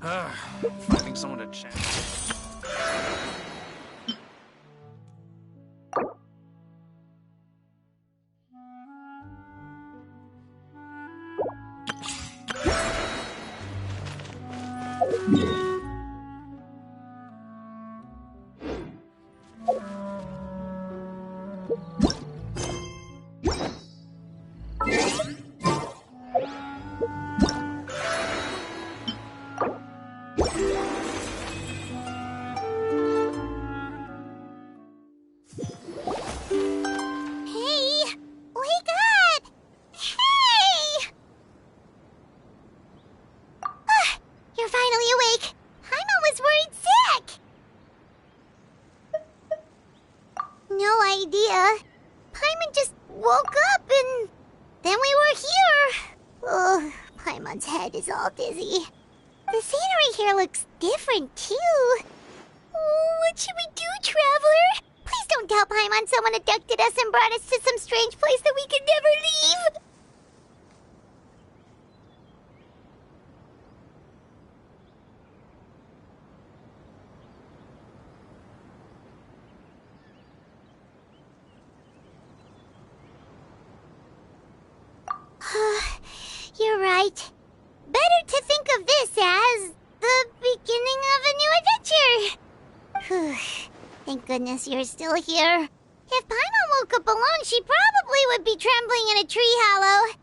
Finding someone to chat. Is all dizzy. The scenery here looks different, too. Oh, what should we do, Traveler? Please don't tell Paimon someone abducted us and brought us to some strange place that we could never leave. You're right. Better to think of this as the beginning of a new adventure. Thank goodness you're still here. If Paimon woke up alone, she probably would be trembling in a tree hollow.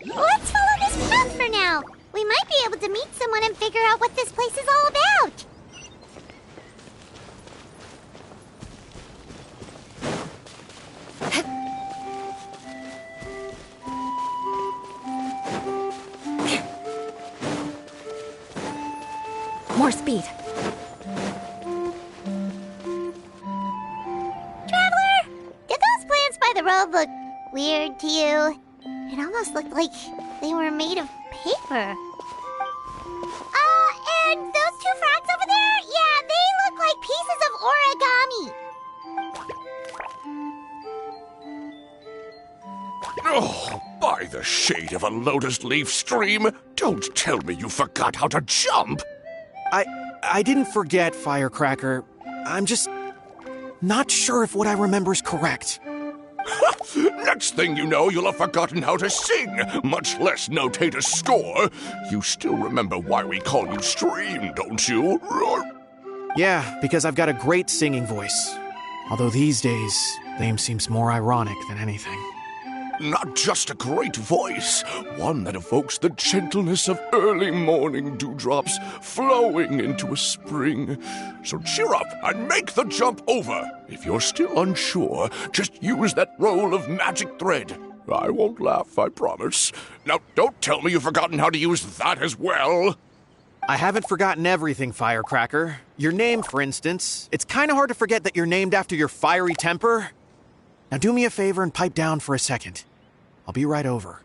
Let's follow this path for now. We might be able to meet someone and figure out what this place is all about. More speed. Traveler, did those plants by the road look weird to you? It almost looked like they were made of paper. And those two frogs over there? Yeah, they look like pieces of origami. Oh, by the shade of a lotus leaf stream, don't tell me you forgot how to jump! I didn't forget, Firecracker. I'm just not sure if what I remember is correct. Next thing you know, you'll have forgotten how to sing, much less notate a score. You still remember why we call you Stream, don't you? Yeah, because I've got a great singing voice. Although these days, name seems more ironic than anything. Not just a great voice, one that evokes the gentleness of early morning dewdrops flowing into a spring. So cheer up and make the jump over. If you're still unsure, just use that roll of magic thread. I won't laugh, I promise. Now, don't tell me you've forgotten how to use that as well. I haven't forgotten everything, Firecracker. Your name, for instance. It's kind of hard to forget that you're named after your fiery temper. Now do me a favor and pipe down for a second. I'll be right over.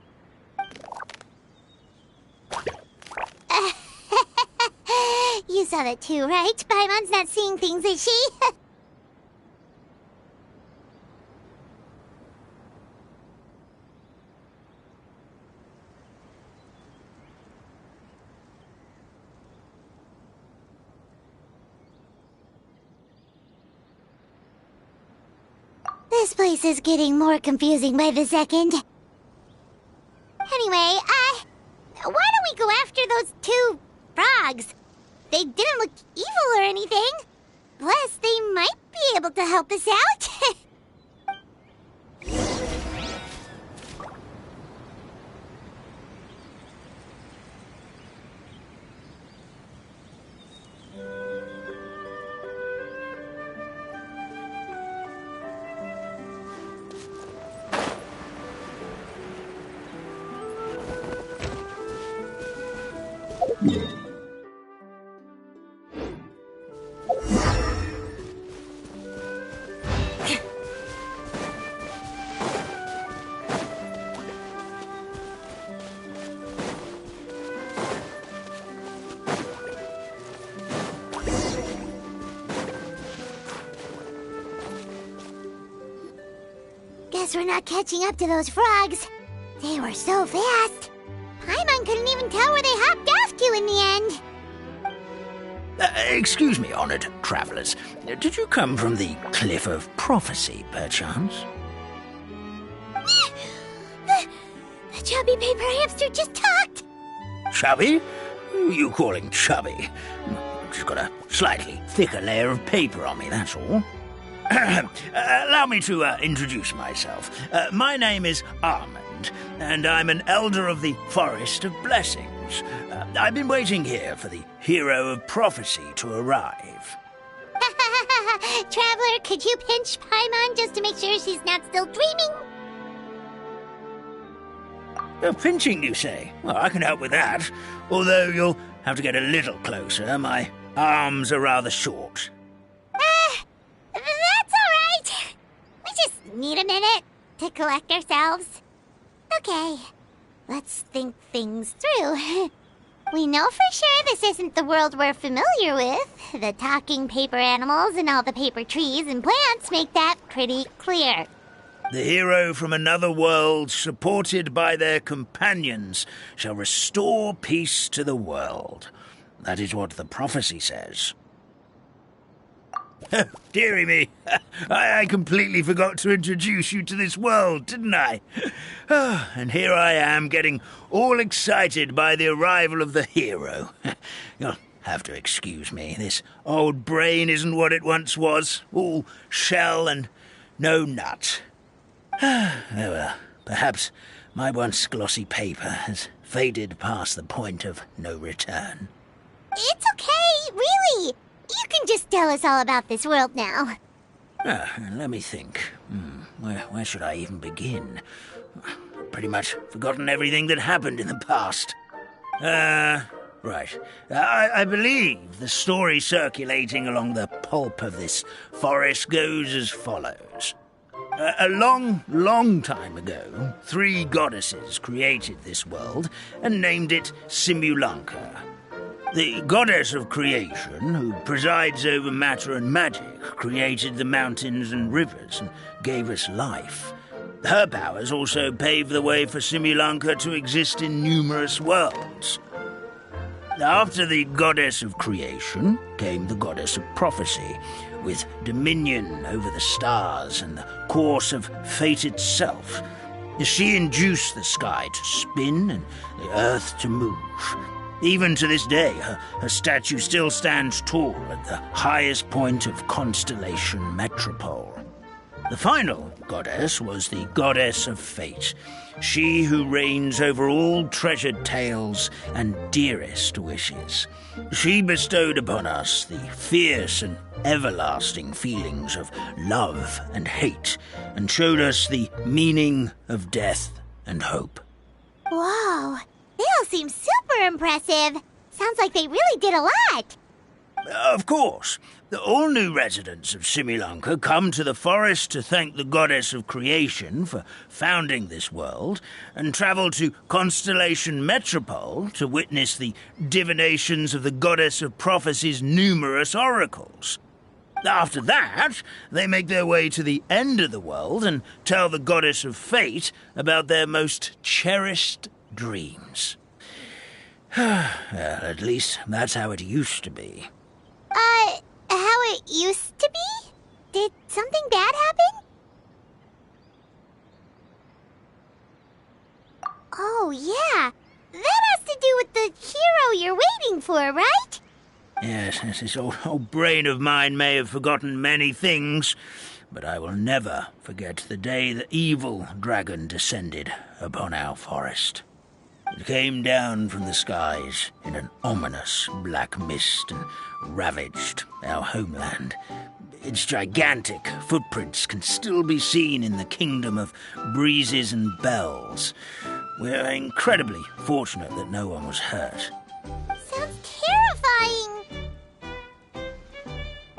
You saw that too, right? Paimon's not seeing things, is she? This place is getting more confusing by the second. Anyway, why don't we go after those two frogs? They didn't look evil or anything. Plus, they might be able to help us out. Guess we're not catching up to those frogs. They were so fast. Paimon couldn't even tell where they hopped off to in the end. Excuse me, honored travelers. Did you come from the Cliff of Prophecy, perchance? The chubby paper hamster just talked. Chubby? Who are you calling chubby? Just got a slightly thicker layer of paper on me, that's all. Allow me to introduce myself. My name is Armand, and I'm an elder of the Forest of Blessings. I've been waiting here for the hero of prophecy to arrive. Traveler, could you pinch Paimon just to make sure she's not still dreaming? Pinching, you say? Well, I can help with that. Although you'll have to get a little closer. My arms are rather short. That's alright. We just need a minute to collect ourselves. Okay, let's think things through. We know for sure this isn't the world we're familiar with. The talking paper animals and all the paper trees and plants make that pretty clear. The hero from another world, supported by their companions, shall restore peace to the world. That is what the prophecy says. Dearie me, I completely forgot to introduce you to this world, didn't I? And here I am, getting all excited by the arrival of the hero. You'll have to excuse me. This old brain isn't what it once was, all shell and no nut. Oh well, perhaps my once glossy paper has faded past the point of no return. It's okay, really. You can just tell us all about this world now. Let me think. Where should I even begin? Pretty much forgotten everything that happened in the past. Right. I believe the story circulating along the pulp of this forest goes as follows. A long time ago, 3 goddesses created this world and named it Simulanka. The goddess of creation, who presides over matter and magic, created the mountains and rivers and gave us life. Her powers also paved the way for Simulanka to exist in numerous worlds. After the goddess of creation came the goddess of prophecy, with dominion over the stars and the course of fate itself. She induced the sky to spin and the earth to move. Even to this day, her statue still stands tall at the highest point of Constellation Metropole. The final goddess was the goddess of fate, she who reigns over all treasured tales and dearest wishes. She bestowed upon us the fierce and everlasting feelings of love and hate, and showed us the meaning of death and hope. Whoa, they all seem super impressive. Sounds like they really did a lot. Of course. All new residents of Simulanka come to the forest to thank the goddess of creation for founding this world, and travel to Constellation Metropole to witness the divinations of the goddess of prophecy's numerous oracles. After that, they make their way to the end of the world and tell the goddess of fate about their most cherished dreams. Well, at least that's how it used to be. How it used to be? Did something bad happen? Oh, yeah. That has to do with the hero you're waiting for, right? Yes, this old brain of mine may have forgotten many things, but I will never forget the day the evil dragon descended upon our forest. It came down from the skies in an ominous black mist and ravaged our homeland. Its gigantic footprints can still be seen in the kingdom of breezes and bells. We're incredibly fortunate that no one was hurt. Sounds terrifying.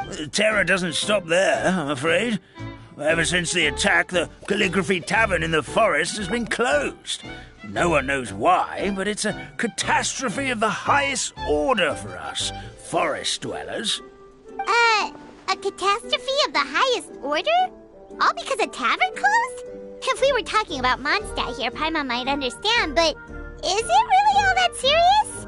The terror doesn't stop there, I'm afraid. Ever since the attack, the Calligraphy Tavern in the forest has been closed. No one knows why, but it's a catastrophe of the highest order for us, forest dwellers. A catastrophe of the highest order? All because a tavern closed? If we were talking about Mondstadt here, Paimon might understand, but is it really all that serious?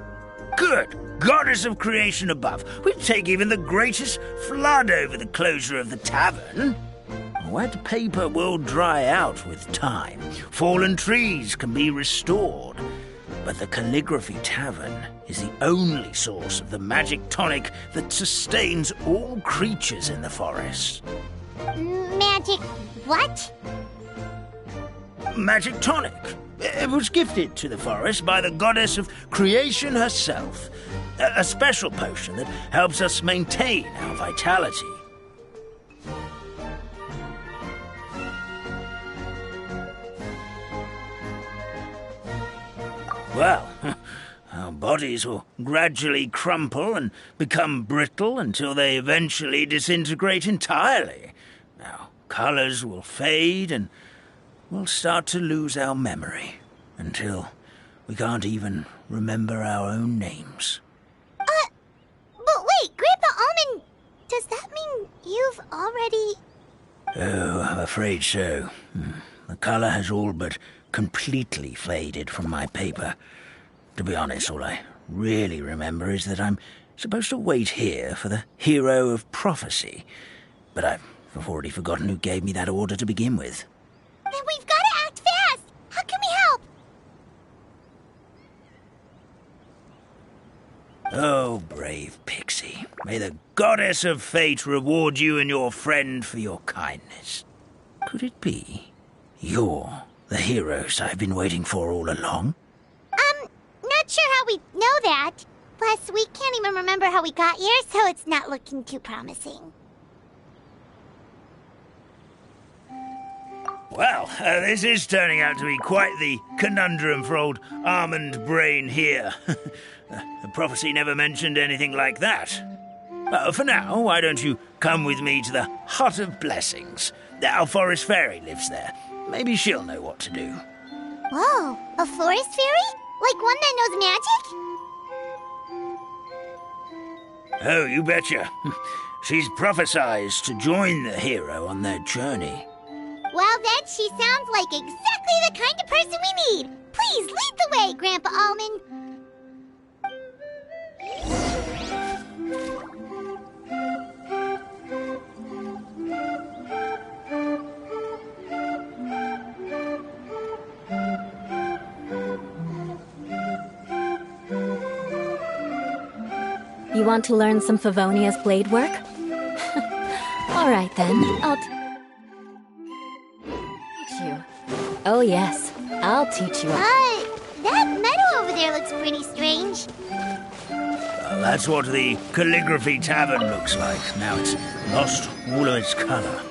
Good goddess of creation above. We'd take even the greatest flood over the closure of the tavern. Wet paper will dry out with time. Fallen trees can be restored. But the Calligraphy Tavern is the only source of the magic tonic that sustains all creatures in the forest. Magic what? Magic tonic. It was gifted to the forest by the goddess of creation herself. A special potion that helps us maintain our vitality. Well, our bodies will gradually crumple and become brittle until they eventually disintegrate entirely. Our colors will fade and we'll start to lose our memory until we can't even remember our own names. But wait, Grandpa Almond, does that mean you've already... Oh, I'm afraid so. The color has all but completely faded from my paper. To be honest, all I really remember is that I'm supposed to wait here for the hero of prophecy. But I've already forgotten who gave me that order to begin with. Then we've got to act fast! How can we help? Oh, brave Pixie. May the goddess of fate reward you and your friend for your kindness. Could it be you're the heroes I've been waiting for all along? Not sure how we know that. Plus, we can't even remember how we got here, so it's not looking too promising. Well, this is turning out to be quite the conundrum for old Almond Brain here. The prophecy never mentioned anything like that. For now, why don't you come with me to the Hut of Blessings? Our forest fairy lives there. Maybe she'll know what to do. Whoa, a forest fairy? Like one that knows magic? Oh, you betcha. She's prophesized to join the hero on their journey. Well, then she sounds like exactly the kind of person we need. Please lead the way, Grandpa Almond. You want to learn some Favonia's blade work? All right, then. I'll teach you. Oh, yes. I'll teach you. That meadow over there looks pretty strange. That's what the Calligraphy Tavern looks like. Now it's lost all of its color.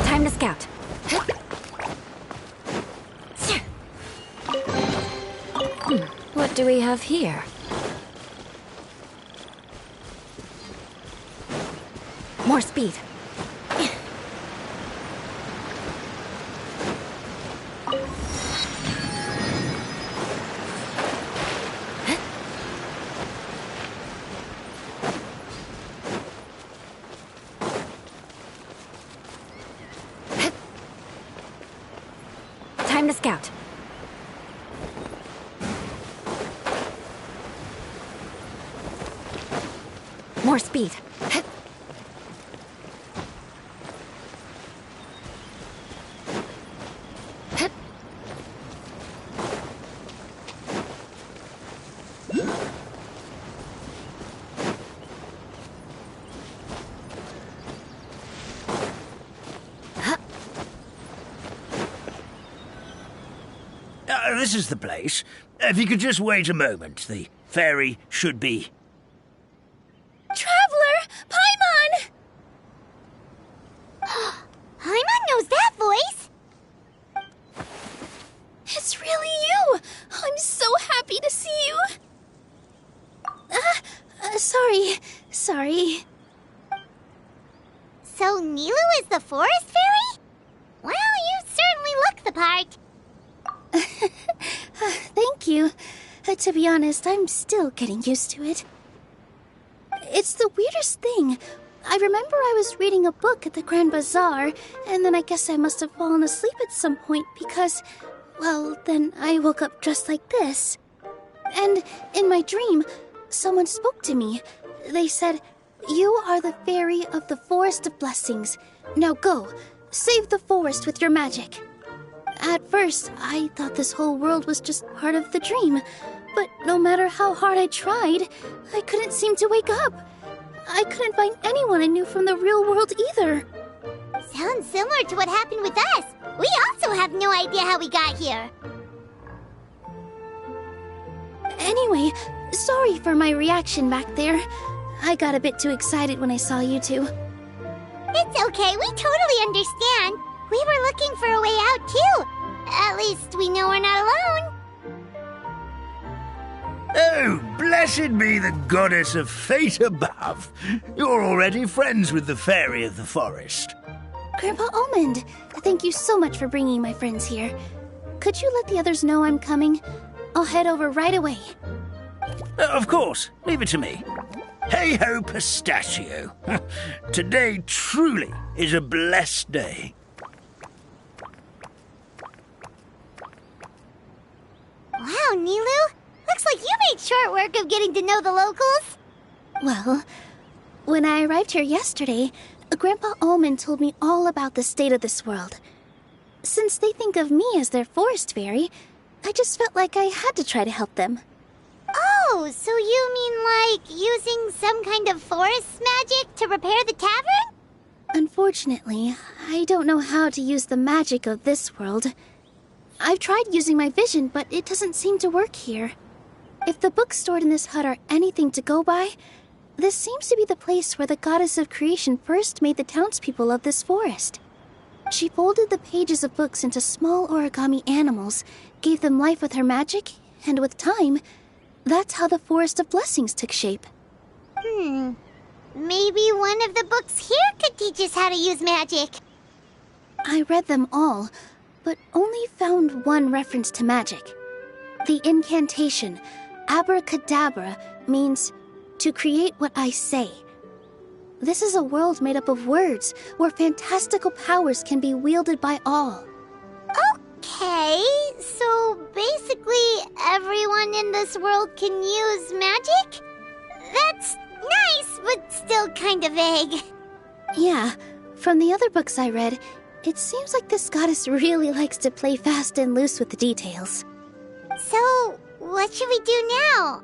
Time to scout. What do we have here? More speed. Time to scout. More speed. This is the place. If you could just wait a moment, the fairy should be... Traveler! Paimon! Paimon knows that voice! It's really you! I'm so happy to see you! Sorry. So Nilu is the forest fairy? Well, you certainly look the part. Thank you. To be honest, I'm still getting used to it. It's the weirdest thing. I remember I was reading a book at the Grand Bazaar, and then I guess I must have fallen asleep at some point because, well, then I woke up just like this. And in my dream, someone spoke to me. They said, "You are the fairy of the Forest of Blessings. Now go, save the forest with your magic." At first, I thought this whole world was just part of the dream, but no matter how hard I tried, I couldn't seem to wake up. I couldn't find anyone I knew from the real world either. Sounds similar to what happened with us. We also have no idea how we got here. Anyway, sorry for my reaction back there. I got a bit too excited when I saw you two. It's okay, we totally understand. We were looking for a way out too. At least we know we're not alone. Oh, blessed be the goddess of fate above. You're already friends with the fairy of the forest. Grandpa Almond, thank you so much for bringing my friends here. Could you let the others know I'm coming? I'll head over right away. Of course, leave it to me. Hey-ho, pistachio. Today truly is a blessed day. Wow, Nilu. Looks like you made short work of getting to know the locals. Well, when I arrived here yesterday, Grandpa Almond told me all about the state of this world. Since they think of me as their forest fairy, I just felt like I had to try to help them. Oh, so you mean like using some kind of forest magic to repair the tavern? Unfortunately, I don't know how to use the magic of this world. I've tried using my vision, but it doesn't seem to work here. If the books stored in this hut are anything to go by, this seems to be the place where the goddess of creation first made the townspeople of this forest. She folded the pages of books into small origami animals, gave them life with her magic, and with time, that's how the Forest of Blessings took shape. Maybe one of the books here could teach us how to use magic. I read them all, but only found one reference to magic. The incantation, abracadabra, means to create what I say. This is a world made up of words, where fantastical powers can be wielded by all. Okay, so basically everyone in this world can use magic? That's nice, but still kind of vague. Yeah, from the other books I read, it seems like this goddess really likes to play fast and loose with the details. So, what should we do now?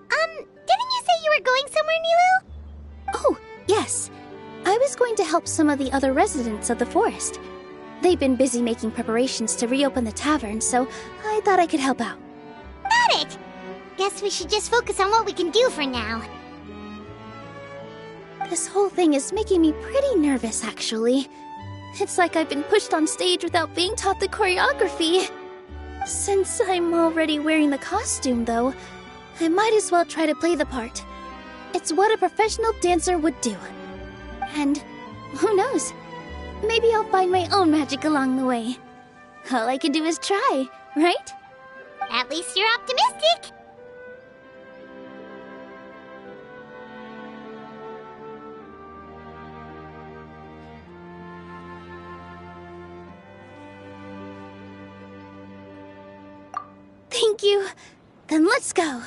Didn't you say you were going somewhere, Nilu? Oh, yes. I was going to help some of the other residents of the forest. They've been busy making preparations to reopen the tavern, so I thought I could help out. Got it! Guess we should just focus on what we can do for now. This whole thing is making me pretty nervous, actually. It's like I've been pushed on stage without being taught the choreography. Since I'm already wearing the costume, though, I might as well try to play the part. It's what a professional dancer would do. And who knows? Maybe I'll find my own magic along the way. All I can do is try, right? At least you're optimistic. Thank you. Then let's go.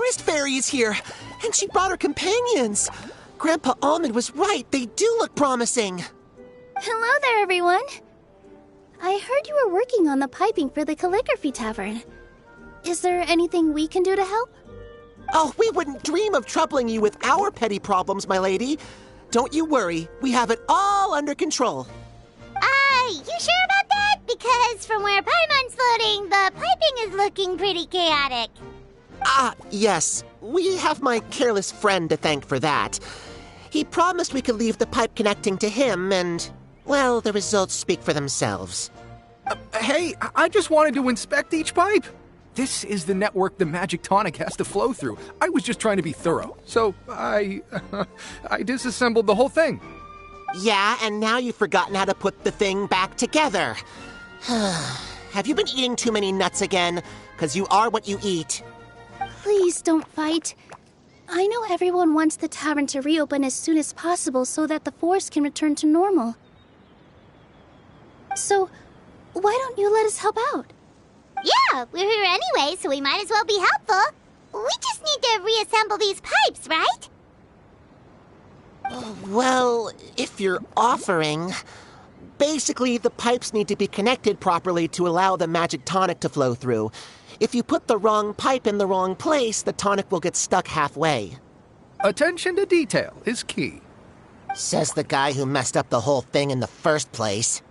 forest fairy is here, and she brought her companions. Grandpa Almond was right. They do look promising. Hello there, everyone. I heard you were working on the piping for the calligraphy tavern. Is there anything we can do to help? Oh, we wouldn't dream of troubling you with our petty problems, my lady. Don't you worry. We have it all under control. You sure about that? Because from where Paimon's floating, the piping is looking pretty chaotic. Yes. We have my careless friend to thank for that. He promised we could leave the pipe connecting to him, and, well, the results speak for themselves. Hey, I just wanted to inspect each pipe. This is the network the magic tonic has to flow through. I was just trying to be thorough, so I disassembled the whole thing. Yeah, and now you've forgotten how to put the thing back together. Have you been eating too many nuts again? 'Cause you are what you eat. Please don't fight. I know everyone wants the tavern to reopen as soon as possible so that the forest can return to normal. So, why don't you let us help out? Yeah, we're here anyway, so we might as well be helpful. We just need to reassemble these pipes, right? Well, if you're offering... Basically, the pipes need to be connected properly to allow the magic tonic to flow through. If you put the wrong pipe in the wrong place, the tonic will get stuck halfway. Attention to detail is key. Says the guy who messed up the whole thing in the first place.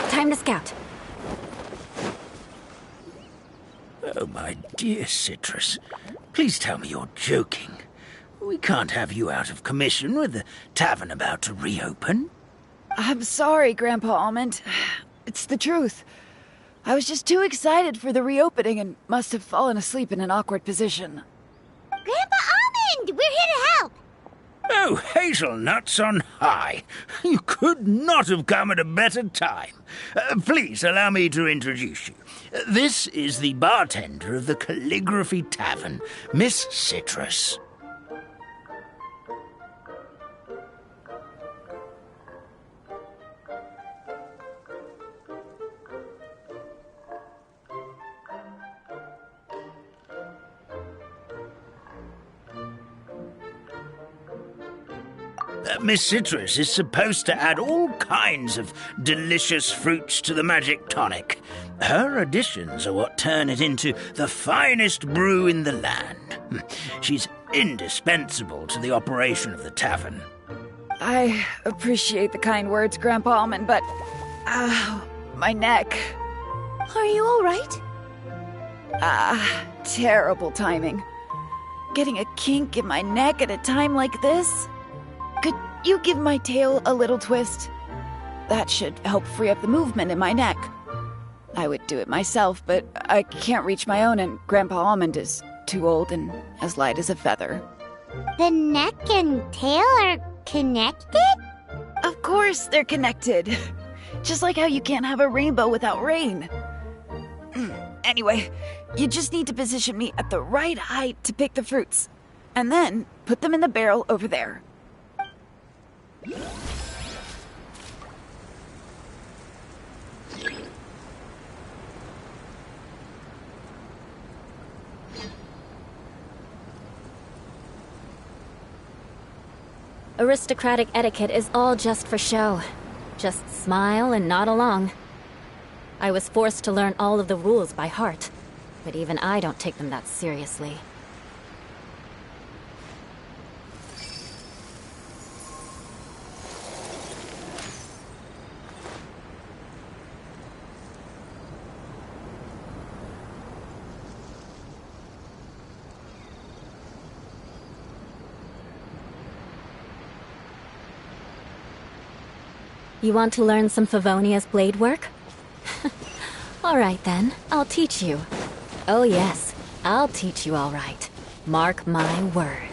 Time to scout. Oh, my dear Citrus, please tell me you're joking. We can't have you out of commission with the tavern about to reopen. I'm sorry, Grandpa Almond. It's the truth. I was just too excited for the reopening and must have fallen asleep in an awkward position. Grandpa Almond, we're here to help. Oh, hazelnuts on high. You could not have come at a better time. Please allow me to introduce you. This is the bartender of the Calligraphy Tavern, Miss Citrus. Miss Citrus is supposed to add all kinds of delicious fruits to the magic tonic. Her additions are what turn it into the finest brew in the land. She's indispensable to the operation of the tavern. I appreciate the kind words, Grandpa Almond, but... my neck. Are you all right? Terrible timing. Getting a kink in my neck at a time like this? Could you give my tail a little twist? That should help free up the movement in my neck. I would do it myself, but I can't reach my own, and Grandpa Almond is too old and as light as a feather. The neck and tail are connected? Of course they're connected. Just like how you can't have a rainbow without rain. Anyway, you just need to position me at the right height to pick the fruits, and then put them in the barrel over there. Aristocratic etiquette is all just for show. Just smile and nod along. I was forced to learn all of the rules by heart, but even I don't take them that seriously. You want to learn some Favonia's blade work? All right then, I'll teach you. Oh yes, I'll teach you all right. Mark my words.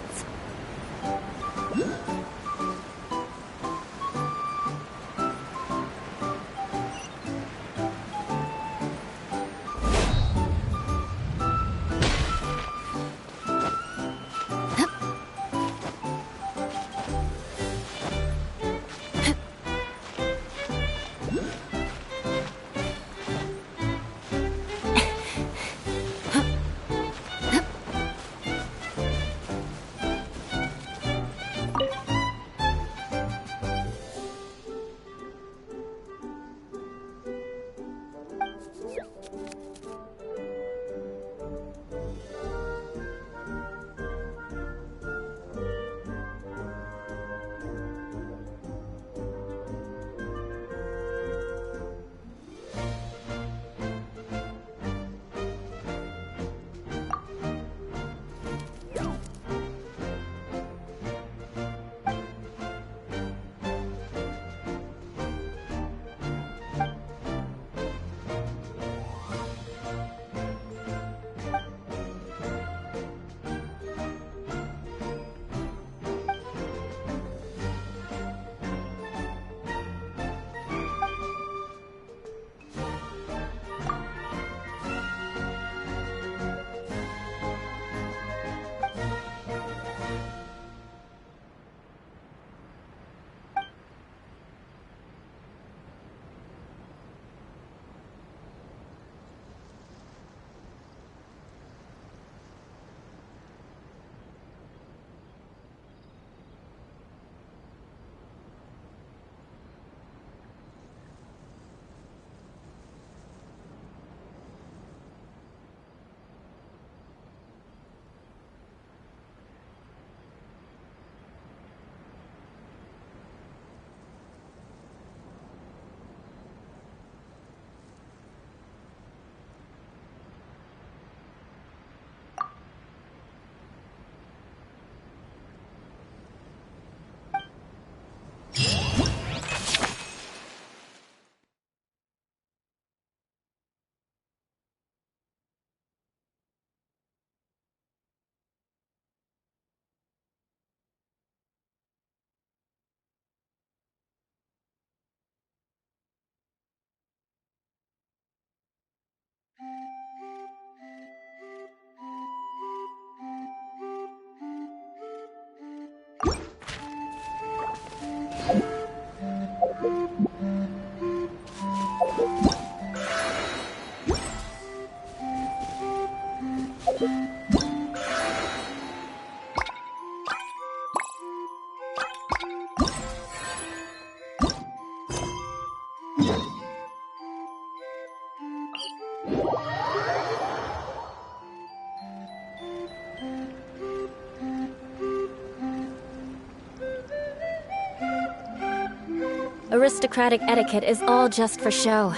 Aristocratic etiquette is all just for show.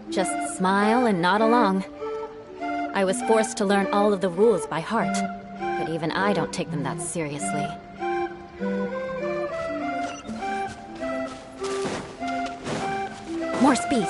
Just smile and nod along. I was forced to learn all of the rules by heart, but even I don't take them that seriously. More speed.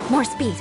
More speed.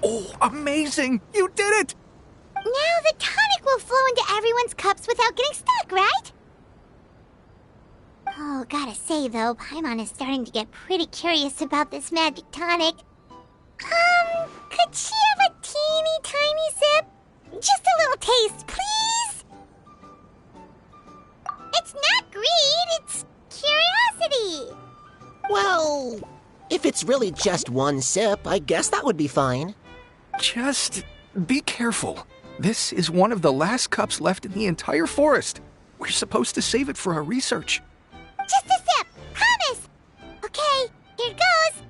Oh, amazing! You did it! Now the tonic will flow into everyone's cups without getting stuck, right? Oh, gotta say though, Paimon is starting to get pretty curious about this magic tonic. Could she have a teeny tiny sip? Just a little taste, please? It's not greed, it's curiosity. Well, if it's really just one sip, I guess that would be fine. Just be careful. This is one of the last cups left in the entire forest. We're supposed to save it for our research. Just a sip, promise. Okay, here it goes.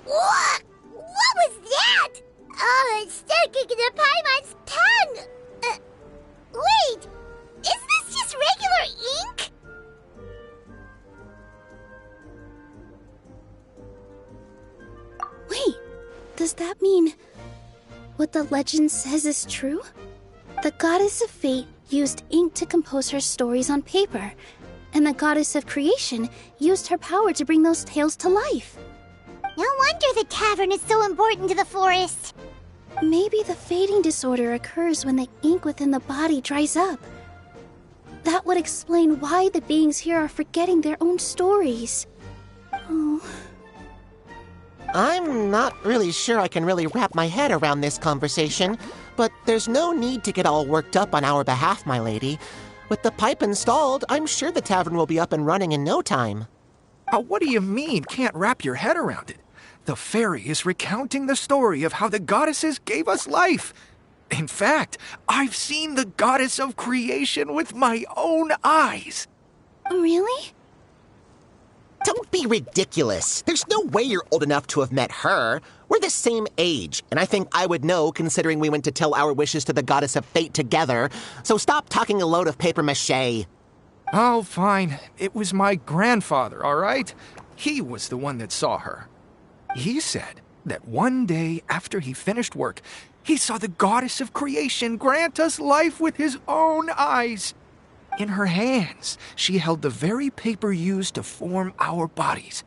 What was that? Oh, it's sticking to Paimon's tongue. Wait, is this just regular ink? Wait, does that mean what the legend says is true? The goddess of fate used ink to compose her stories on paper, and the goddess of creation used her power to bring those tales to life. No wonder the tavern is so important to the forest. Maybe the fading disorder occurs when the ink within the body dries up. That would explain why the beings here are forgetting their own stories. Oh. I'm not really sure I can really wrap my head around this conversation, but there's no need to get all worked up on our behalf, my lady. With the pipe installed, I'm sure the tavern will be up and running in no time. What do you mean, can't wrap your head around it? The fairy is recounting the story of how the goddesses gave us life. In fact, I've seen the goddess of creation with my own eyes. Really? Don't be ridiculous. There's no way you're old enough to have met her. We're the same age, and I think I would know considering we went to tell our wishes to the goddess of fate together. So stop talking a load of papier-mâché. Oh, fine. It was my grandfather, all right? He was the one that saw her. He said that one day after he finished work, he saw the goddess of creation grant us life with his own eyes. In her hands, she held the very paper used to form our bodies.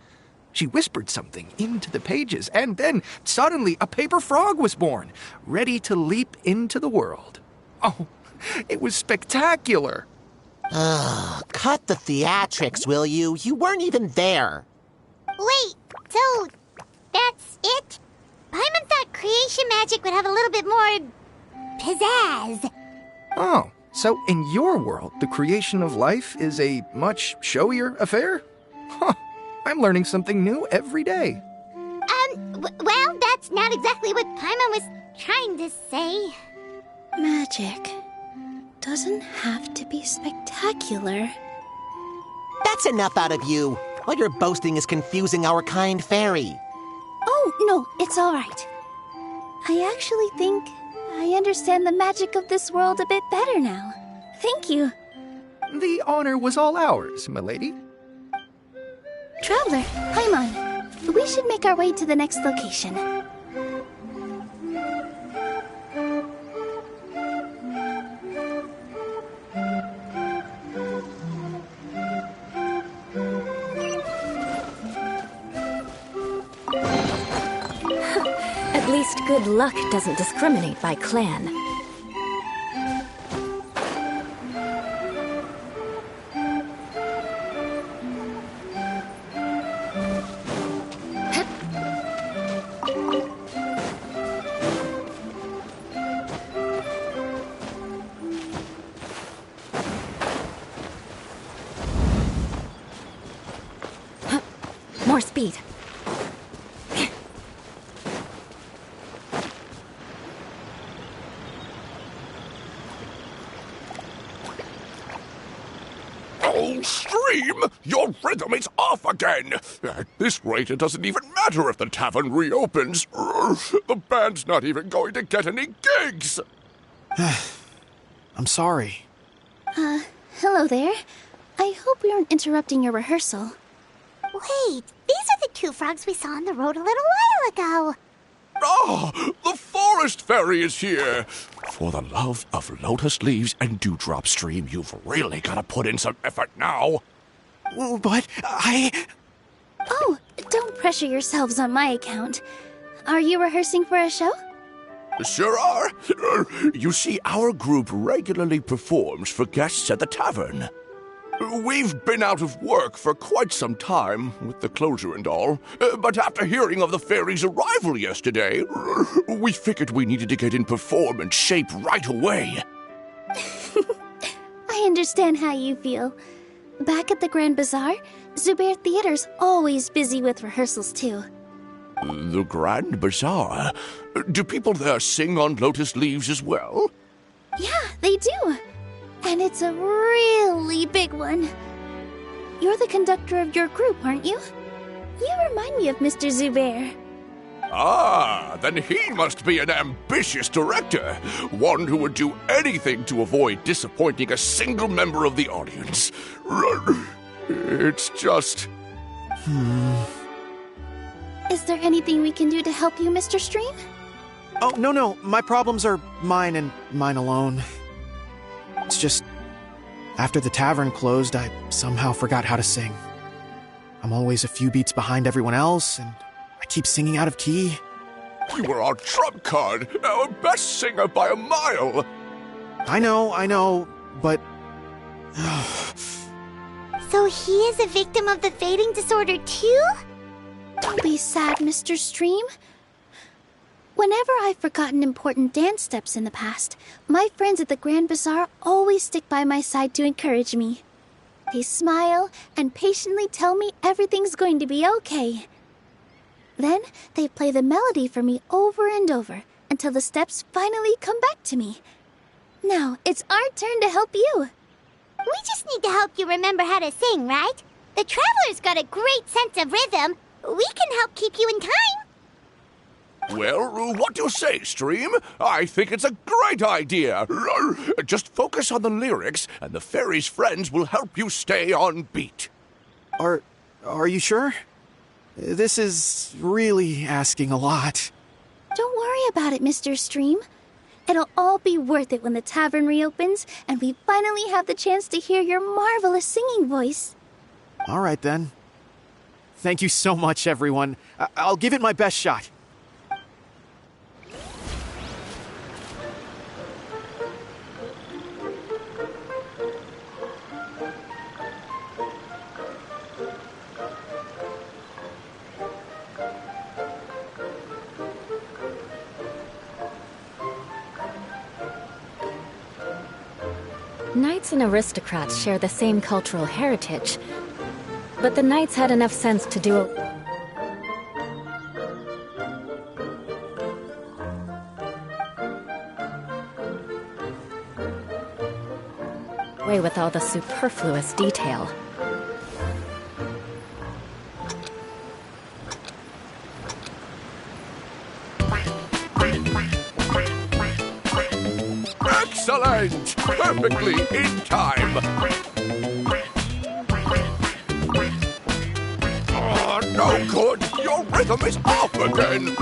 She whispered something into the pages, and then suddenly a paper frog was born, ready to leap into the world. Oh, it was spectacular. Cut the theatrics, will you? You weren't even there. Wait, so that's it? Paimon thought creation magic would have a little bit more pizzazz. Oh, so in your world, the creation of life is a much showier affair? Huh, I'm learning something new every day. Well, that's not exactly what Paimon was trying to say. Magic doesn't have to be spectacular. That's enough out of you. All your boasting is confusing our kind fairy. Oh, no, it's all right. I actually think I understand the magic of this world a bit better now. Thank you. The honor was all ours, milady. Traveler, Paimon, we should make our way to the next location. At least good luck doesn't discriminate by clan. More speed. Oh, Stream! Your rhythm is off again! At this rate, it doesn't even matter if the tavern reopens. The band's not even going to get any gigs! I'm sorry. Hello there. I hope we aren't interrupting your rehearsal. Wait, these are the two frogs we saw on the road a little while ago. Ah, the forest fairy is here! For the love of lotus leaves and dewdrop, Stream, you've really got to put in some effort now. But Oh, don't pressure yourselves on my account. Are you rehearsing for a show? Sure are. You see, our group regularly performs for guests at the tavern. We've been out of work for quite some time, with the closure and all, but after hearing of the fairy's arrival yesterday, we figured we needed to get in performance shape right away. I understand how you feel. Back at the Grand Bazaar, Zubair Theater's always busy with rehearsals too. The Grand Bazaar? Do people there sing on lotus leaves as well? Yeah, they do. And it's a really big one. You're the conductor of your group, aren't you? You remind me of Mr. Zubair. Ah, then he must be an ambitious director. One who would do anything to avoid disappointing a single member of the audience. It's just... Is there anything we can do to help you, Mr. Stream? Oh, no. My problems are mine and mine alone. It's just, after the tavern closed, I somehow forgot how to sing. I'm always a few beats behind everyone else, and I keep singing out of key. You were our trump card, our best singer by a mile. I know, but... So he is a victim of the fading disorder too? Don't be sad, Mr. Stream. Whenever I've forgotten important dance steps in the past, my friends at the Grand Bazaar always stick by my side to encourage me. They smile and patiently tell me everything's going to be okay. Then they play the melody for me over and over until the steps finally come back to me. Now it's our turn to help you. We just need to help you remember how to sing, right? The Traveler's got a great sense of rhythm. We can help keep you in time. Well, what do you say, Stream? I think it's a great idea. Just focus on the lyrics, and the fairy's friends will help you stay on beat. Are you sure? This is really asking a lot. Don't worry about it, Mr. Stream. It'll all be worth it when the tavern reopens and we finally have the chance to hear your marvelous singing voice. All right, then. Thank you so much, everyone. I'll give it my best shot. Knights and aristocrats share the same cultural heritage, but the knights had enough sense to do away with all the superfluous detail. Excellent! Perfectly in time! Oh, no good! Your rhythm is off again!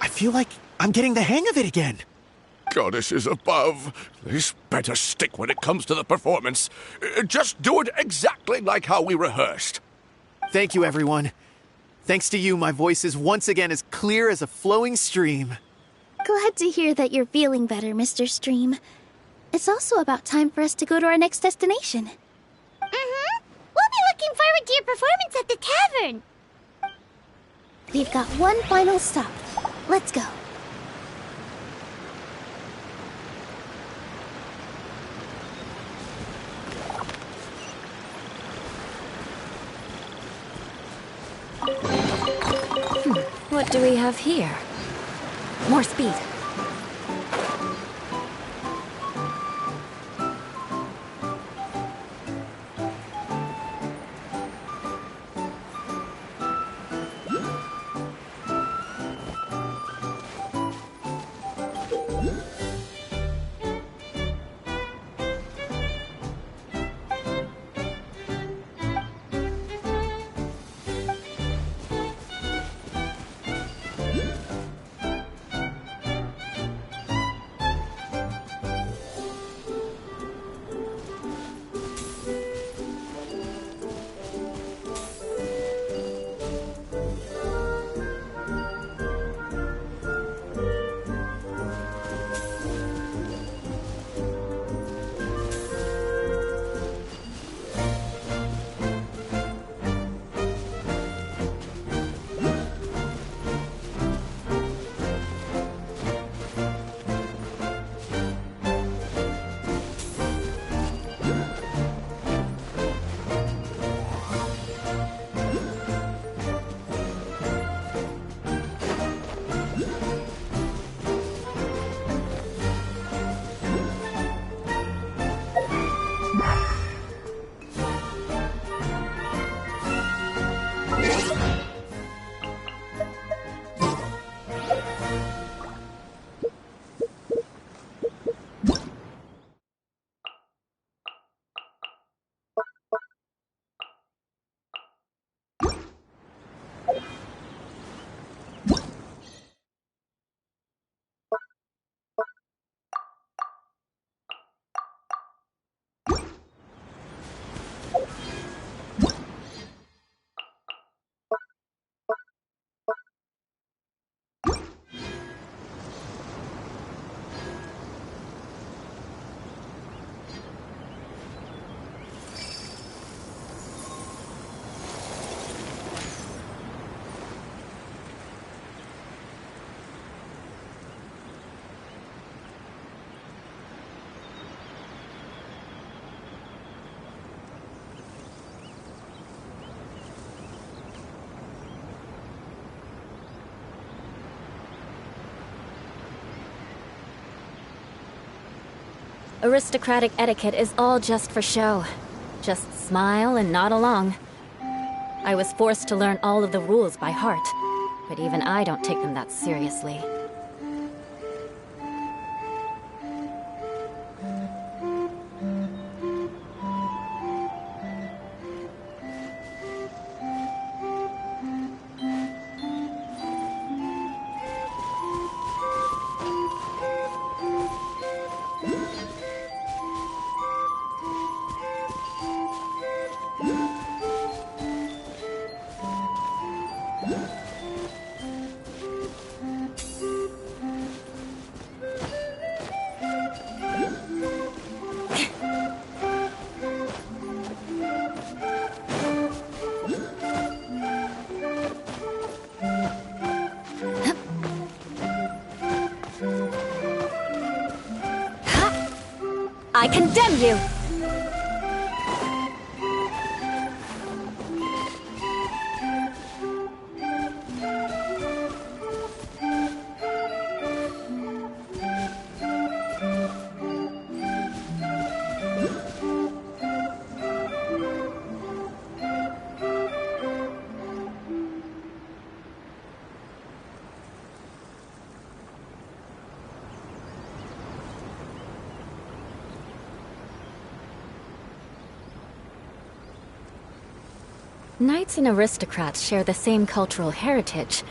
I feel like I'm getting the hang of it again. Goddesses above, this better stick when it comes to the performance. Just do it exactly like how we rehearsed. Thank you, everyone. Thanks to you, my voice is once again as clear as a flowing stream. Glad to hear that you're feeling better, Mr. Stream. It's also about time for us to go to our next destination. Mm-hmm. We'll be looking forward to your performance at the tavern. We've got one final stop. Let's go. What do we have here? More speed. Aristocratic etiquette is all just for show. Just smile and nod along. I was forced to learn all of the rules by heart, but even I don't take them that seriously. I condemn you! Knights and aristocrats share the same cultural heritage,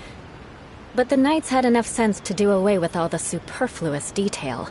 but the knights had enough sense to do away with all the superfluous detail.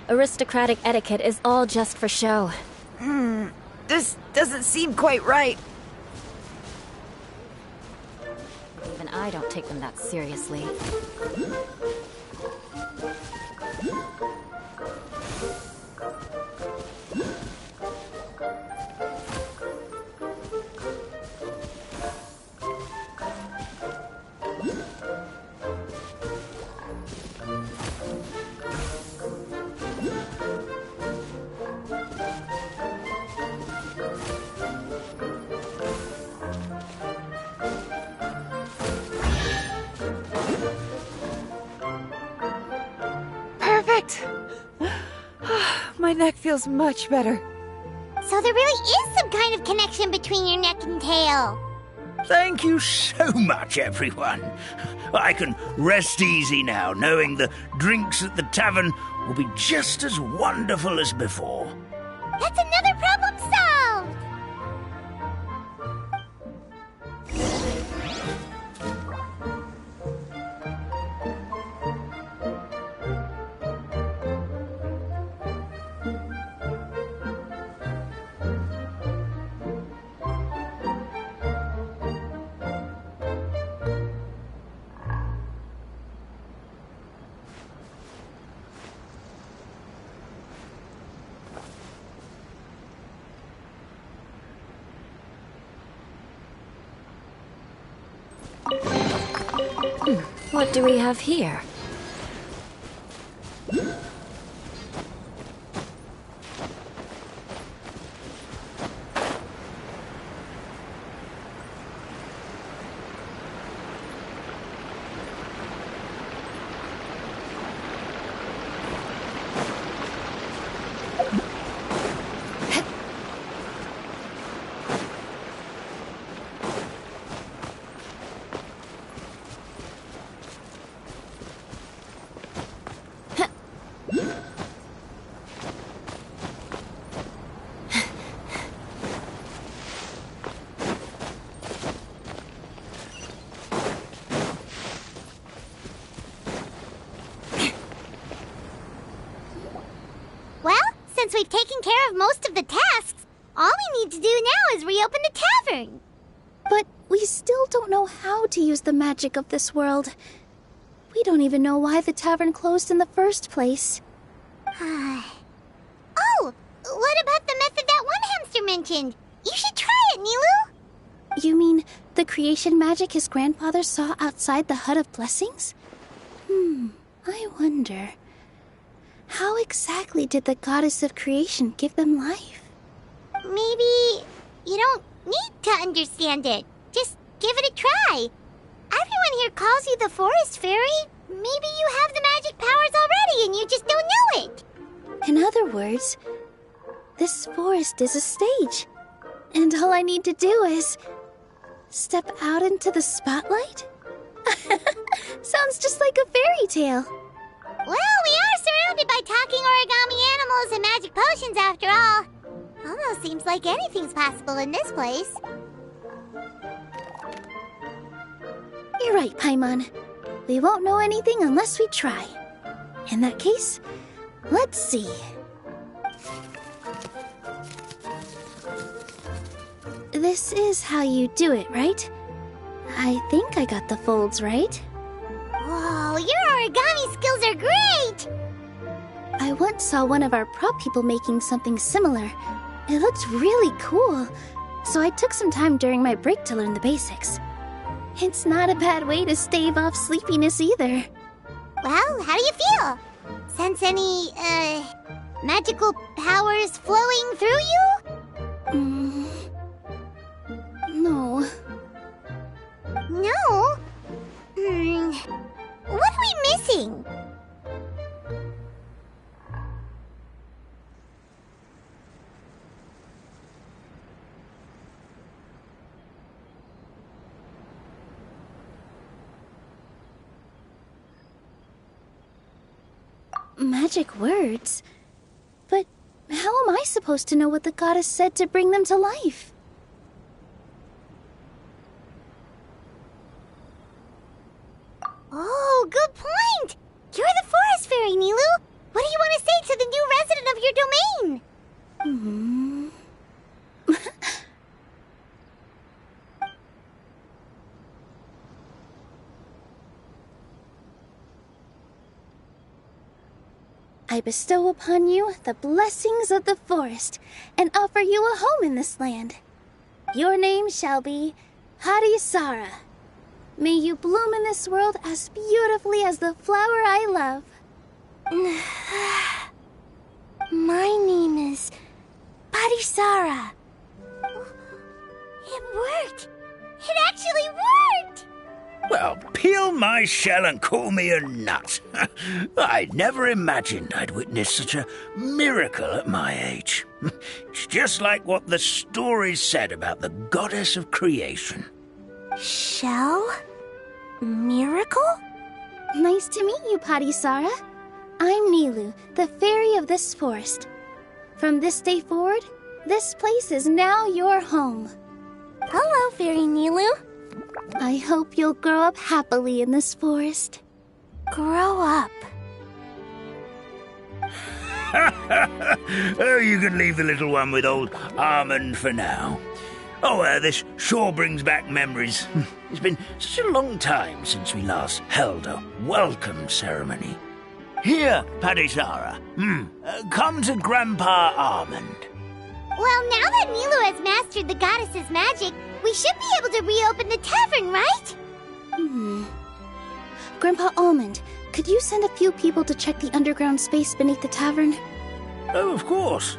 Aristocratic etiquette is all just for show. This doesn't seem quite right. Even I don't take them that seriously. My neck feels much better. So there really is some kind of connection between your neck and tail. Thank you so much, everyone. I can rest easy now, knowing the drinks at the tavern will be just as wonderful as before. That's another problem solved! What do we have here? Well, since we've taken care of most of the tasks, all we need to do now is reopen the tavern. But we still don't know how to use the magic of this world. We don't even know why the tavern closed in the first place. Oh, what about the method that one hamster mentioned? You should try it, Nilu. You mean the creation magic his grandfather saw outside the Hut of Blessings? I wonder. How exactly did the goddess of creation give them life? Maybe you don't need to understand it. Just give it a try. Everyone here calls you the Forest Fairy. Maybe you have the magic powers already and you just don't know it. In other words, this forest is a stage. And all I need to do is step out into the spotlight? Sounds just like a fairy tale. Well, we are surrounded by talking origami animals and magic potions after all. Almost seems like anything's possible in this place. You're right, Paimon. We won't know anything unless we try. In that case, let's see. This is how you do it, right? I think I got the folds right. Whoa, your origami skills are great! I once saw one of our prop people making something similar. It looked really cool, so I took some time during my break to learn the basics. It's not a bad way to stave off sleepiness either. Well, how do you feel? Sense any, magical powers flowing through you? No. No? What are we missing? Magic words? But how am I supposed to know what the goddess said to bring them to life? Oh, good point! You're the Forest Fairy, Nilu! What do you want to say to the new resident of your domain? I bestow upon you the blessings of the forest and offer you a home in this land. Your name shall be Harisara. May you bloom in this world as beautifully as the flower I love. My name is Parisara. It worked! It actually worked! Well, peel my shell and call me a nut. I'd never imagined I'd witness such a miracle at my age. It's just like what the stories said about the goddess of creation. Shell? Miracle? Nice to meet you, Parisara. I'm Nilu, the fairy of this forest. From this day forward, this place is now your home. Hello, Fairy Nilu. I hope you'll grow up happily in this forest. Grow up. Oh, you can leave the little one with old Armand for now. Oh, this sure brings back memories. It's been such a long time since we last held a welcome ceremony. Here, Parisara. Come to Grandpa Armand. Well, now that Nilu has mastered the goddess's magic, we should be able to reopen the tavern, right? Grandpa Almond, could you send a few people to check the underground space beneath the tavern? Oh, of course.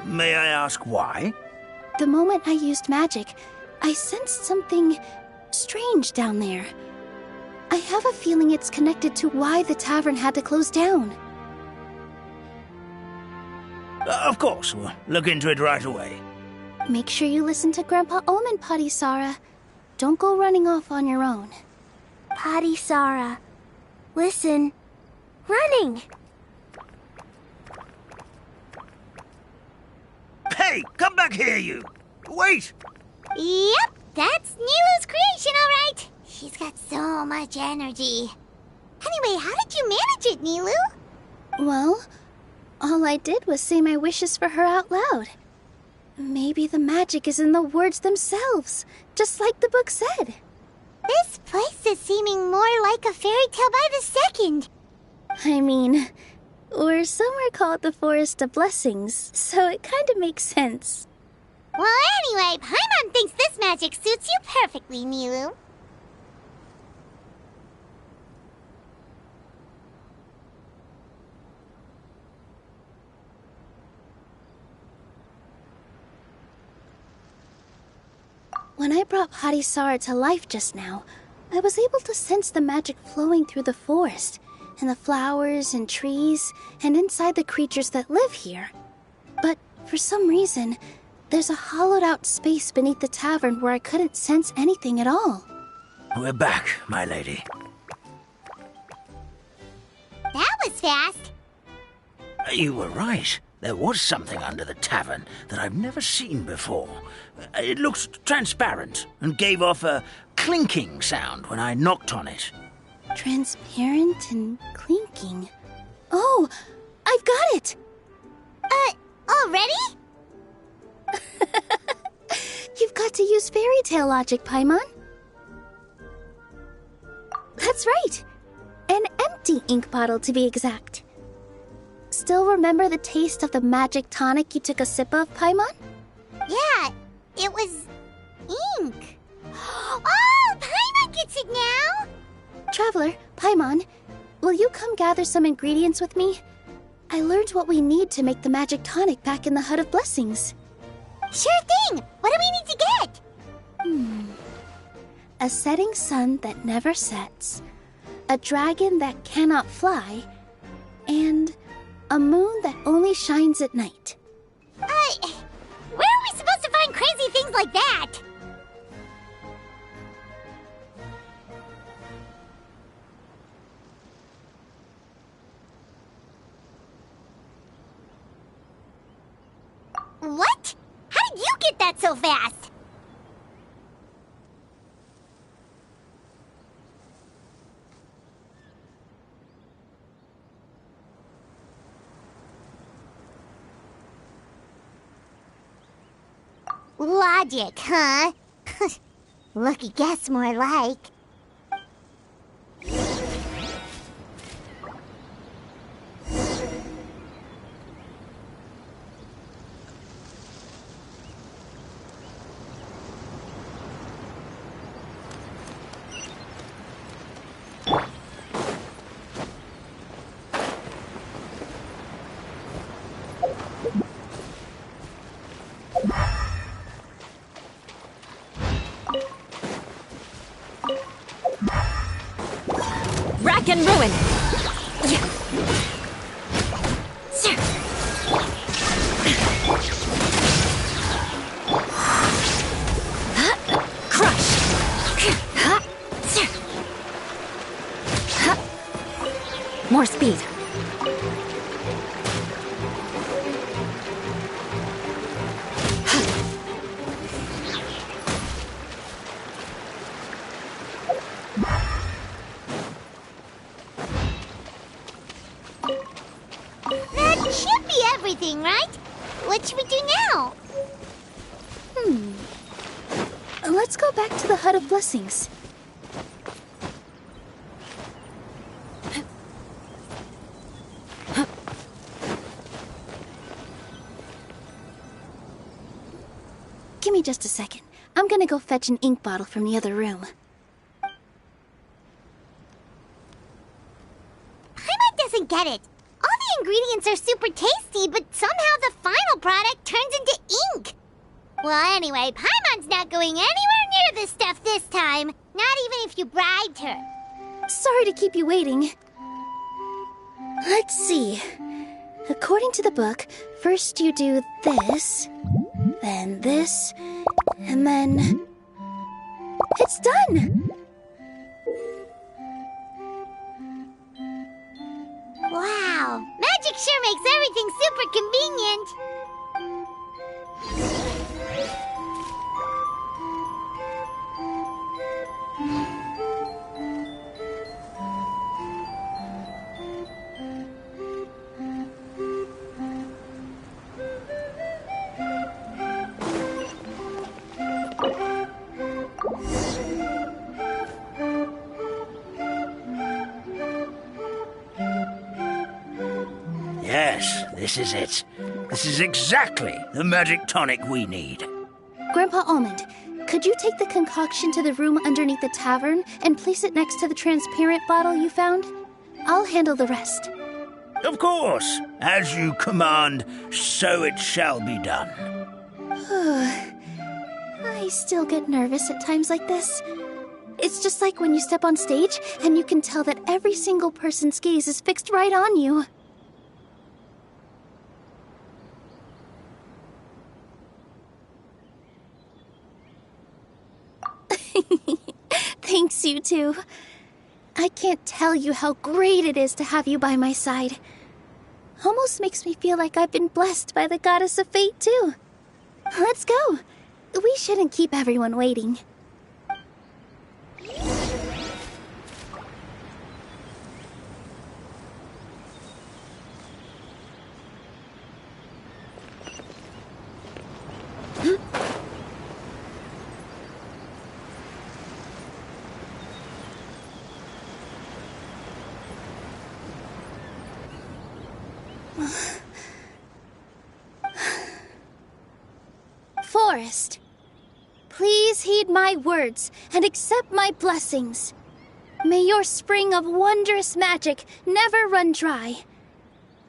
May I ask why? The moment I used magic, I sensed something strange down there. I have a feeling it's connected to why the tavern had to close down. Of course. We'll look into it right away. Make sure you listen to Grandpa Almond, Potty Sara. Don't go running off on your own. Potty Sara. Listen. Running! Hey, come back here, you! Wait! Yep, that's Nilu's creation, all right. She's got so much energy. Anyway, how did you manage it, Nilu? Well, all I did was say my wishes for her out loud. Maybe the magic is in the words themselves, just like the book said. This place is seeming more like a fairy tale by the second. I mean, we're somewhere called the Forest of Blessings, so it kind of makes sense. Well, anyway, Paimon thinks this magic suits you perfectly, Nilu. When I brought Potty Sara to life just now, I was able to sense the magic flowing through the forest, and the flowers and trees, and inside the creatures that live here. But for some reason, there's a hollowed-out space beneath the tavern where I couldn't sense anything at all. We're back, my lady. That was fast. You were right. There was something under the tavern that I've never seen before. It looked transparent and gave off a clinking sound when I knocked on it. Transparent and clinking. Oh, I've got it! Already? You've got to use fairy tale logic, Paimon. That's right. An empty ink bottle, to be exact. Still remember the taste of the magic tonic you took a sip of, Paimon? Yeah, it was ink. Oh, Paimon gets it now! Traveler, Paimon, will you come gather some ingredients with me? I learned what we need to make the magic tonic back in the Hut of Blessings. Sure thing! What do we need to get? A setting sun that never sets, a dragon that cannot fly, and a moon that only shines at night. Where are we supposed to find crazy things like that? What? How did you get that so fast? Logic, huh? Lucky guess, more like. Rack and ruin! Crush! More speed. That should be everything, right? What should we do now? Let's go back to the Hut of Blessings. Give me just a second. I'm gonna go fetch an ink bottle from the other room. get it. All the ingredients are super tasty, but somehow the final product turns into ink. Well, anyway, Paimon's not going anywhere near this stuff this time. Not even if you bribed her. Sorry to keep you waiting. Let's see. According to the book, first you do this, then this, and then... It's done! Wow, magic sure makes everything super convenient. Yes, this is it. This is exactly the magic tonic we need. Grandpa Almond, could you take the concoction to the room underneath the tavern and place it next to the transparent bottle you found? I'll handle the rest. Of course. As you command, so it shall be done. I still get nervous at times like this. It's just like when you step on stage and you can tell that every single person's gaze is fixed right on you. Thanks, you two. I can't tell you how great it is to have you by my side. Almost makes me feel like I've been blessed by the goddess of fate, too. Let's go. We shouldn't keep everyone waiting. Forest, please heed my words and accept my blessings. May your spring of wondrous magic never run dry.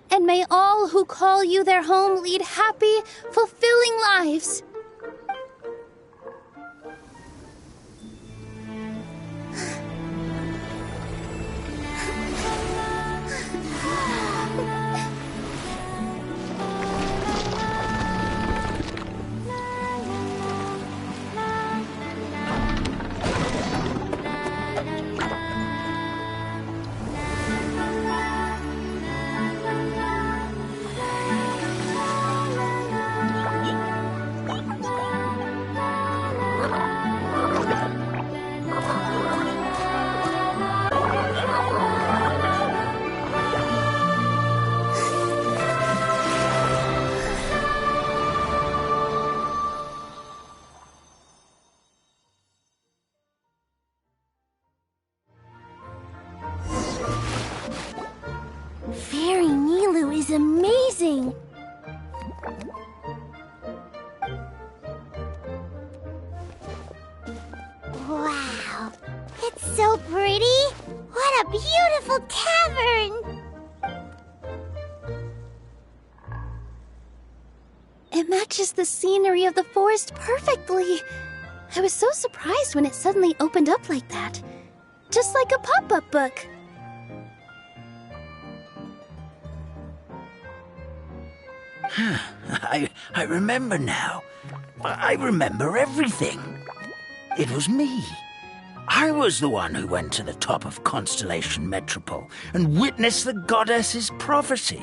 And may all who call you their home lead happy, fulfilling lives. Fairy Nilu is amazing! Wow, it's so pretty! What a beautiful tavern! It matches the scenery of the forest perfectly. I was so surprised when it suddenly opened up like that. Just like a pop-up book. I remember now. I remember everything. It was me. I was the one who went to the top of Constellation Metropole and witnessed the goddess's prophecy.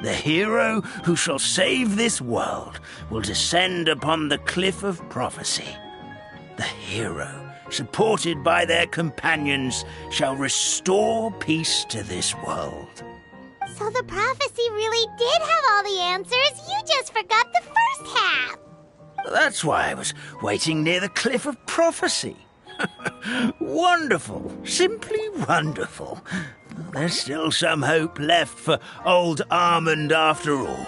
The hero who shall save this world will descend upon the cliff of prophecy. The hero, supported by their companions, shall restore peace to this world. So the prophecy really did have all the answers. You just forgot the first half. That's why I was waiting near the cliff of prophecy. Wonderful. Simply wonderful. There's still some hope left for old Almond after all.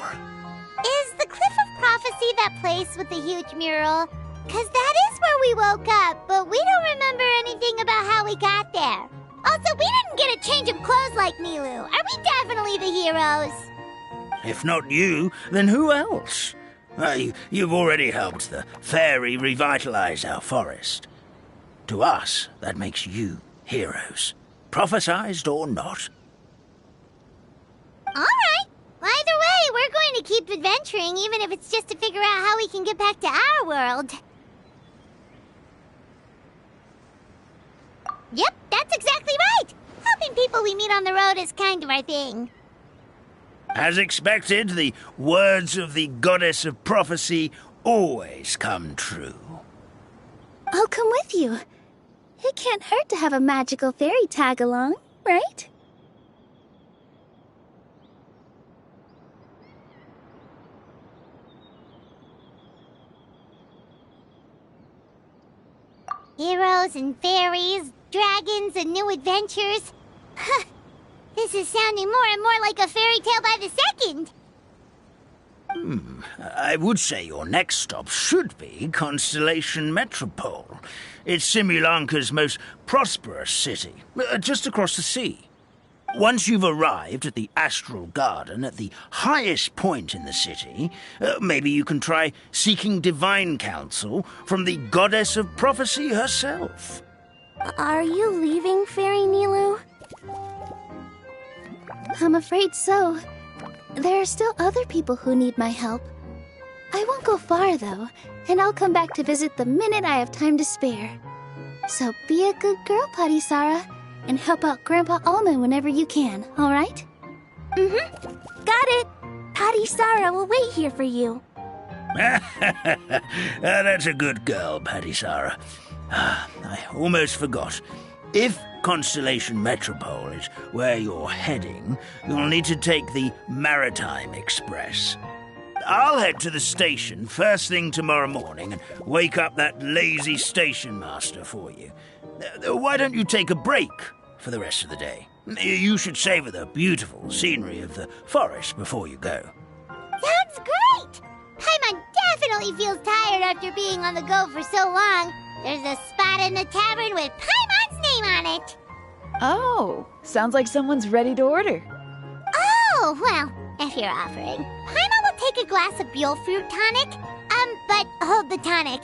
Is the cliff of prophecy that place with the huge mural? 'Cause that is where we woke up, but we don't remember anything about how we got there. Also, we didn't get a change of clothes like Nilu. Are we definitely the heroes? If not you, then who else? You've already helped the fairy revitalize our forest. To us, that makes you heroes, prophesized or not. All right. Either way, we're going to keep adventuring, even if it's just to figure out how we can get back to our world. Yep, that's exactly right. Helping people we meet on the road is kind of our thing. As expected, the words of the goddess of prophecy always come true. I'll come with you. It can't hurt to have a magical fairy tag along, right? Heroes and fairies, dragons and new adventures. This is sounding more and more like a fairy tale by the second. I would say your next stop should be Constellation Metropole. It's Simulanka's most prosperous city, just across the sea. Once you've arrived at the Astral Garden at the highest point in the city, maybe you can try seeking divine counsel from the goddess of prophecy herself. Are you leaving, Fairy Nilu? I'm afraid so. There are still other people who need my help. I won't go far, though, and I'll come back to visit the minute I have time to spare. So be a good girl, Patisara, and help out Grandpa Almond whenever you can, all right? Mm-hmm. Got it. Patisara will wait here for you. That's a good girl, Patisara. I almost forgot. If Constellation Metropole is where you're heading, you'll need to take the Maritime Express. I'll head to the station first thing tomorrow morning and wake up that lazy station master for you. Why don't you take a break for the rest of the day? You should savor the beautiful scenery of the forest before you go. Sounds great! Paimon definitely feels tired after being on the go for so long. There's a spot in the tavern with Paimon's name on it. Oh, sounds like someone's ready to order. Oh, well, if you're offering. Paimon will take a glass of Buell fruit tonic. But hold the tonic.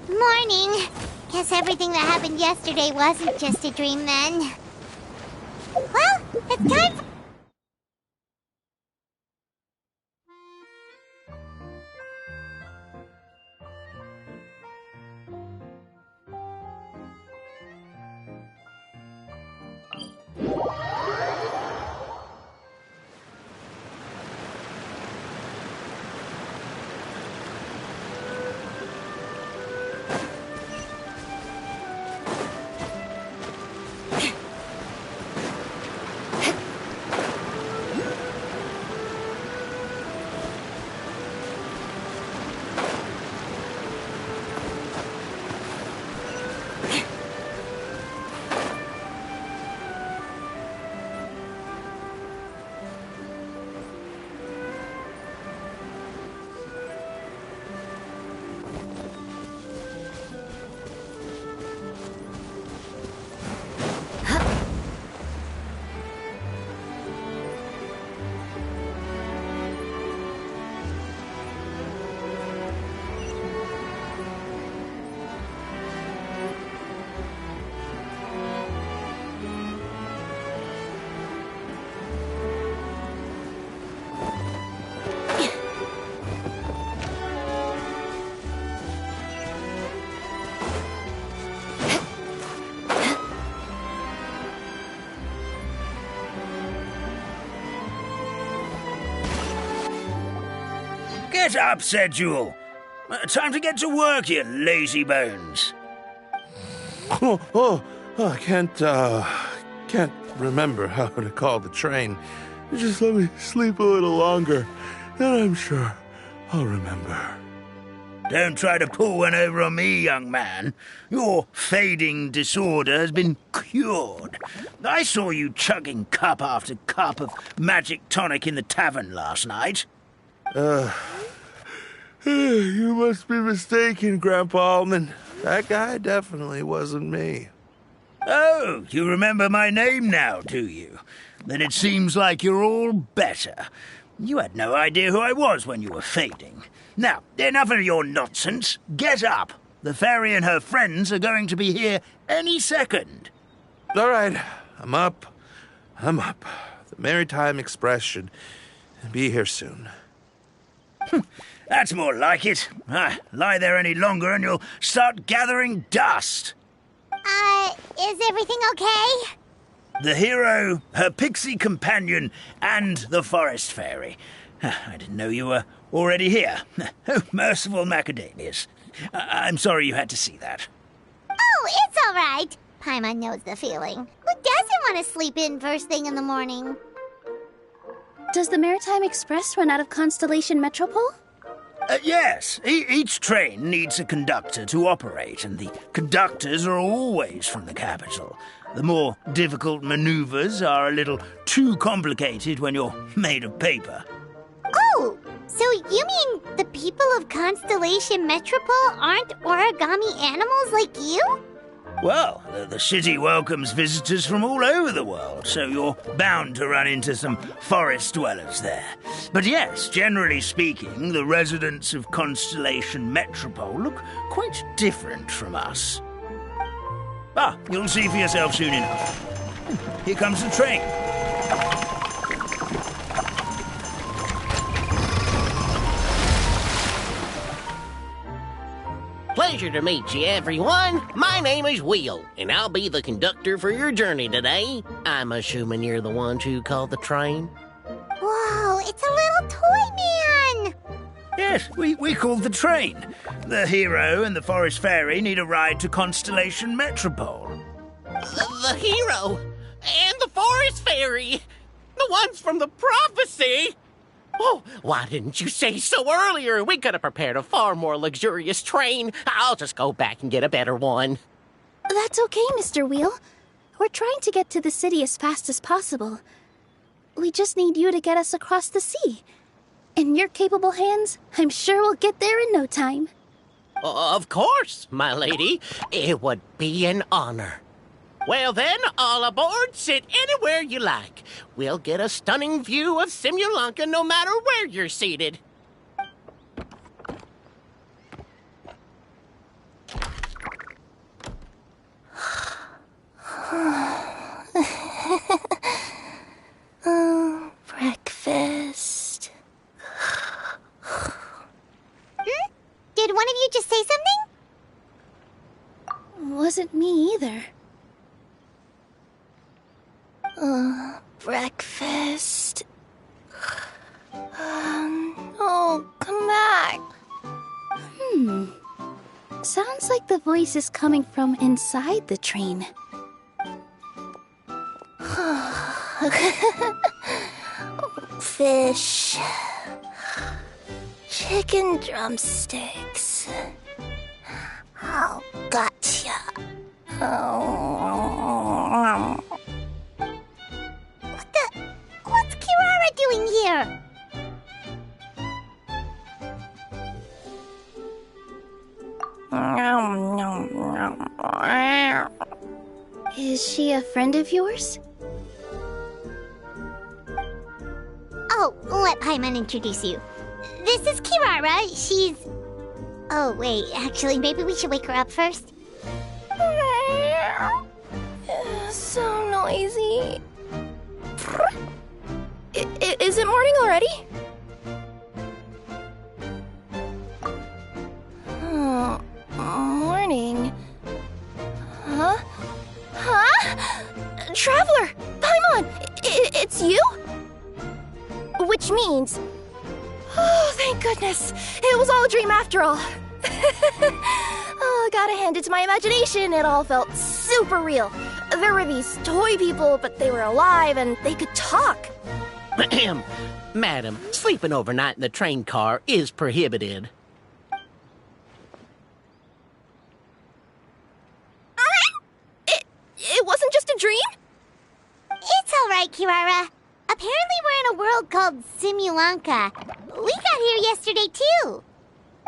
Morning. Guess everything that happened yesterday wasn't just a dream then. Well, it's time for... Get up, said Jewel. Time to get to work, you lazy bones. I can't remember how to call the train. Just let me sleep a little longer, then I'm sure I'll remember. Don't try to pull one over on me, young man. Your fading disorder has been cured. I saw you chugging cup after cup of magic tonic in the tavern last night. You must be mistaken, Grandpa Allman. That guy definitely wasn't me. Oh, you remember my name now, do you? Then it seems like you're all better. You had no idea who I was when you were fading. Now, enough of your nonsense. Get up. The fairy and her friends are going to be here any second. All right, I'm up. The Maritime Express should be here soon. That's more like it. Lie there any longer and you'll start gathering dust. Is everything okay? The hero, her pixie companion, and the forest fairy. I didn't know you were already here. Oh, merciful macadamias. I'm sorry you had to see that. Oh, it's all right. Paimon knows the feeling. Who doesn't want to sleep in first thing in the morning? Does the Maritime Express run out of Constellation Metropole? Yes. Each train needs a conductor to operate, and the conductors are always from the capital. The more difficult maneuvers are a little too complicated when you're made of paper. Oh, so you mean the people of Constellation Metropole aren't origami animals like you? Well, the city welcomes visitors from all over the world, so you're bound to run into some forest dwellers there. But yes, generally speaking, the residents of Constellation Metropole look quite different from us. You'll see for yourself soon enough. Here comes the train. Pleasure to meet you, everyone. My name is Will, and I'll be the conductor for your journey today. I'm assuming you're the ones who called the train. Whoa, it's a little toy man! Yes, we called the train. The hero and the forest fairy need a ride to Constellation Metropole. The hero and the forest fairy, the ones from the prophecy. Oh, why didn't you say so earlier? We could have prepared a far more luxurious train. I'll just go back and get a better one. That's okay, Mr. Wheel. We're trying to get to the city as fast as possible. We just need you to get us across the sea. In your capable hands, I'm sure we'll get there in no time. Of course, my lady. It would be an honor. Well then, all aboard, sit anywhere you like. We'll get a stunning view of Simulanka no matter where you're seated. Breakfast. Did one of you just say something? Wasn't me either. Breakfast. Oh, come back. Sounds like the voice is coming from inside the train. Fish. Chicken drumsticks. Oh, gotcha. Oh. What's Kirara doing here? Is she a friend of yours? Oh, let Paimon introduce you. This is Kirara. She's... Oh, wait. Actually, maybe we should wake her up first. So noisy. Is it morning already? Oh, morning. Huh? Traveler! Paimon! It's you? Which means... Oh, thank goodness. it was all a dream after all. Oh, gotta hand it to my imagination. It all felt super real. There were these toy people, but they were alive and they could talk. Madam, sleeping overnight in the train car is prohibited. It wasn't just a dream? It's all right, Kirara. Apparently we're in a world called Simulanka. We got here yesterday, too.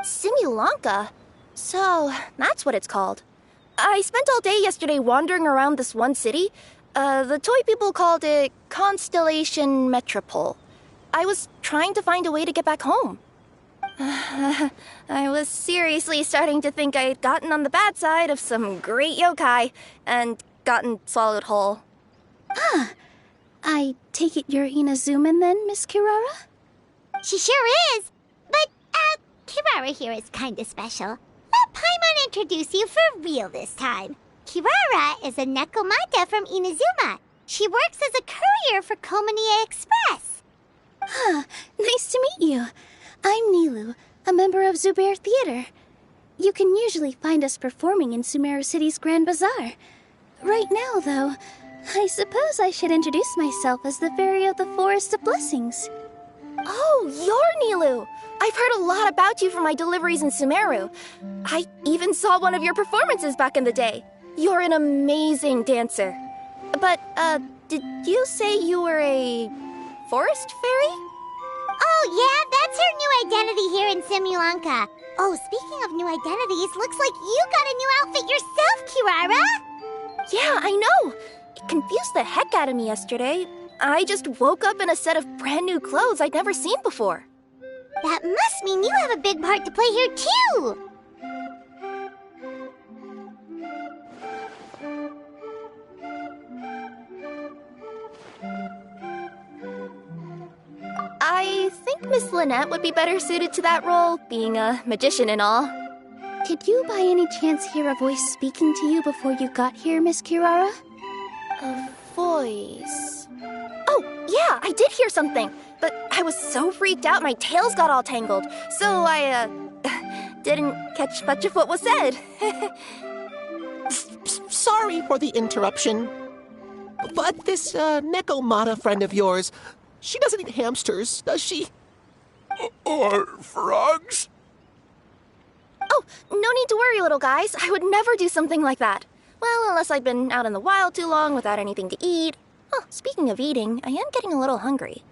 Simulanka? So, that's what it's called. I spent all day yesterday wandering around this one city. The toy people called it Constellation Metropole. I was trying to find a way to get back home. I was seriously starting to think I had gotten on the bad side of some great yokai and gotten swallowed whole. I take it you're Inazuman then, Miss Kirara? She sure is. But, Kirara here is kinda special. Let Paimon introduce you for real this time. Kirara is a Nekomata from Inazuma. She works as a courier for Komanie Express. Nice to meet you. I'm Nilu, a member of Zubair Theater. You can usually find us performing in Sumeru City's Grand Bazaar. Right now, though, I suppose I should introduce myself as the Fairy of the Forest of Blessings. Oh, you're Nilu! I've heard a lot about you from my deliveries in Sumeru. I even saw one of your performances back in the day. You're an amazing dancer. But, did you say you were a forest fairy? Oh, yeah, that's her new identity here in Simulanka. Oh, speaking of new identities, looks like you got a new outfit yourself, Kirara! Yeah, I know! It confused the heck out of me yesterday. I just woke up in a set of brand new clothes I'd never seen before. That must mean you have a big part to play here, too! I think Miss Lynette would be better suited to that role, being a magician and all. Did you by any chance hear a voice speaking to you before you got here, Miss Kirara? A voice... Oh, yeah, I did hear something, but I was so freaked out my tails got all tangled, so I, didn't catch much of what was said. Sorry for the interruption. But this, Nekomata friend of yours, she doesn't eat hamsters, does she? Or frogs? Oh, no need to worry, little guys. I would never do something like that. Well, unless I'd been out in the wild too long without anything to eat. Oh, speaking of eating, I am getting a little hungry.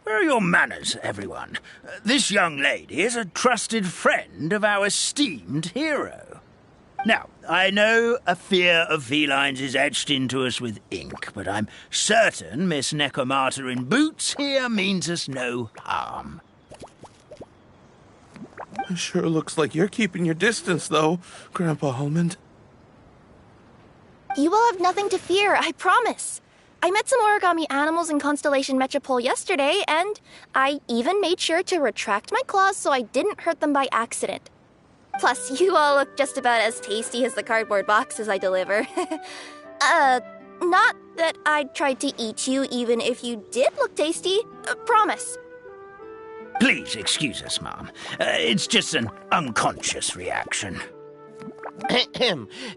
Where are your manners, everyone? This young lady is a trusted friend of our esteemed hero. Now, I know a fear of felines is etched into us with ink, but I'm certain Miss Nekomata in boots here means us no harm. It sure looks like you're keeping your distance, though, Grandpa Almond. You will have nothing to fear, I promise. I met some origami animals in Constellation Metropole yesterday, and I even made sure to retract my claws so I didn't hurt them by accident. Plus, you all look just about as tasty as the cardboard boxes I deliver. Not that I'd try to eat you even if you did look tasty. Promise. Please excuse us, Mom. It's just an unconscious reaction.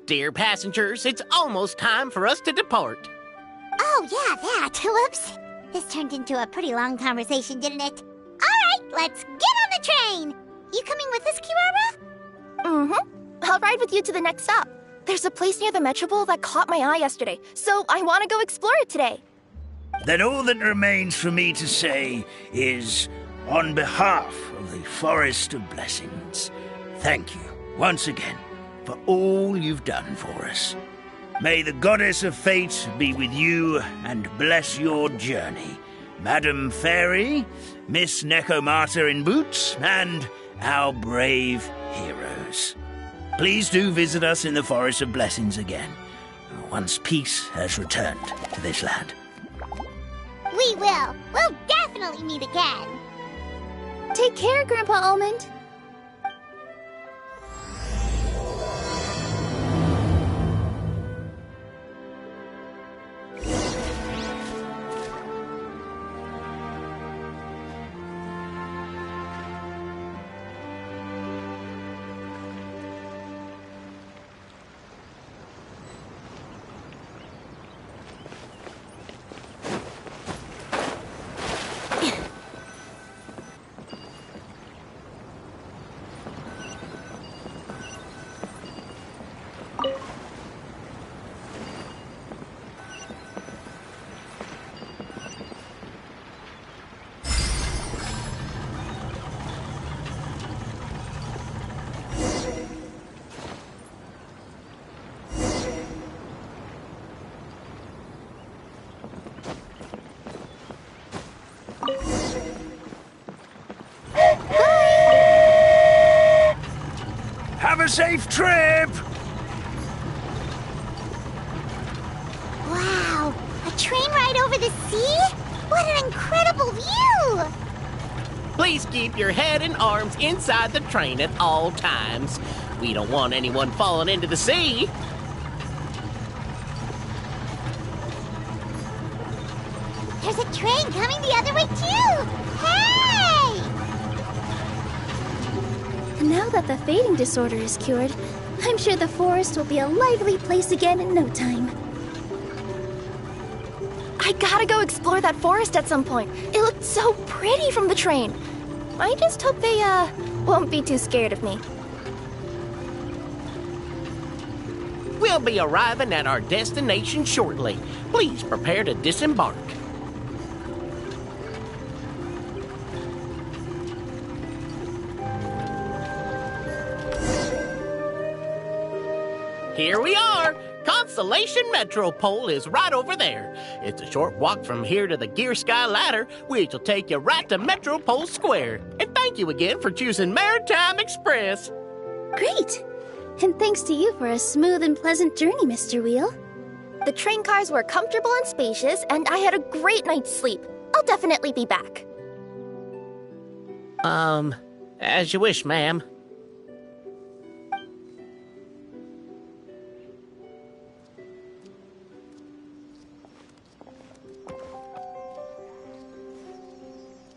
Dear passengers, it's almost time for us to depart. Oh, yeah, that. Whoops. This turned into a pretty long conversation, didn't it? All right, let's get on the train. You coming with us, Kirara? Mm-hmm. I'll ride with you to the next stop. There's a place near the Metropole that caught my eye yesterday, so I want to go explore it today. Then all that remains for me to say is, on behalf of the Forest of Blessings, thank you once again for all you've done for us. May the Goddess of Fate be with you and bless your journey, Madam Fairy, Miss Nekomata in boots, and our brave heroes. Please do visit us in the Forest of Blessings again, once peace has returned to this land. We will. We'll definitely meet again. Take care, Grandpa Almond. Have a safe trip! Wow, a train ride over the sea? What an incredible view! Please keep your head and arms inside the train at all times. We don't want anyone falling into the sea. There's a train coming the other way too! Hey! Now that the fading disorder is cured, I'm sure the forest will be a lively place again in no time. I gotta go explore that forest at some point. It looked so pretty from the train. I just hope they, won't be too scared of me. We'll be arriving at our destination shortly. Please prepare to disembark. Here we are! Constellation Metropole is right over there. It's a short walk from here to the Gear Sky Ladder, which will take you right to Metropole Square. And thank you again for choosing Maritime Express. Great! And thanks to you for a smooth and pleasant journey, Mr. Wheel. The train cars were comfortable and spacious, and I had a great night's sleep. I'll definitely be back. As you wish, ma'am.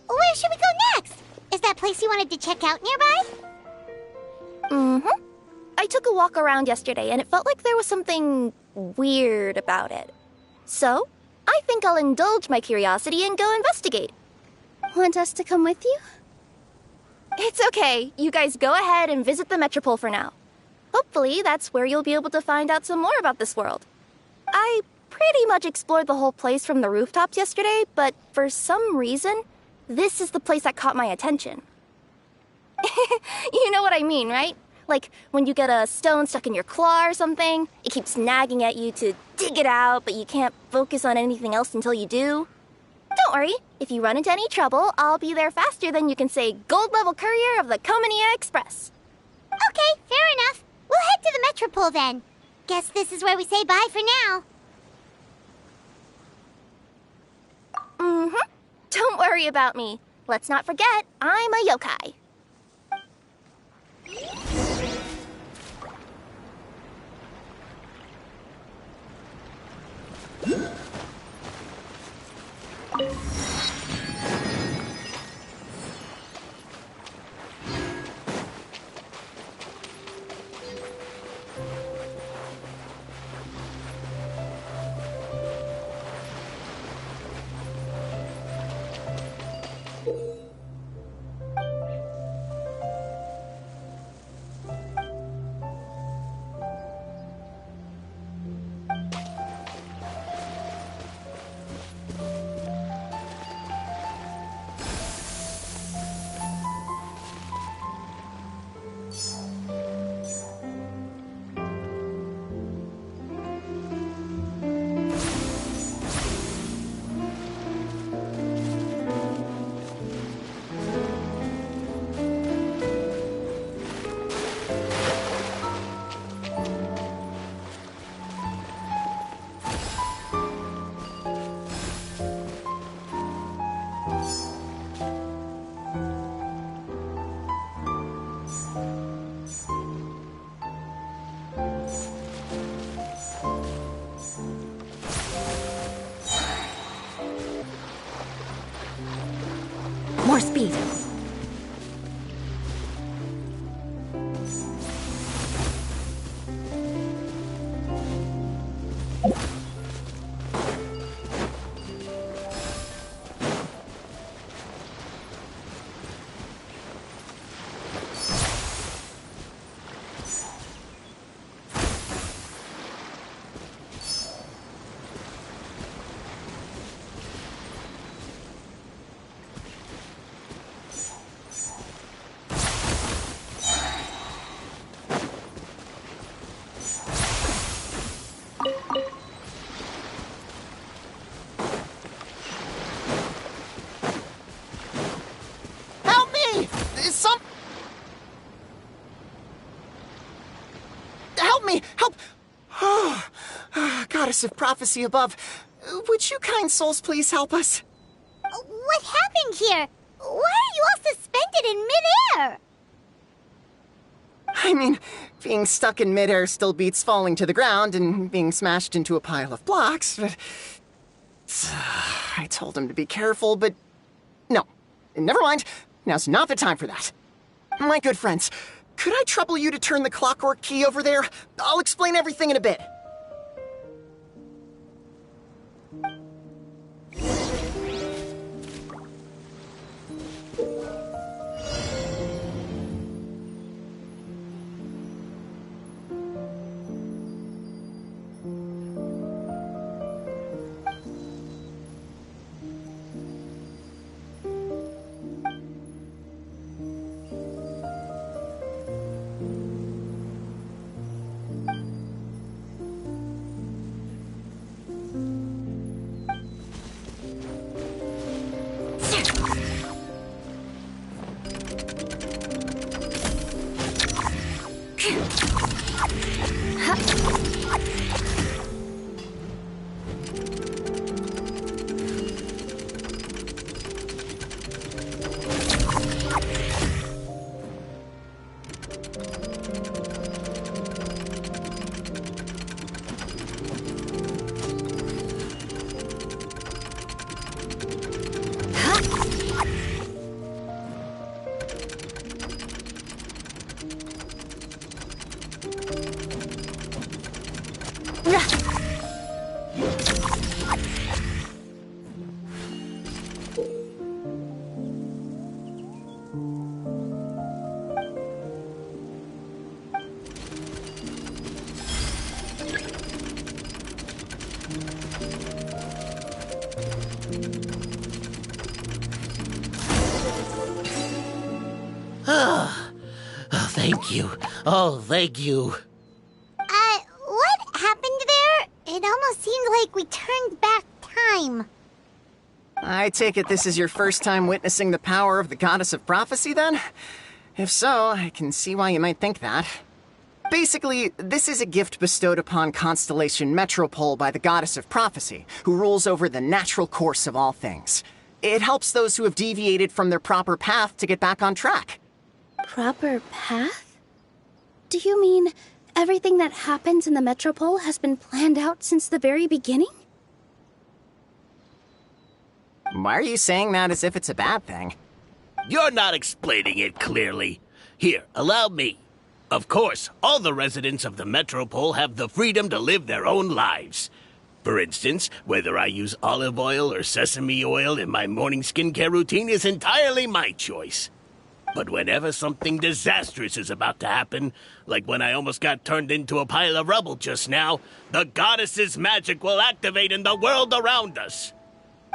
Where should we go next? Is that place you wanted to check out nearby? Mm-hmm. I took a walk around yesterday, and it felt like there was something weird about it. So, I think I'll indulge my curiosity and go investigate. Want us to come with you? It's okay. You guys go ahead and visit the Metropole for now. Hopefully, that's where you'll be able to find out some more about this world. I pretty much explored the whole place from the rooftops yesterday, but for some reason, this is the place that caught my attention. You know what I mean, right? Like when you get a stone stuck in your claw or something, it keeps nagging at you to dig it out, but you can't focus on anything else until you do. Don't worry, if you run into any trouble, I'll be there faster than you can say gold level courier of the Comania Express. Okay, fair enough. We'll head to the Metropole then. Guess this is where we say bye for now. Mm-hmm. Don't worry about me. Let's not forget, I'm a yokai. More speed. help me! Help! Oh, Goddess of Prophecy above, would you kind souls please help us? What happened here? Why are you all suspended in midair? I mean, being stuck in midair still beats falling to the ground and being smashed into a pile of blocks, but... I told him to be careful, but... No. Never mind. Now's not the time for that. My good friends, could I trouble you to turn the clockwork key over there? I'll explain everything in a bit. Thank you. Oh, thank you. What happened there? It almost seemed like we turned back time. I take it this is your first time witnessing the power of the Goddess of Prophecy, then? If so, I can see why you might think that. Basically, this is a gift bestowed upon Constellation Metropole by the Goddess of Prophecy, who rules over the natural course of all things. It helps those who have deviated from their proper path to get back on track. Proper path? Do you mean everything that happens in the Metropole has been planned out since the very beginning? Why are you saying that as if it's a bad thing? You're not explaining it clearly. Here, allow me. Of course, all the residents of the Metropole have the freedom to live their own lives. For instance, whether I use olive oil or sesame oil in my morning skincare routine is entirely my choice. But whenever something disastrous is about to happen, like when I almost got turned into a pile of rubble just now, the goddess's magic will activate in the world around us.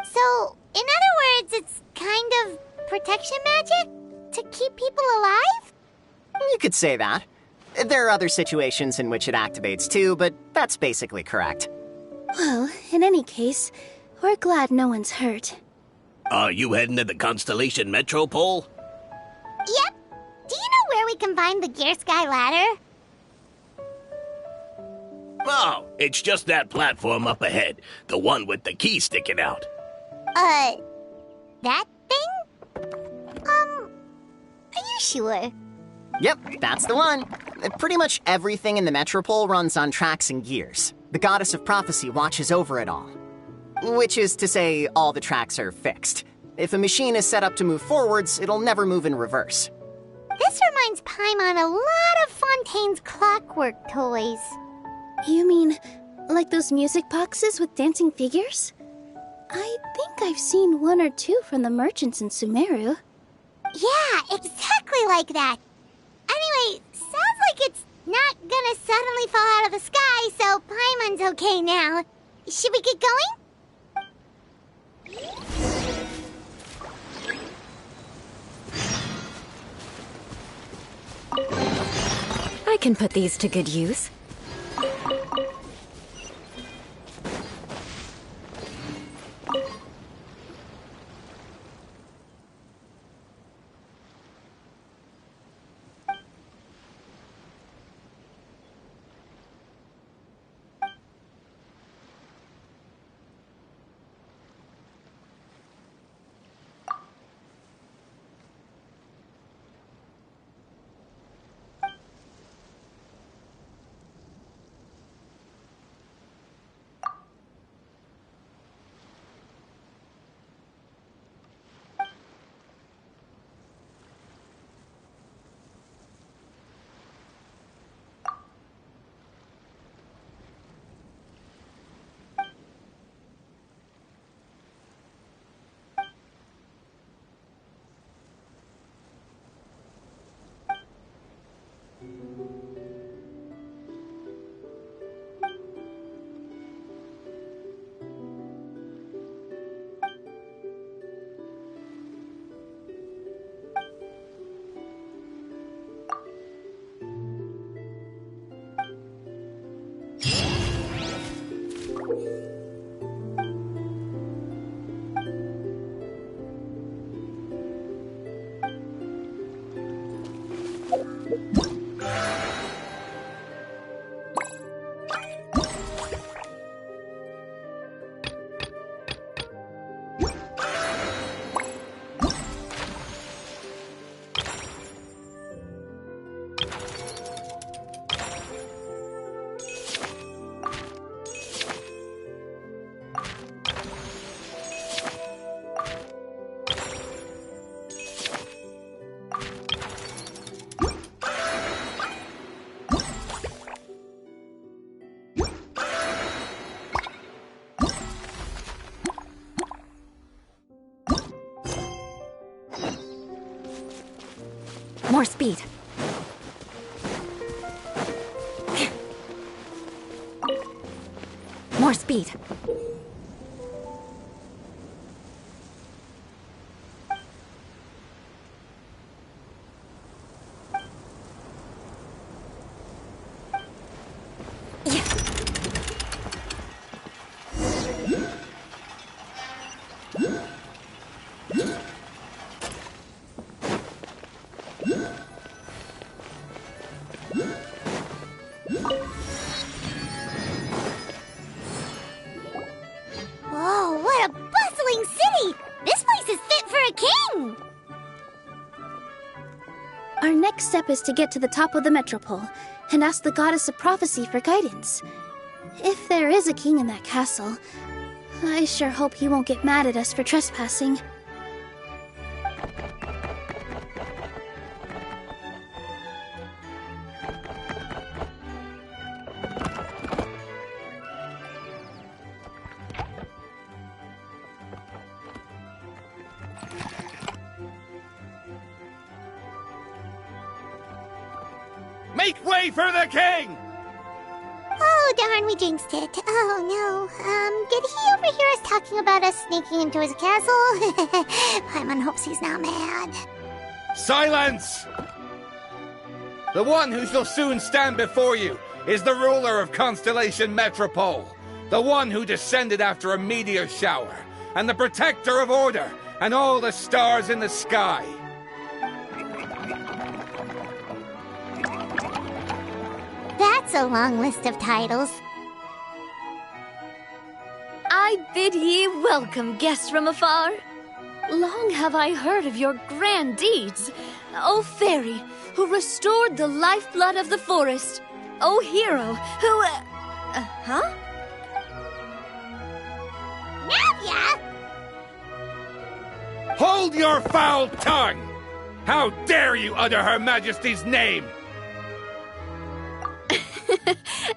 So, in other words, it's kind of protection magic? To keep people alive? You could say that. There are other situations in which it activates too, but that's basically correct. Well, in any case, we're glad no one's hurt. Are you heading to the Constellation Metropole? Yep. Do you know where we can find the Gear Sky ladder? Oh, it's just that platform up ahead. The one with the key sticking out. That thing? Are you sure? Yep, that's the one. Pretty much everything in the Metropole runs on tracks and gears. The Goddess of Prophecy watches over it all. Which is to say, all the tracks are fixed. If a machine is set up to move forwards, it'll never move in reverse. This reminds Paimon a lot of Fontaine's clockwork toys. You mean, like those music boxes with dancing figures? I think I've seen one or two from the merchants in Sumeru. Yeah, exactly like that. Anyway, sounds like it's not gonna suddenly fall out of the sky, so Paimon's okay now. Should we get going? I can put these to good use. More speed. More speed. Whoa, what a bustling city! This place is fit for a king! Our next step is to get to the top of the metropole and ask the goddess of prophecy for guidance. If there is a king in that castle, I sure hope he won't get mad at us for trespassing. Make way for the king! Oh, darn, we jinxed it. Oh, no. Did he overhear us talking about us sneaking into his castle? Paimon hopes he's not mad. Silence! The one who shall soon stand before you is the ruler of Constellation Metropole, the one who descended after a meteor shower, and the protector of order and all the stars in the sky. That's a long list of titles. I bid ye welcome, guests from afar. Long have I heard of your grand deeds. O fairy, who restored the lifeblood of the forest. O hero, who... huh? Navia! Hold your foul tongue! How dare you utter Her Majesty's name!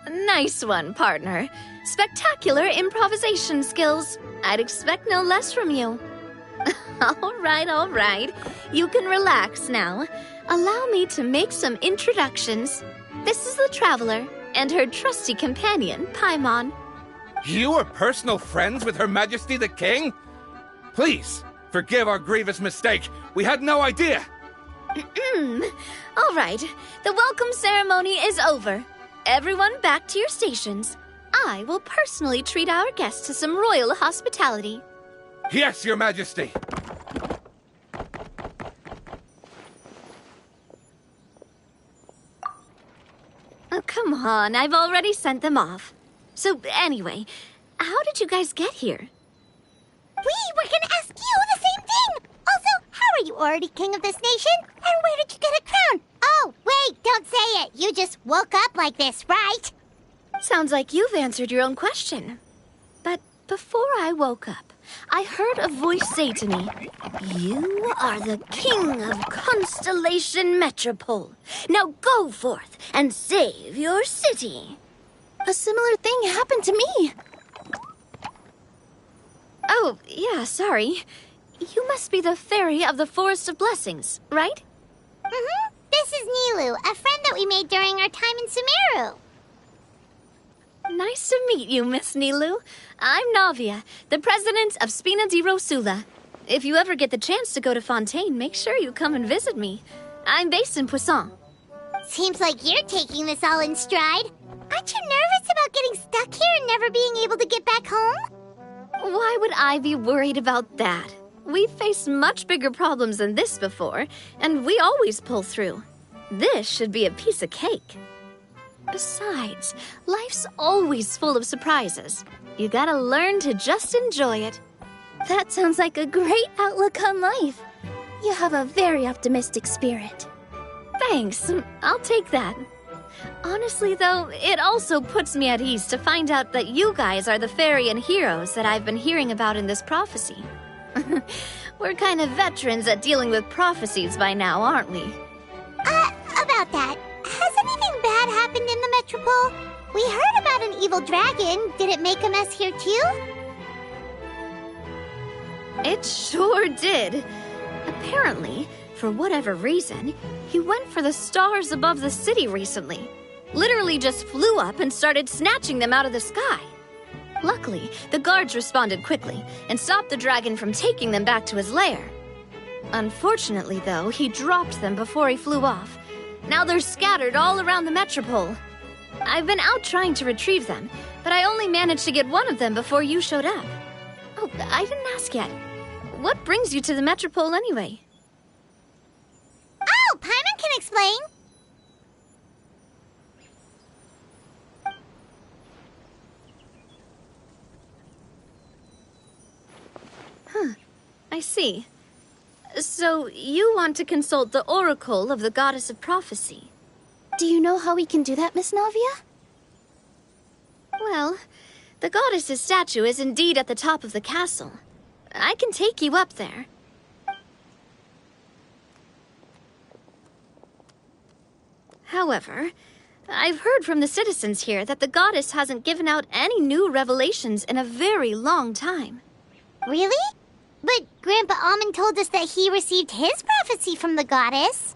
Nice one, partner. Spectacular improvisation skills. I'd expect no less from you. All right. You can relax now. Allow me to make some introductions. This is the Traveler, and her trusty companion, Paimon. You are personal friends with Her Majesty the King? Please, forgive our grievous mistake. We had no idea. All right, the welcome ceremony is over. Everyone back to your stations. I will personally treat our guests to some royal hospitality. Yes, Your Majesty. Oh, come on, I've already sent them off. So, anyway, how did you guys get here? We were gonna ask you the same thing! Also, how are you already king of this nation? And where did you get a crown? Oh, wait, don't say it. You just woke up like this, right? Sounds like you've answered your own question. But before I woke up, I heard a voice say to me, "You are the king of Constellation Metropole. Now go forth and save your city." A similar thing happened to me. Oh, yeah, sorry. You must be the fairy of the Forest of Blessings, right? Mm-hmm. This is Nilu, a friend that we made during our time in Sumeru. Nice to meet you, Miss Nilu. I'm Navia, the president of Spina di Rosula. If you ever get the chance to go to Fontaine, make sure you come and visit me. I'm based in Poisson. Seems like you're taking this all in stride. Aren't you nervous about getting stuck here and never being able to get back home? Why would I be worried about that? We've faced much bigger problems than this before, and we always pull through. This should be a piece of cake. Besides, life's always full of surprises. You gotta learn to just enjoy it. That sounds like a great outlook on life. You have a very optimistic spirit. Thanks, I'll take that. Honestly, though, it also puts me at ease to find out that you guys are the fairy and heroes that I've been hearing about in this prophecy. We're kind of veterans at dealing with prophecies by now, aren't we? About that, has anything bad happened in the Metropole? We heard about an evil dragon. Did it make a mess here too? It sure did. Apparently, for whatever reason, He went for the stars above the city recently. Literally just flew up and started snatching them out of the sky. Luckily, the guards responded quickly and stopped the dragon from taking them back to his lair. Unfortunately, though, he dropped them before he flew off. Now they're scattered all around the metropole. I've been out trying to retrieve them, but I only managed to get one of them before you showed up. Oh, I didn't ask yet. What brings you to the metropole anyway? Oh, Paimon can explain. I see. So, you want to consult the oracle of the goddess of prophecy? Do you know how we can do that, Miss Navia? Well, the goddess's statue is indeed at the top of the castle. I can take you up there. However, I've heard from the citizens here that the goddess hasn't given out any new revelations in a very long time. Really? But Grandpa Almond told us that he received his prophecy from the goddess.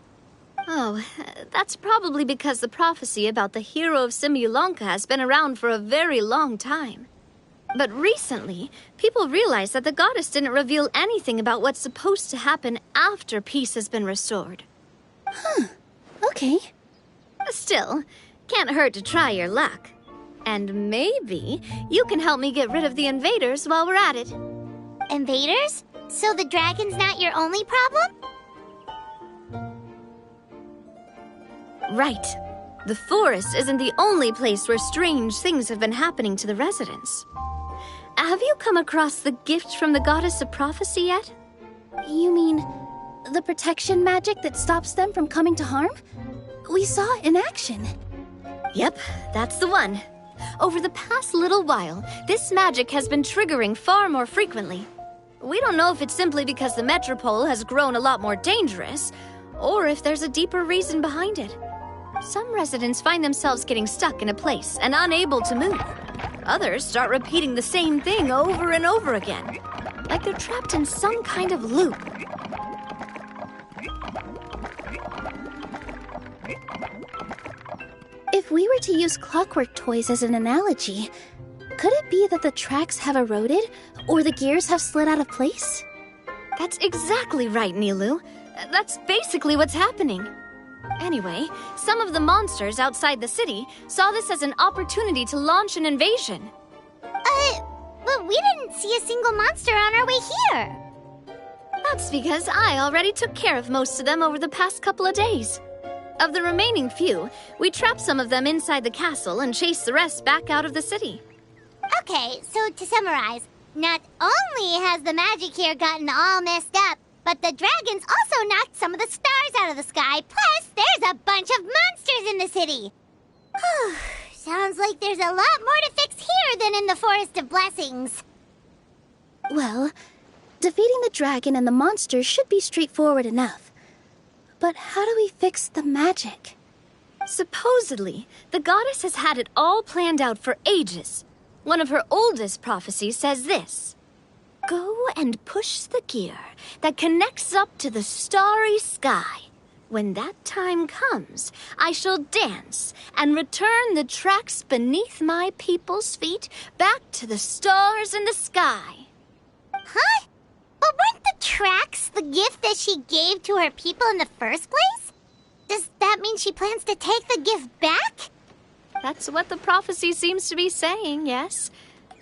Oh, that's probably because the prophecy about the hero of Simulanka has been around for a very long time. But recently, people realized that the goddess didn't reveal anything about what's supposed to happen after peace has been restored. Okay. Still, can't hurt to try your luck. And maybe you can help me get rid of the invaders while we're at it. Invaders? So the dragon's not your only problem? Right. The forest isn't the only place where strange things have been happening to the residents. Have you come across the gift from the goddess of prophecy yet? You mean the protection magic that stops them from coming to harm? We saw it in action. Yep, that's the one. Over the past little while, this magic has been triggering far more frequently. We don't know if it's simply because the metropole has grown a lot more dangerous, or if there's a deeper reason behind it. Some residents find themselves getting stuck in a place and unable to move. Others start repeating the same thing over and over again, like they're trapped in some kind of loop. If we were to use clockwork toys as an analogy, could it be that the tracks have eroded, or the gears have slid out of place? That's exactly right, Nilu. That's basically what's happening. Anyway, some of the monsters outside the city saw this as an opportunity to launch an invasion. But we didn't see a single monster on our way here. That's because I already took care of most of them over the past couple of days. Of the remaining few, we trapped some of them inside the castle and chased the rest back out of the city. Okay, so to summarize, not only has the magic here gotten all messed up, but the dragons also knocked some of the stars out of the sky, plus there's a bunch of monsters in the city. Sounds like there's a lot more to fix here than in the Forest of Blessings. Well, defeating the dragon and the monsters should be straightforward enough. But how do we fix the magic? Supposedly, the goddess has had it all planned out for ages. One of her oldest prophecies says this: "Go and push the gear that connects up to the starry sky. When that time comes, I shall dance and return the tracks beneath my people's feet back to the stars in the sky." Huh? But weren't the tracks the gift that she gave to her people in the first place? Does that mean she plans to take the gift back? That's what the prophecy seems to be saying, yes.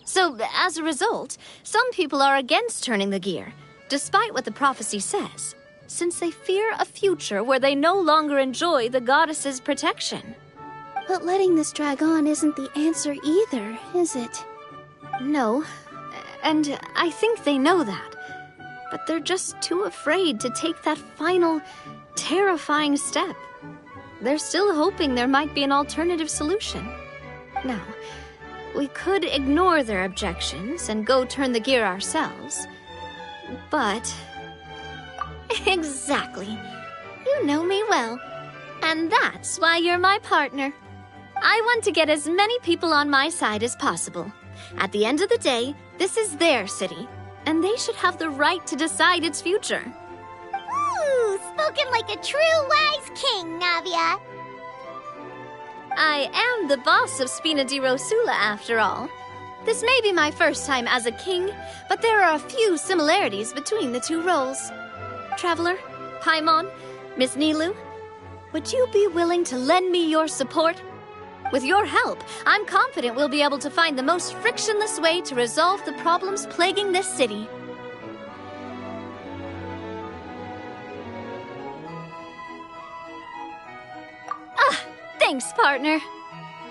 So, as a result, some people are against turning the gear, despite what the prophecy says, since they fear a future where they no longer enjoy the goddess's protection. But letting this drag on isn't the answer either, is it? No, and I think they know that. But they're just too afraid to take that final, terrifying step. They're still hoping there might be an alternative solution. Now, we could ignore their objections and go turn the gear ourselves. But... Exactly. You know me well. And that's why you're my partner. I want to get as many people on my side as possible. At the end of the day, this is their city, and they should have the right to decide its future. Ooh, spoken like a true wise king, Navia. I am the boss of Spina di Rosula, after all. This may be my first time as a king, but there are a few similarities between the two roles. Traveler, Paimon, Miss Nilu, would you be willing to lend me your support? With your help, I'm confident we'll be able to find the most frictionless way to resolve the problems plaguing this city. Thanks, partner.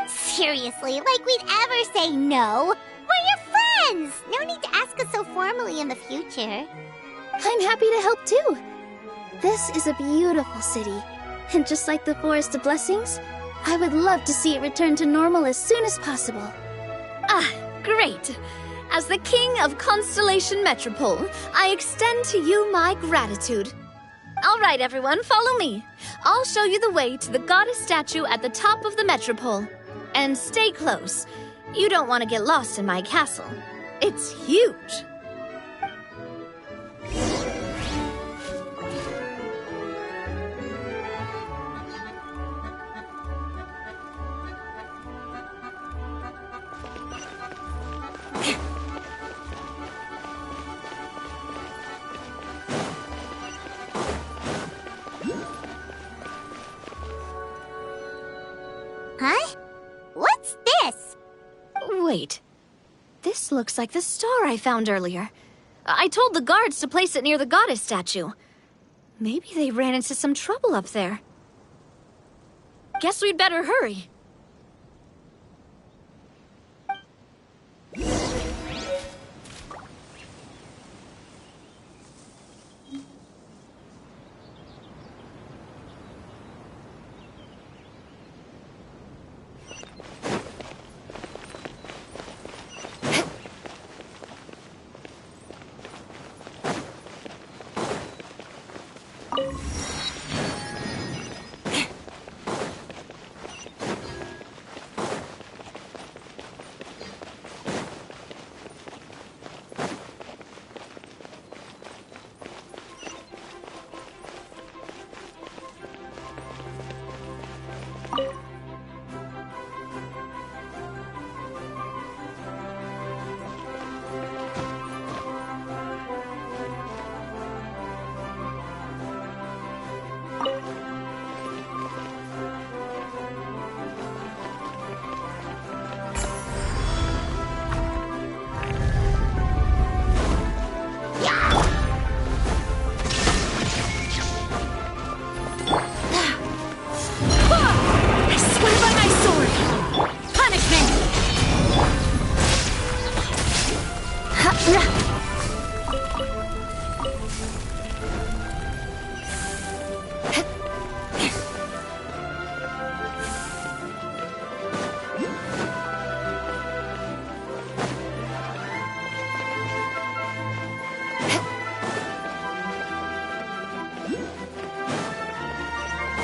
Seriously, like we'd ever say no. We're your friends! No need to ask us so formally in the future. I'm happy to help too. This is a beautiful city, and just like the Forest of Blessings, I would love to see it return to normal as soon as possible. Great. As the King of Constellation Metropole, I extend to you my gratitude. All right, everyone, follow me. I'll show you the way to the goddess statue at the top of the Metropole. And stay close. You don't want to get lost in my castle. It's huge. Huh? What's this? Wait. This looks like the star I found earlier. I told the guards to place it near the goddess statue. Maybe they ran into some trouble up there. Guess we'd better hurry.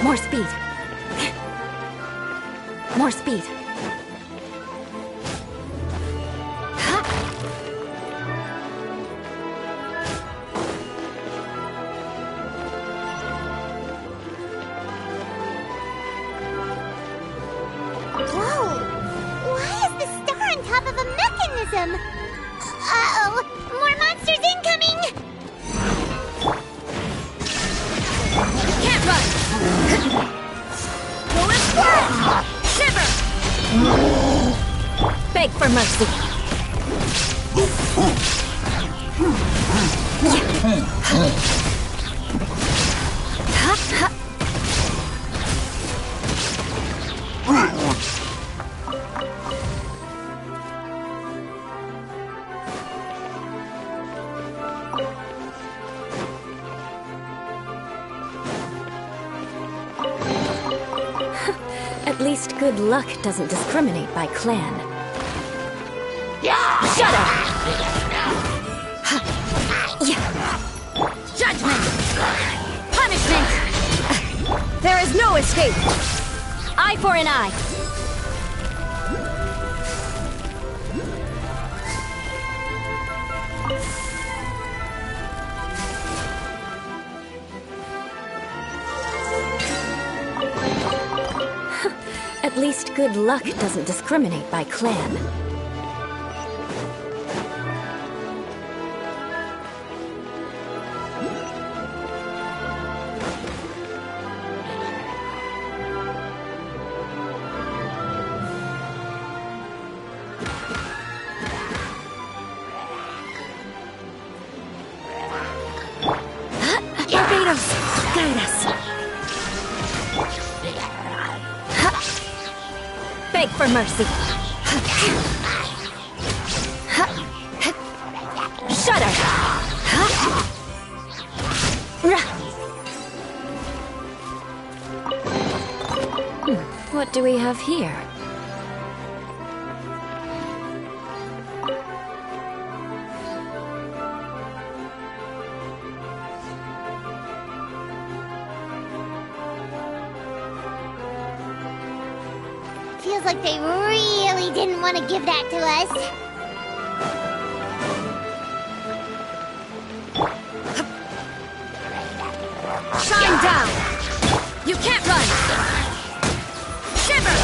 More speed. More speed. Whoa! Why is the star on top of a mechanism? Uh-oh! More monsters incoming! Can't run! Go and squirm! Shiver! Beg for mercy. At least good luck doesn't discriminate by clan. Shut up! Judgment! Punishment! There is no escape! Eye for an eye! Good luck doesn't discriminate by clan. Barbados, guide us. Beg for mercy. Shudder. What do we have here? Feels like they really didn't want to give that to us. Shine down! You can't run! Shiver!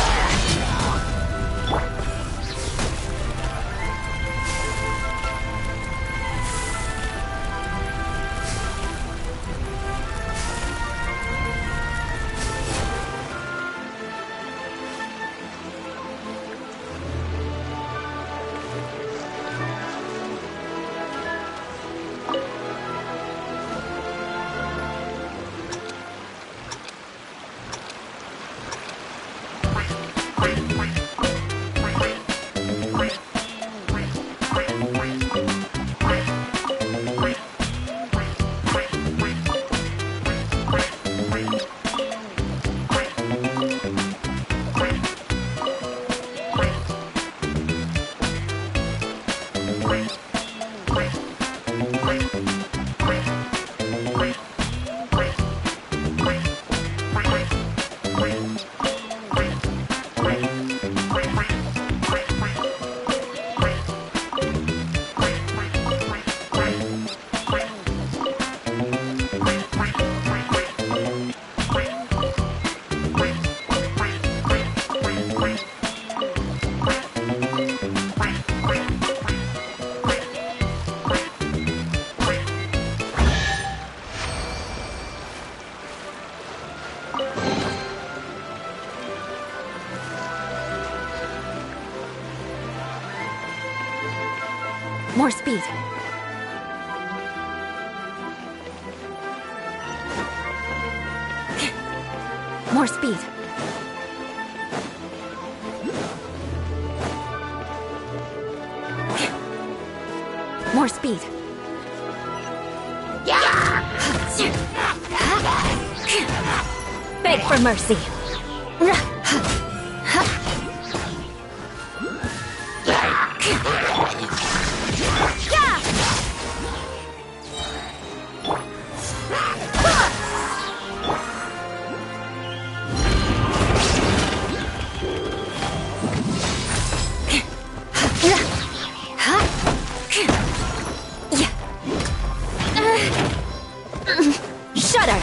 More speed. More speed. More speed. Beg for mercy. Shudder!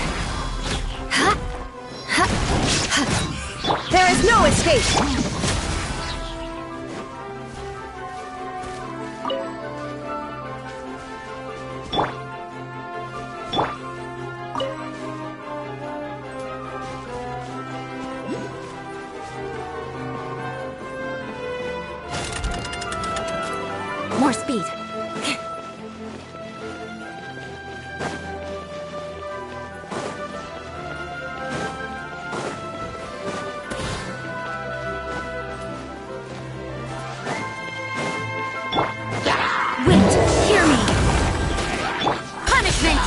There is no escape! More speed. Wait, hear me. Punishment!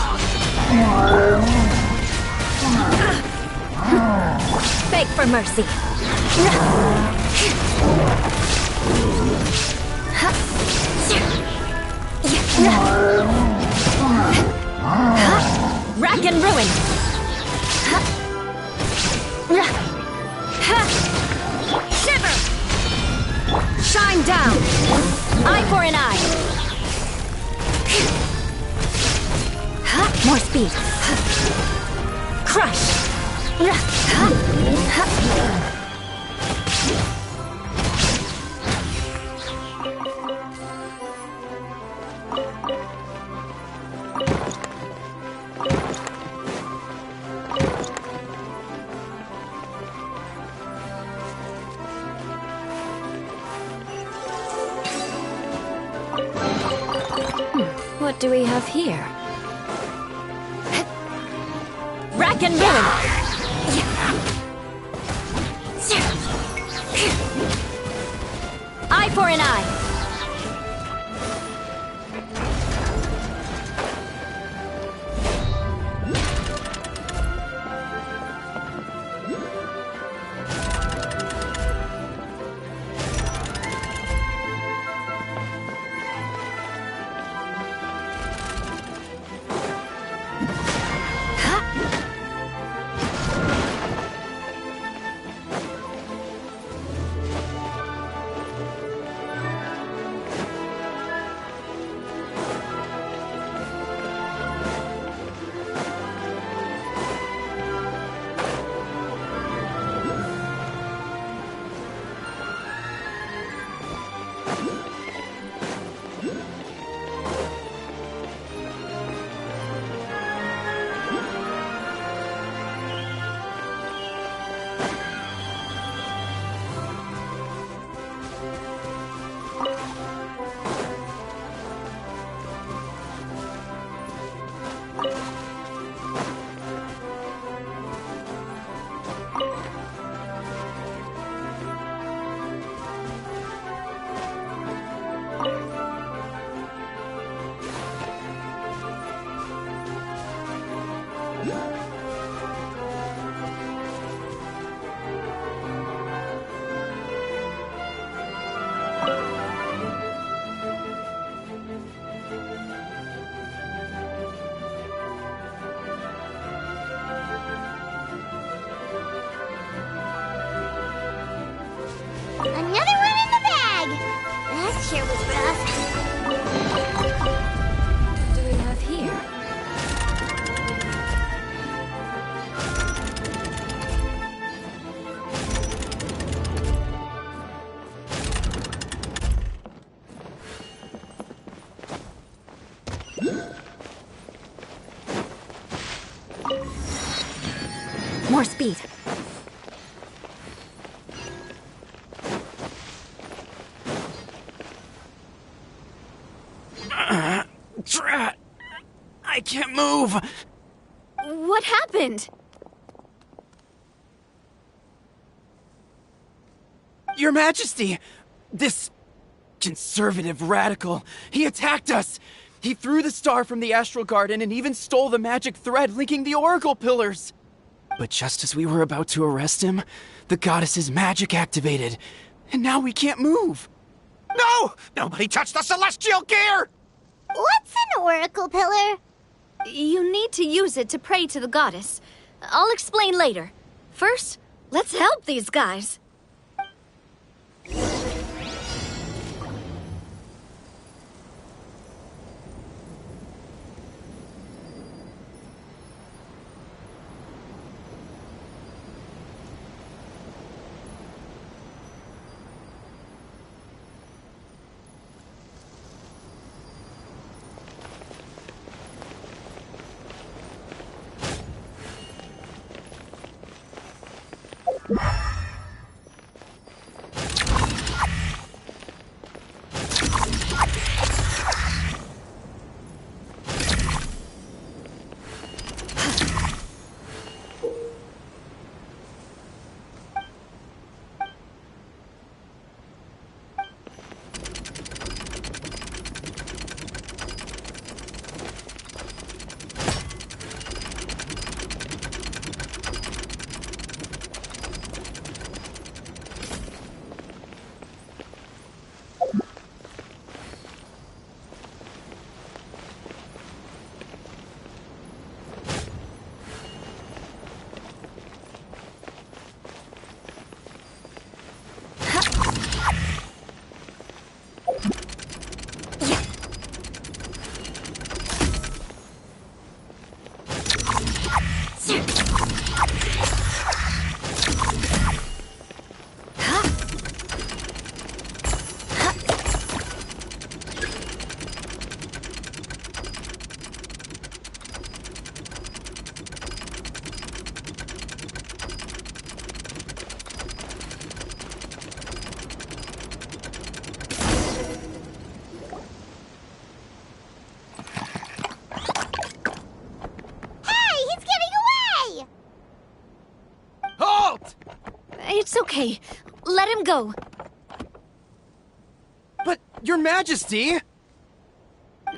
Beg for mercy. Rack and ruin. Shiver! Shine down. Eye for an eye. More speed. Crush. What do we have here? Rack and ruin! Eye for an eye! Another one in the bag! That sure was rough. What do we have here? More speed. Drat! I can't move! What happened? Your Majesty! This conservative radical, he attacked us! He threw the star from the Astral Garden and even stole the magic thread linking the Oracle Pillars! But just as we were about to arrest him, the goddess's magic activated, and now we can't move! No! Nobody touched the celestial gear! What's an oracle pillar? You need to use it to pray to the goddess. I'll explain later. First, let's help these guys. Okay, let him go. But, Your Majesty!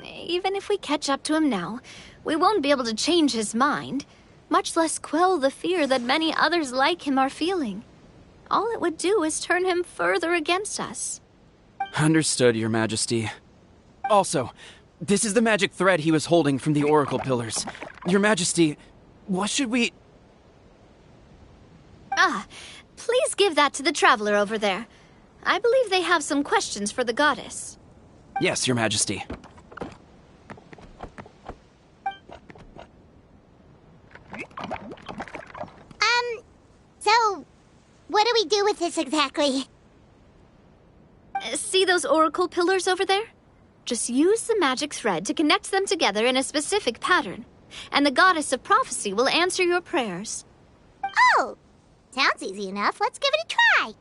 Even if we catch up to him now, we won't be able to change his mind, much less quell the fear that many others like him are feeling. All it would do is turn him further against us. Understood, Your Majesty. Also, this is the magic thread he was holding from the Oracle Pillars. Your Majesty, what should we... Please give that to the traveler over there. I believe they have some questions for the goddess. Yes, Your Majesty. So, what do we do with this exactly? See those oracle pillars over there? Just use the magic thread to connect them together in a specific pattern, and the goddess of prophecy will answer your prayers. Oh! Sounds easy enough. Let's give it a try.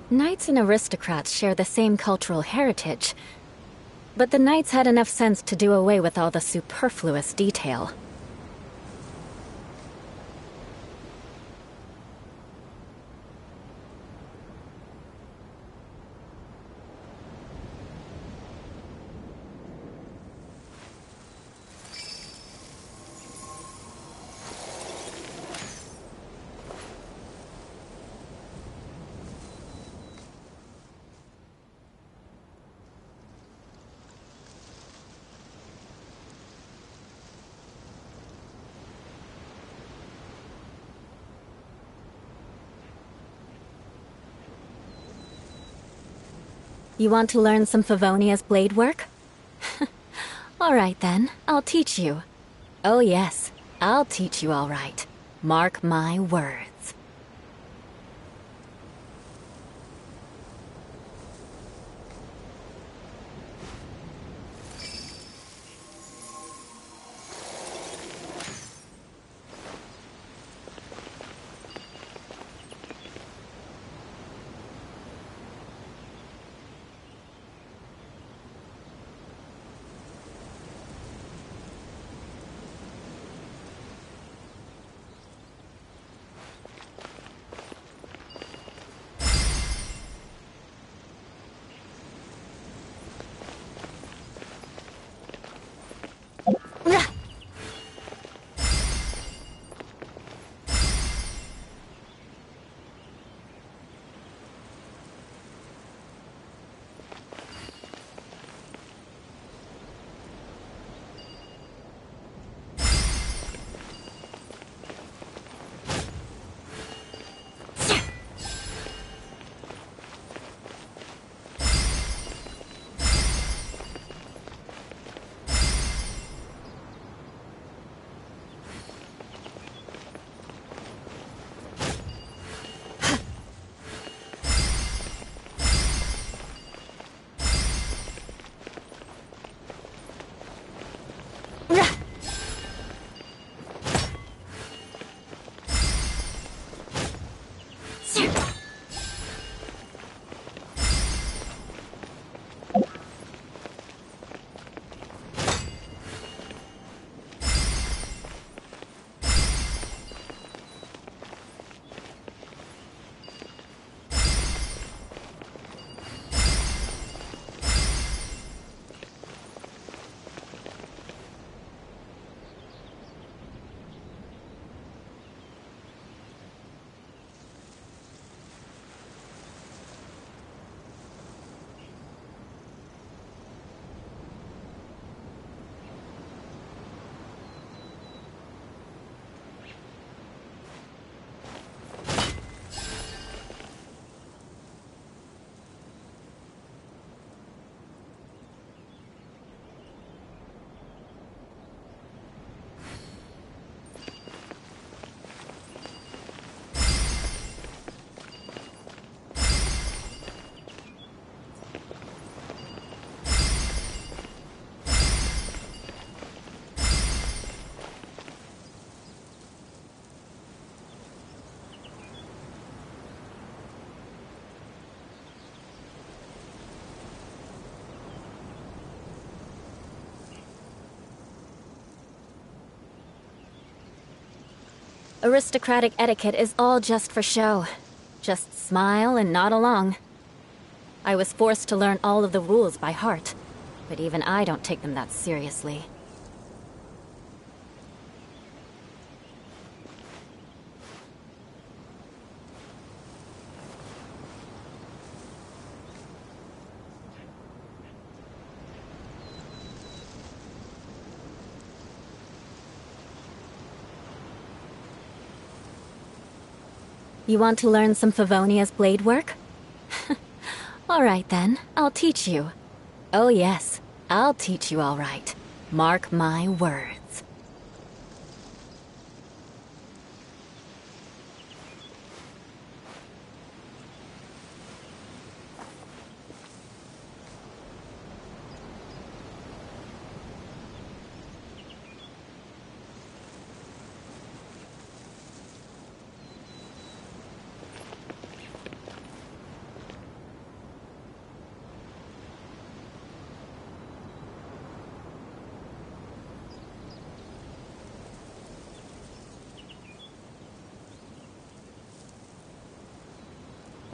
Knights and aristocrats share the same cultural heritage, but the knights had enough sense to do away with all the superfluous detail. You want to learn some Favonia's blade work? All right then, I'll teach you. Oh yes, I'll teach you all right. Mark my words. Aristocratic etiquette is all just for show. Just smile and nod along. I was forced to learn all of the rules by heart, but even I don't take them that seriously. You want to learn some Favonia's blade work? All right then, I'll teach you. Oh yes, I'll teach you all right. Mark my words.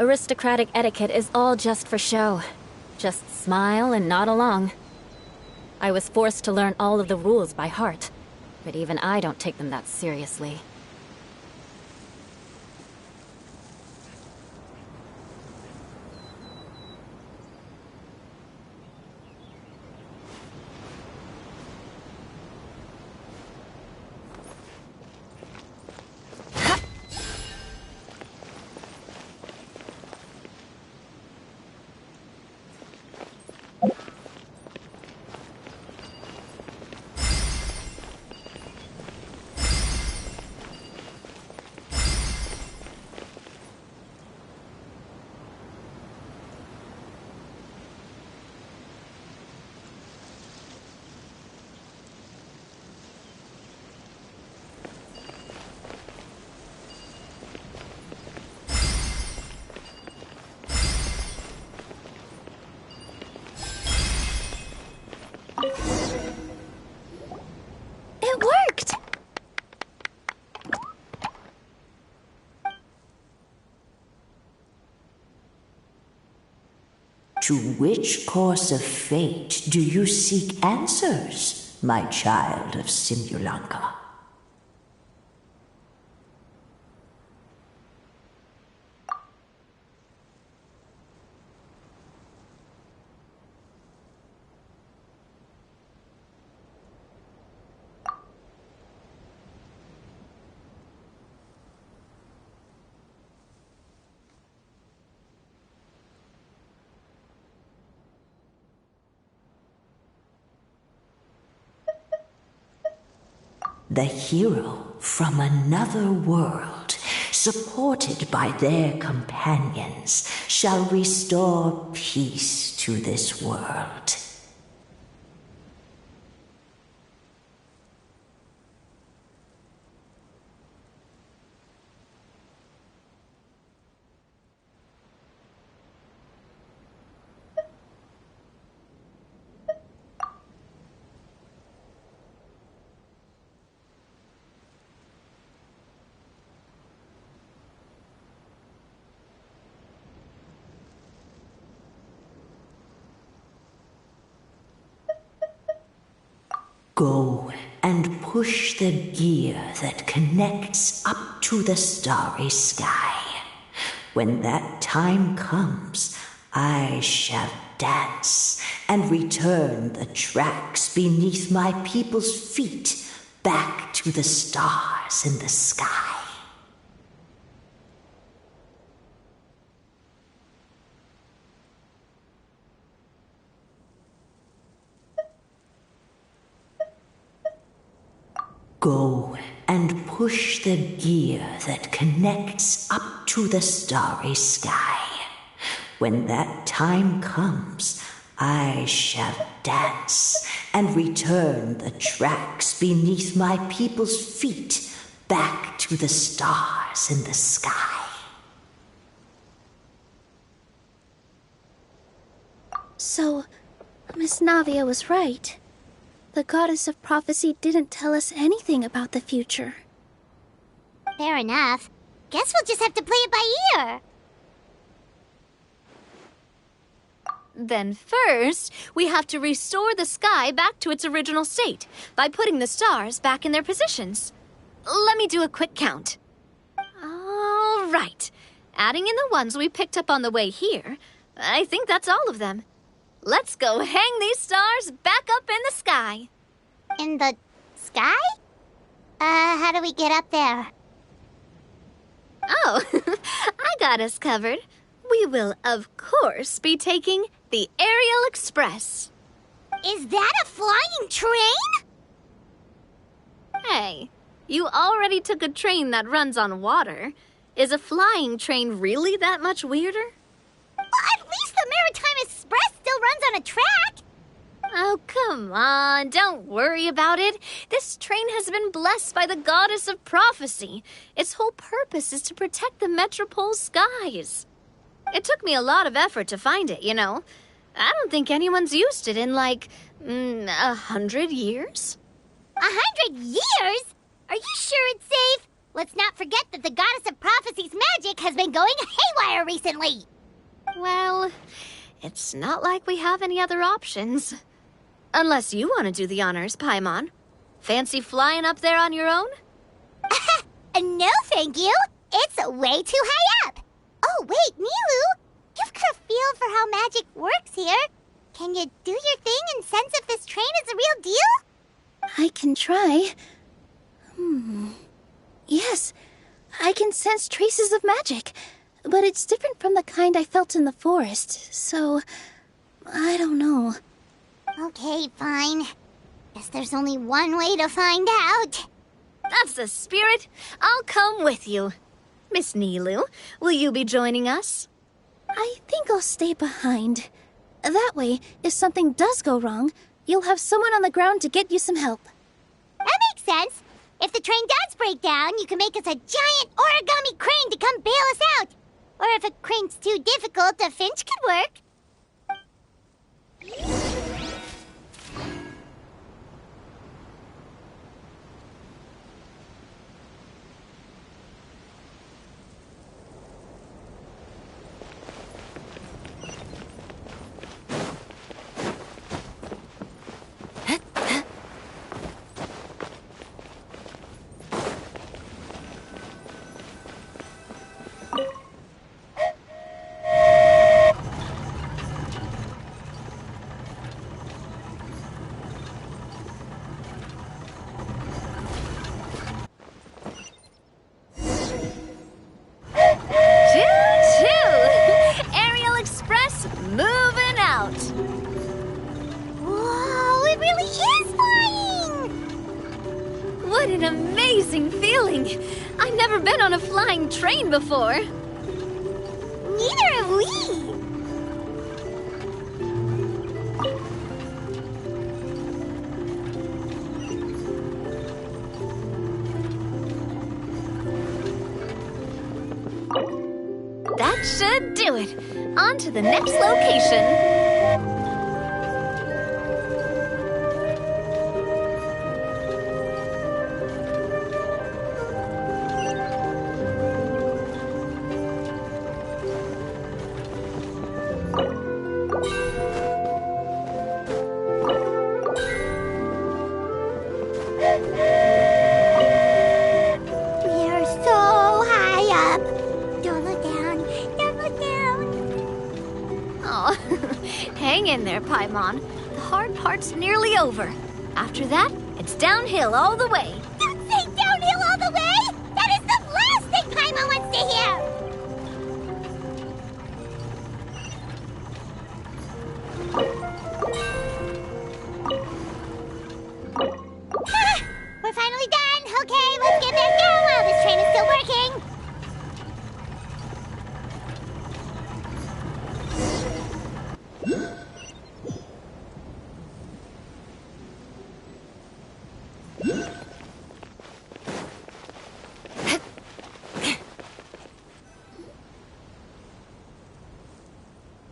Aristocratic etiquette is all just for show. Just smile and nod along. I was forced to learn all of the rules by heart, but even I don't take them that seriously. It worked! To which course of fate do you seek answers, my child of Simulanka? The hero from another world, supported by their companions, shall restore peace to this world. Go and push the gear that connects up to the starry sky. When that time comes, I shall dance and return the tracks beneath my people's feet back to the stars in the sky. Go and push the gear that connects up to the starry sky. When that time comes, I shall dance and return the tracks beneath my people's feet back to the stars in the sky. So, Miss Navia was right. The goddess of prophecy didn't tell us anything about the future. Fair enough. Guess we'll just have to play it by ear. Then first, we have to restore the sky back to its original state by putting the stars back in their positions. Let me do a quick count. All right. Adding in the ones we picked up on the way here, I think that's all of them. Let's go hang these stars back up in the sky. In the sky? How do we get up there? Oh, I got us covered. We will, of course, be taking the Aerial Express. Is that a flying train? Hey, you already took a train that runs on water. Is a flying train really that much weirder? Well, at least the Maritime Express still runs on a track. Oh, come on, don't worry about it. This train has been blessed by the goddess of prophecy. Its whole purpose is to protect the Metropole's skies. It took me a lot of effort to find it, you know. I don't think anyone's used it in, 100 years. 100 years? Are you sure it's safe? Let's not forget that the goddess of prophecy's magic has been going haywire recently. Well, it's not like we have any other options. Unless you want to do the honors, Paimon. Fancy flying up there on your own? No, thank you. It's way too high up. Oh, wait, Nilu. You've got a feel for how magic works here. Can you do your thing and sense if this train is a real deal? I can try. Yes, I can sense traces of magic, but it's different from the kind I felt in the forest, so I don't know. Okay, fine. Guess there's only one way to find out. That's the spirit. I'll come with you. Miss Nilu, will you be joining us? I think I'll stay behind. That way, if something does go wrong, you'll have someone on the ground to get you some help. That makes sense. If the train does break down, you can make us a giant origami crane to come bail us out. Or if a crane's too difficult, a finch could work. What an amazing feeling! I've never been on a flying train before. Neither have we! That should do it. On to the next location. We're so high up. Don't look down. Don't look down. Oh, hang in there, Paimon. The hard part's nearly over. After that, it's downhill all the way. Don't say downhill all the way! That is the last thing Paimon wants to hear! We're finally done! Okay, let's get back down while this train is still working!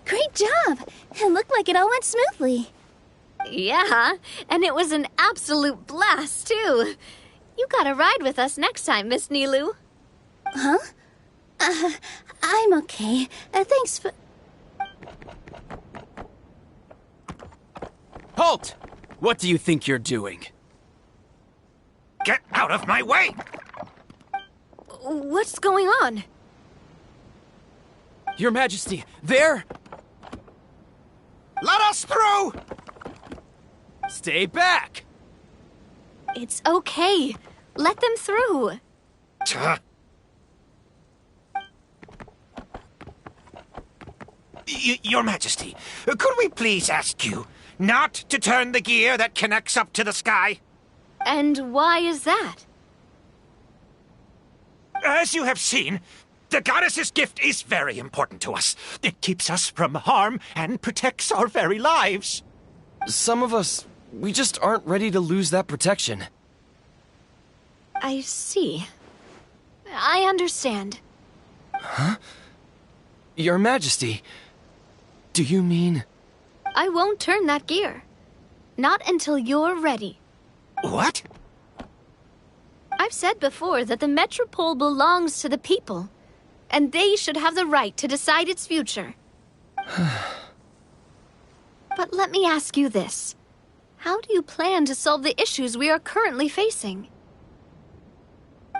Great job! It looked like it all went smoothly. Yeah, and it was an absolute blast, too. You gotta ride with us next time, Miss Nilu. Huh? I'm okay. Thanks for... Halt! What do you think you're doing? Get out of my way! What's going on? Your Majesty, there! Let us through! Stay back! It's okay. Let them through. Your Majesty, could we please ask you not to turn the gear that connects up to the sky? And why is that? As you have seen, the goddess's gift is very important to us. It keeps us from harm and protects our very lives. Some of us, we just aren't ready to lose that protection. I see. I understand. Huh? Your Majesty, do you mean... I won't turn that gear. Not until you're ready. What? I've said before that the Metropole belongs to the people. and they should have the right to decide its future. But let me ask you this. How do you plan to solve the issues we are currently facing?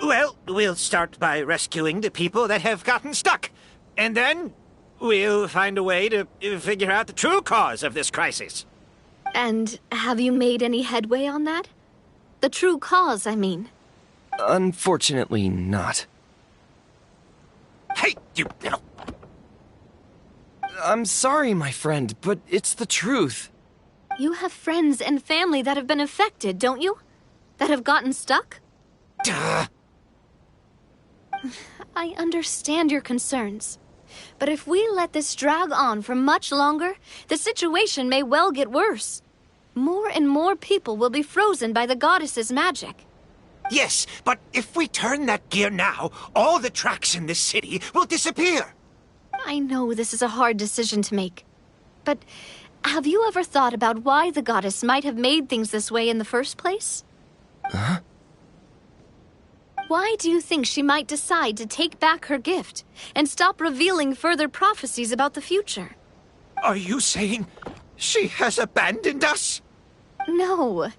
Well, we'll start by rescuing the people that have gotten stuck. And then we'll find a way to figure out the true cause of this crisis. And have you made any headway on that? The true cause, I mean. Unfortunately not. Hey, you little... I'm sorry, my friend, but it's the truth. You have friends and family that have been affected, don't you? That have gotten stuck? Duh. I understand your concerns. But if we let this drag on for much longer, the situation may well get worse. More and more people will be frozen by the goddess's magic. Yes, but if we turn that gear now, all the tracks in this city will disappear. I know this is a hard decision to make. But have you ever thought about why the goddess might have made things this way in the first place? Huh? Why do you think she might decide to take back her gift and stop revealing further prophecies about the future? Are you saying she has abandoned us? No.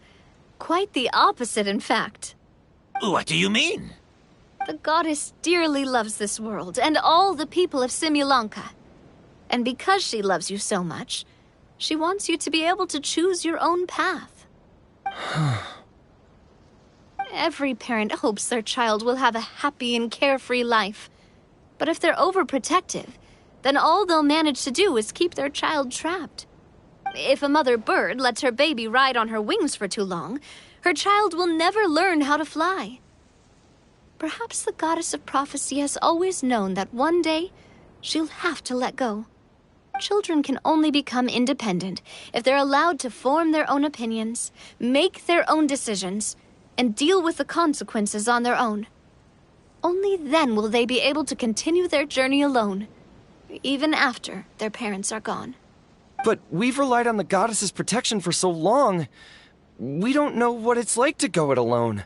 Quite the opposite, in fact. What do you mean? The goddess dearly loves this world and all the people of Simulanka. And because she loves you so much, she wants you to be able to choose your own path. Every parent hopes their child will have a happy and carefree life. But if they're overprotective, then all they'll manage to do is keep their child trapped. If a mother bird lets her baby ride on her wings for too long, her child will never learn how to fly. Perhaps the goddess of prophecy has always known that one day she'll have to let go. Children can only become independent if they're allowed to form their own opinions, make their own decisions, and deal with the consequences on their own. Only then will they be able to continue their journey alone, even after their parents are gone. But we've relied on the goddess's protection for so long. We don't know what it's like to go it alone.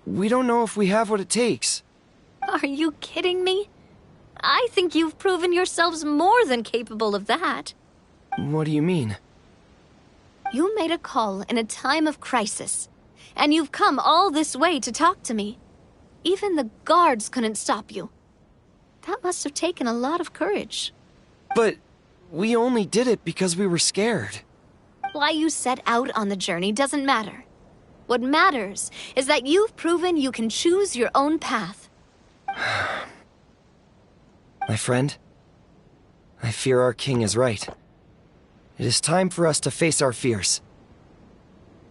We don't know if we have what it takes. Are you kidding me? I think you've proven yourselves more than capable of that. What do you mean? You made a call in a time of crisis, and you've come all this way to talk to me. Even the guards couldn't stop you. That must have taken a lot of courage. But we only did it because we were scared. Why you set out on the journey doesn't matter. What matters is that you've proven you can choose your own path. My friend, I fear our king is right. It is time for us to face our fears.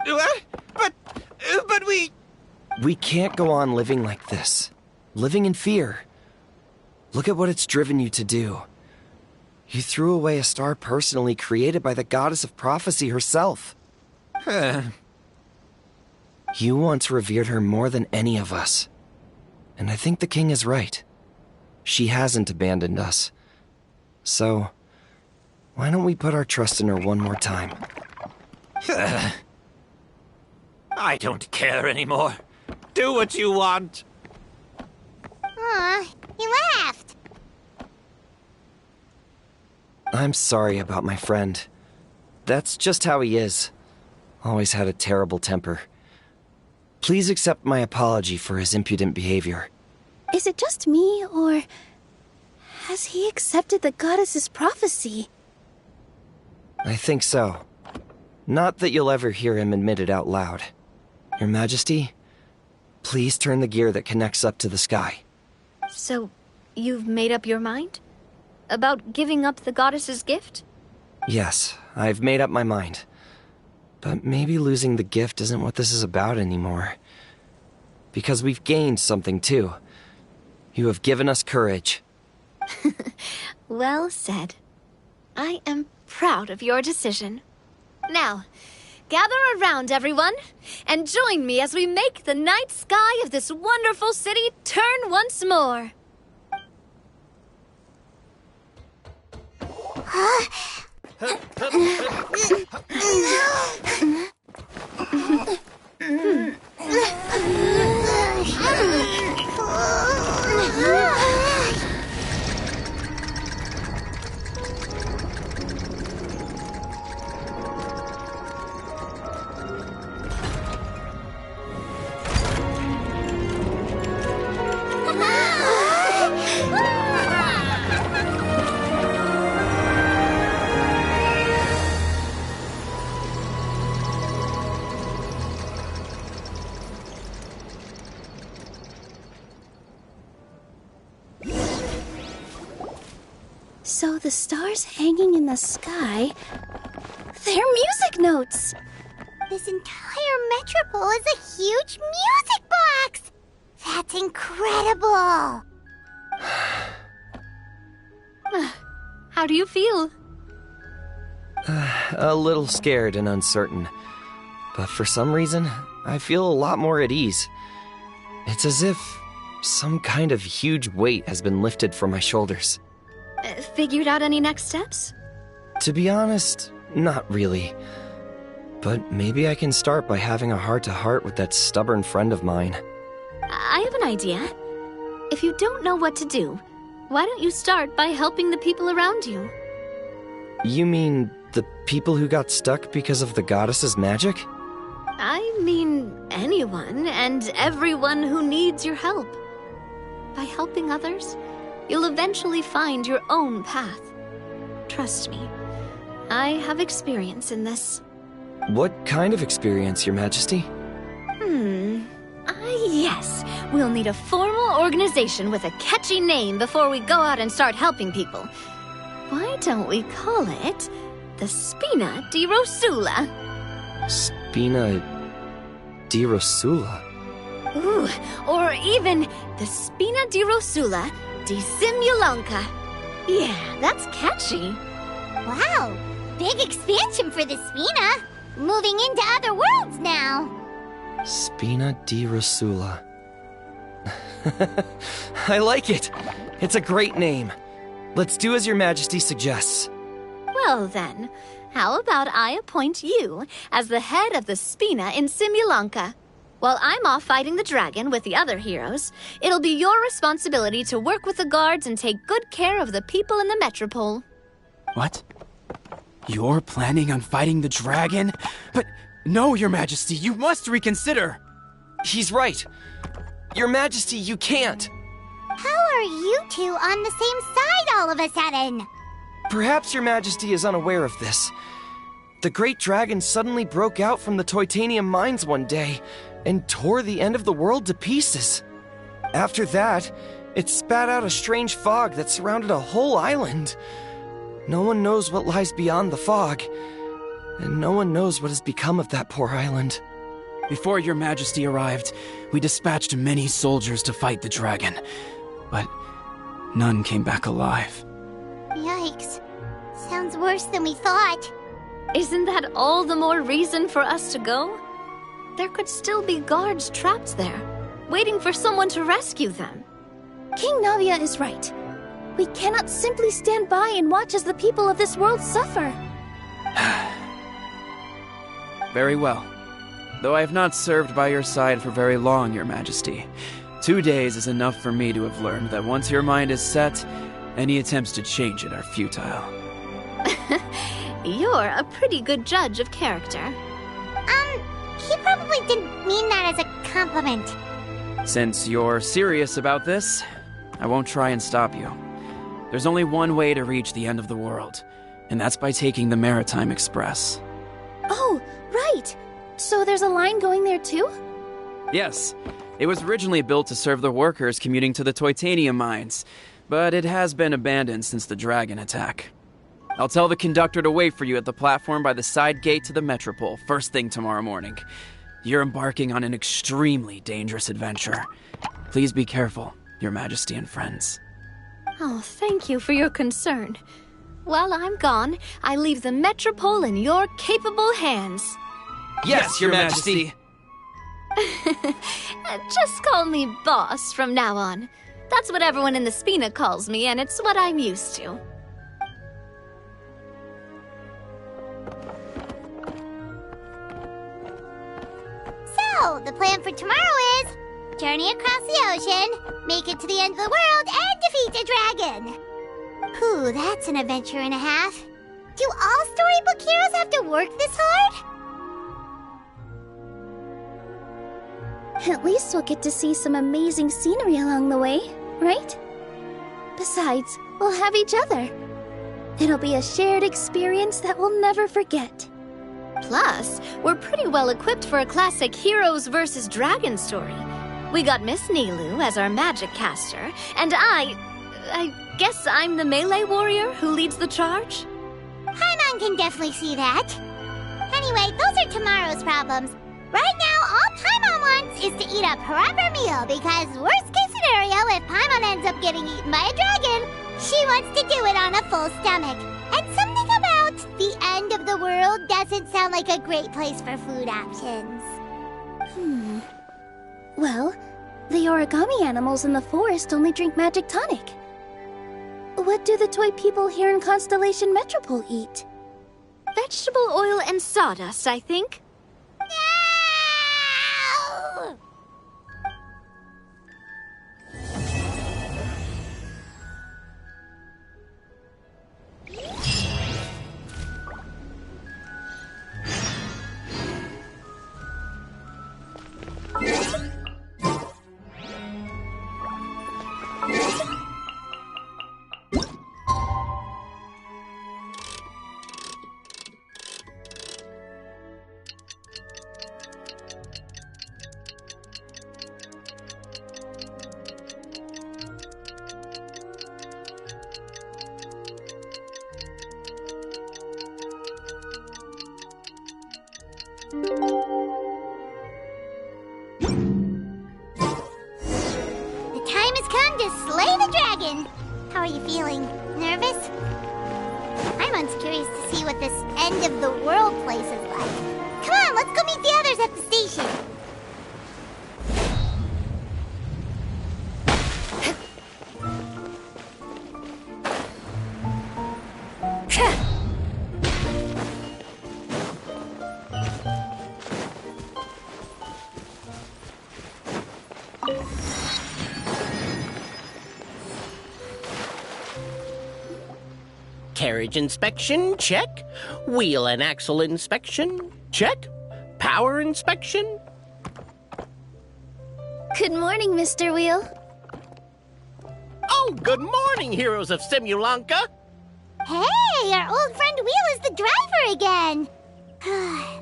What? But we... We can't go on living like this. Living in fear. Look at what it's driven you to do. You threw away a star personally created by the goddess of prophecy herself. You once revered her more than any of us. And I think the king is right. She hasn't abandoned us. So, why don't we put our trust in her one more time? I don't care anymore. Do what you want. Aw, he laughed. I'm sorry about my friend. That's just how he is. Always had a terrible temper. Please accept my apology for his impudent behavior. Is it just me, or has he accepted the goddess's prophecy? I think so. Not that you'll ever hear him admit it out loud. Your Majesty, please turn the gear that connects up to the sky. So, you've made up your mind? About giving up the goddess's gift? Yes, I've made up my mind. But maybe losing the gift isn't what this is about anymore. Because we've gained something too. You have given us courage. Well said. I am proud of your decision. Now, gather around, everyone, and join me as we make the night sky of this wonderful city turn once more. So the stars hanging in the sky, they're music notes. This entire metropole is a huge music box! That's incredible! How do you feel? A little scared and uncertain. But for some reason, I feel a lot more at ease. It's as if some kind of huge weight has been lifted from my shoulders. Figured out any next steps? To be honest, not really. But maybe I can start by having a heart-to-heart with that stubborn friend of mine. I have an idea. If you don't know what to do, why don't you start by helping the people around you? You mean the people who got stuck because of the goddess's magic? I mean anyone and everyone who needs your help. By helping others, you'll eventually find your own path. Trust me, I have experience in this. What kind of experience, Your Majesty? Yes. We'll need a formal organization with a catchy name before we go out and start helping people. Why don't we call it the Spina di Rosula? Spina di Rosula? Ooh, or even the Spina di Rosula di Simulonka. Yeah, that's catchy. Wow, big expansion for the Spina. Moving into other worlds now. Spina di Rosula. I like it. It's a great name. Let's do as Your Majesty suggests. Well then, how about I appoint you as the head of the Spina in Simulonka? While I'm off fighting the dragon with the other heroes, it'll be your responsibility to work with the guards and take good care of the people in the metropole. What? You're planning on fighting the dragon? But no, Your Majesty, you must reconsider! He's right. Your Majesty, you can't. How are you two on the same side all of a sudden? Perhaps Your Majesty is unaware of this. The great dragon suddenly broke out from the Titanium mines one day and tore the end of the world to pieces. After that, it spat out a strange fog that surrounded a whole island. No one knows what lies beyond the fog, and no one knows what has become of that poor island. Before Your Majesty arrived, we dispatched many soldiers to fight the dragon, but none came back alive. Yikes. Sounds worse than we thought. Isn't that all the more reason for us to go? There could still be guards trapped there, waiting for someone to rescue them. King Navia is right. We cannot simply stand by and watch as the people of this world suffer. Very well. Though I have not served by your side for very long, Your Majesty. 2 days is enough for me to have learned that once your mind is set, any attempts to change it are futile. You're a pretty good judge of character. He probably didn't mean that as a compliment. Since you're serious about this, I won't try and stop you. There's only one way to reach the end of the world, and that's by taking the Maritime Express. Oh, right! So there's a line going there too? Yes, it was originally built to serve the workers commuting to the Titanium mines, but it has been abandoned since the dragon attack. I'll tell the conductor to wait for you at the platform by the side gate to the Metropole first thing tomorrow morning. You're embarking on an extremely dangerous adventure. Please be careful, Your Majesty and friends. Oh, thank you for your concern. While I'm gone, I leave the Metropole in your capable hands. Yes, Your Majesty! Just call me boss from now on. That's what everyone in the Spina calls me, and it's what I'm used to. So, the plan for tomorrow is journey across the ocean, make it to the end of the world, and defeat a dragon. Whew, that's an adventure and a half. Do all storybook heroes have to work this hard? At least we'll get to see some amazing scenery along the way, right? Besides, we'll have each other. It'll be a shared experience that we'll never forget. Plus, we're pretty well equipped for a classic heroes versus dragons story. We got Miss Nilu as our magic caster, and I Guess I'm the melee warrior who leads the charge? Paimon can definitely see that. Anyway, those are tomorrow's problems. Right now, all Paimon wants is to eat a proper meal because worst case scenario, if Paimon ends up getting eaten by a dragon, she wants to do it on a full stomach. And something about the end of the world doesn't sound like a great place for food options. Well, the origami animals in the forest only drink magic tonic. What do the toy people here in Constellation Metropole eat? Vegetable oil and sawdust, I think. The time has come to slay the dragon. How are you feeling? Nervous? Paimon's curious to see what this end of the world place is like. Come on, let's go meet the others at the station. Carriage inspection, check. Wheel and axle inspection, check. Power inspection. Good morning, Mr. Wheel. Oh, good morning, heroes of Simulanka. Hey, our old friend Wheel is the driver again.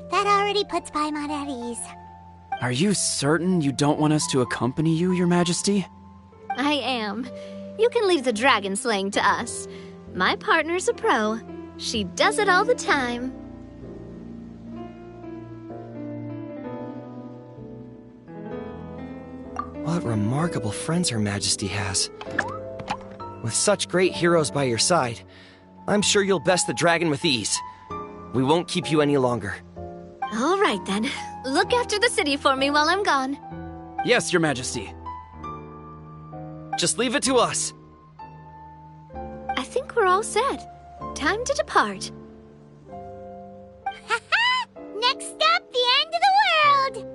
That already puts Paimon at ease. Are you certain you don't want us to accompany you, Your Majesty? I am. You can leave the dragon slaying to us. My partner's a pro. She does it all the time. What remarkable friends Her Majesty has. With such great heroes by your side, I'm sure you'll best the dragon with ease. We won't keep you any longer. All right, then. Look after the city for me while I'm gone. Yes, Your Majesty. Just leave it to us. I think we're all set. Time to depart. Next stop, the end of the world!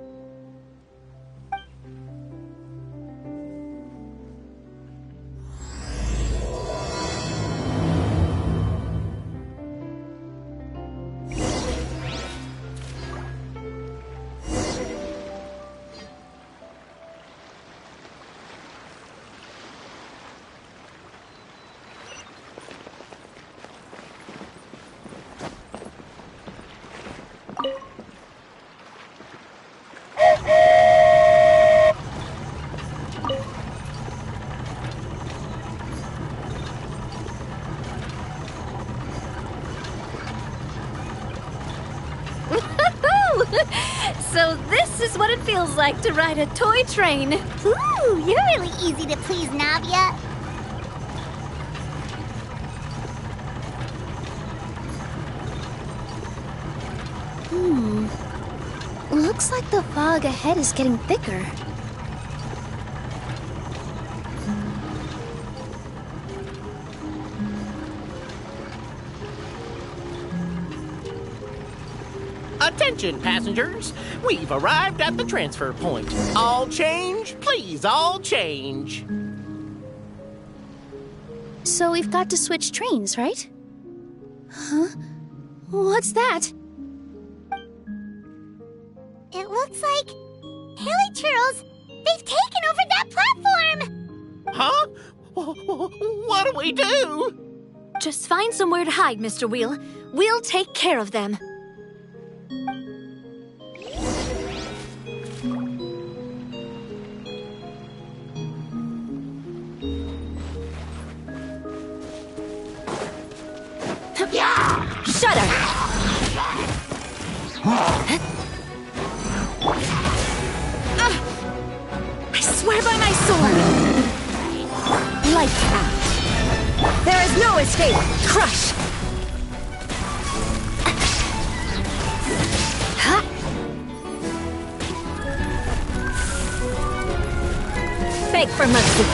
So this is what it feels like to ride a toy train. Ooh, you're really easy to please, Navia. Looks like the fog ahead is getting thicker. Attention, passengers. We've arrived at the transfer point. All change, please, all change. So we've got to switch trains, right? Huh? What's that? It looks like... Haley Churls, they've taken over that platform! Huh? What do we do? Just find somewhere to hide, Mr. Wheel. We'll take care of them. I swear by my sword! Light out! There is no escape! Crush! Beg for mercy.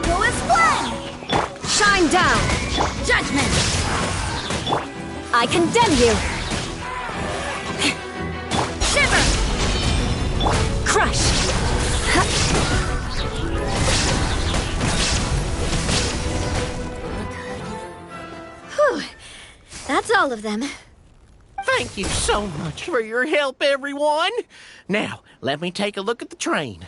Go as flame! Shine down! Judgment! I condemn you! Shiver! Crush! Whew. That's all of them. Thank you so much for your help, everyone. Now, let me take a look at the train.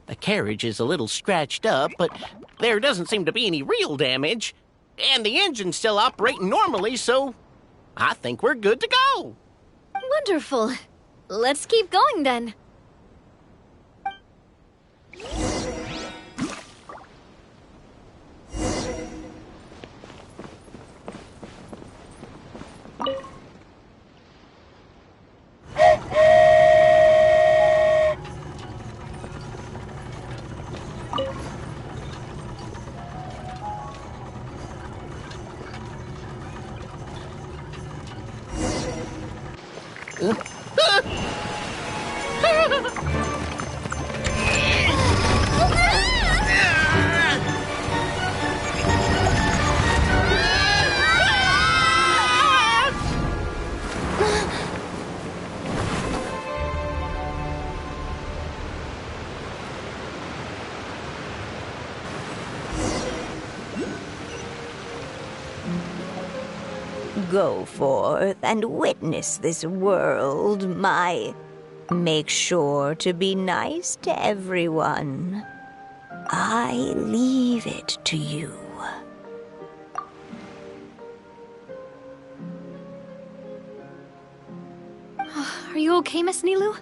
The carriage is a little scratched up, but there doesn't seem to be any real damage. And the engine's still operating normally, so I think we're good to go. Wonderful. Let's keep going then. Go forth and witness this world, my... Make sure to be nice to everyone. I leave it to you. Are you okay, Miss Nilu?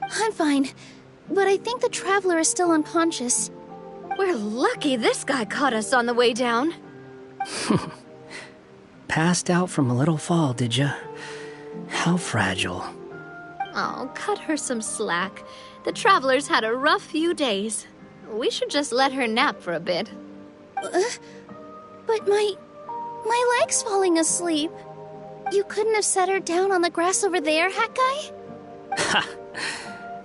I'm fine, but I think the Traveler is still unconscious. We're lucky this guy caught us on the way down. Passed out from a little fall, did ya? How fragile. Oh, cut her some slack. The Traveler's had a rough few days. We should just let her nap for a bit. But my leg's falling asleep. You couldn't have set her down on the grass over there, Hat Guy? Ha!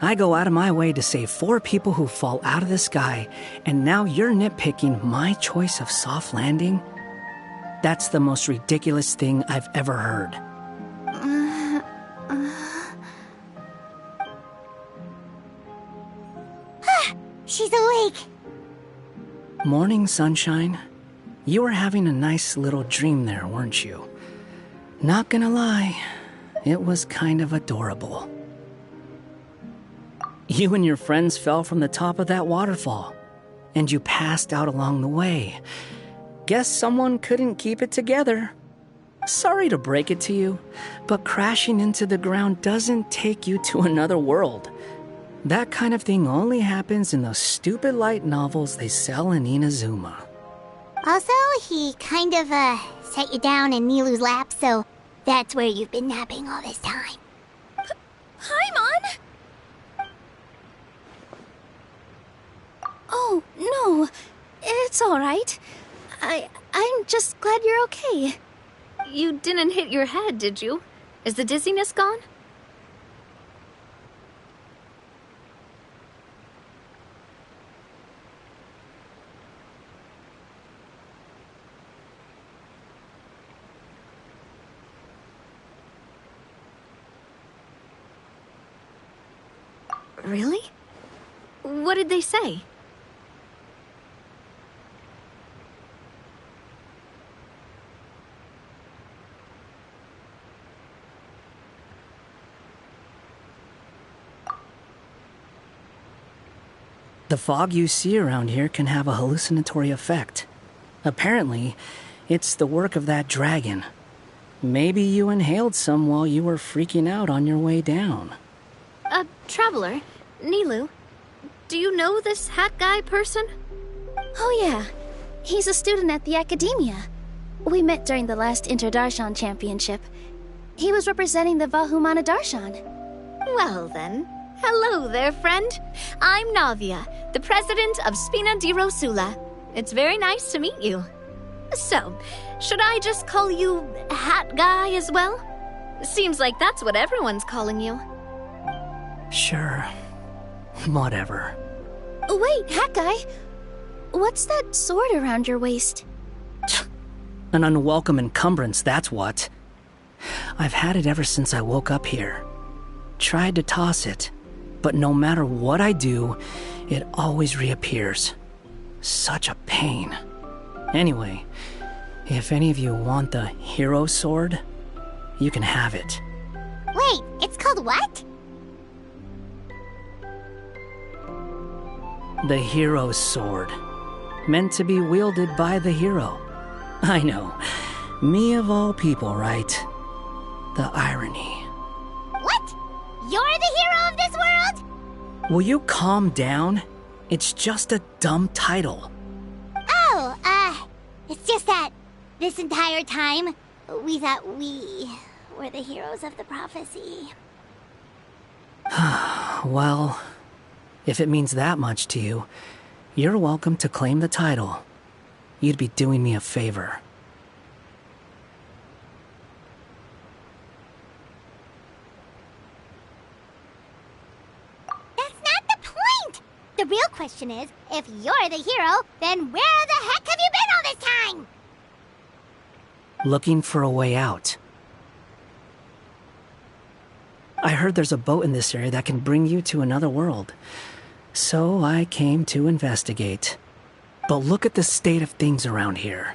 I go out of my way to save 4 people who fall out of the sky, and now you're nitpicking my choice of soft landing? That's the most ridiculous thing I've ever heard. She's awake. Morning, sunshine. You were having a nice little dream there, weren't you? Not gonna lie, it was kind of adorable. You and your friends fell from the top of that waterfall, and you passed out along the way. Guess someone couldn't keep it together. Sorry to break it to you, but crashing into the ground doesn't take you to another world. That kind of thing only happens in those stupid light novels they sell in Inazuma. Also, he kind of, set you down in Nilu's lap, so that's where you've been napping all this time. Paimon? Oh, no. It's all right. I'm just glad you're okay. You didn't hit your head, did you? Is the dizziness gone? Really? What did they say? The fog you see around here can have a hallucinatory effect. Apparently, it's the work of that dragon. Maybe you inhaled some while you were freaking out on your way down. Traveler, Nilu, do you know this hat guy person? Oh yeah, he's a student at the academia. We met during the last Inter-Darshan Championship. He was representing the Vahumana Darshan. Well then, hello there, friend. I'm Navia, the president of Spina di Rosula. It's very nice to meet you. So, should I just call you Hat Guy as well? Seems like that's what everyone's calling you. Sure. Whatever. Wait, Hat Guy. What's that sword around your waist? An unwelcome encumbrance, that's what. I've had it ever since I woke up here. Tried to toss it, but no matter what I do, it always reappears. Such a pain. Anyway, if any of you want the hero sword, you can have it. Wait, it's called what? The hero's sword. Meant to be wielded by the hero. I know. Me of all people, right? The irony. What? You're the hero of this world? Will you calm down? It's just a dumb title. Oh, it's just that this entire time, we thought we were the heroes of the prophecy. Well, if it means that much to you, you're welcome to claim the title. You'd be doing me a favor. That's not the point! The real question is, if you're the hero, then where the heck have you been all this time? Looking for a way out. I heard there's a boat in this area that can bring you to another world. So I came to investigate. But look at the state of things around here.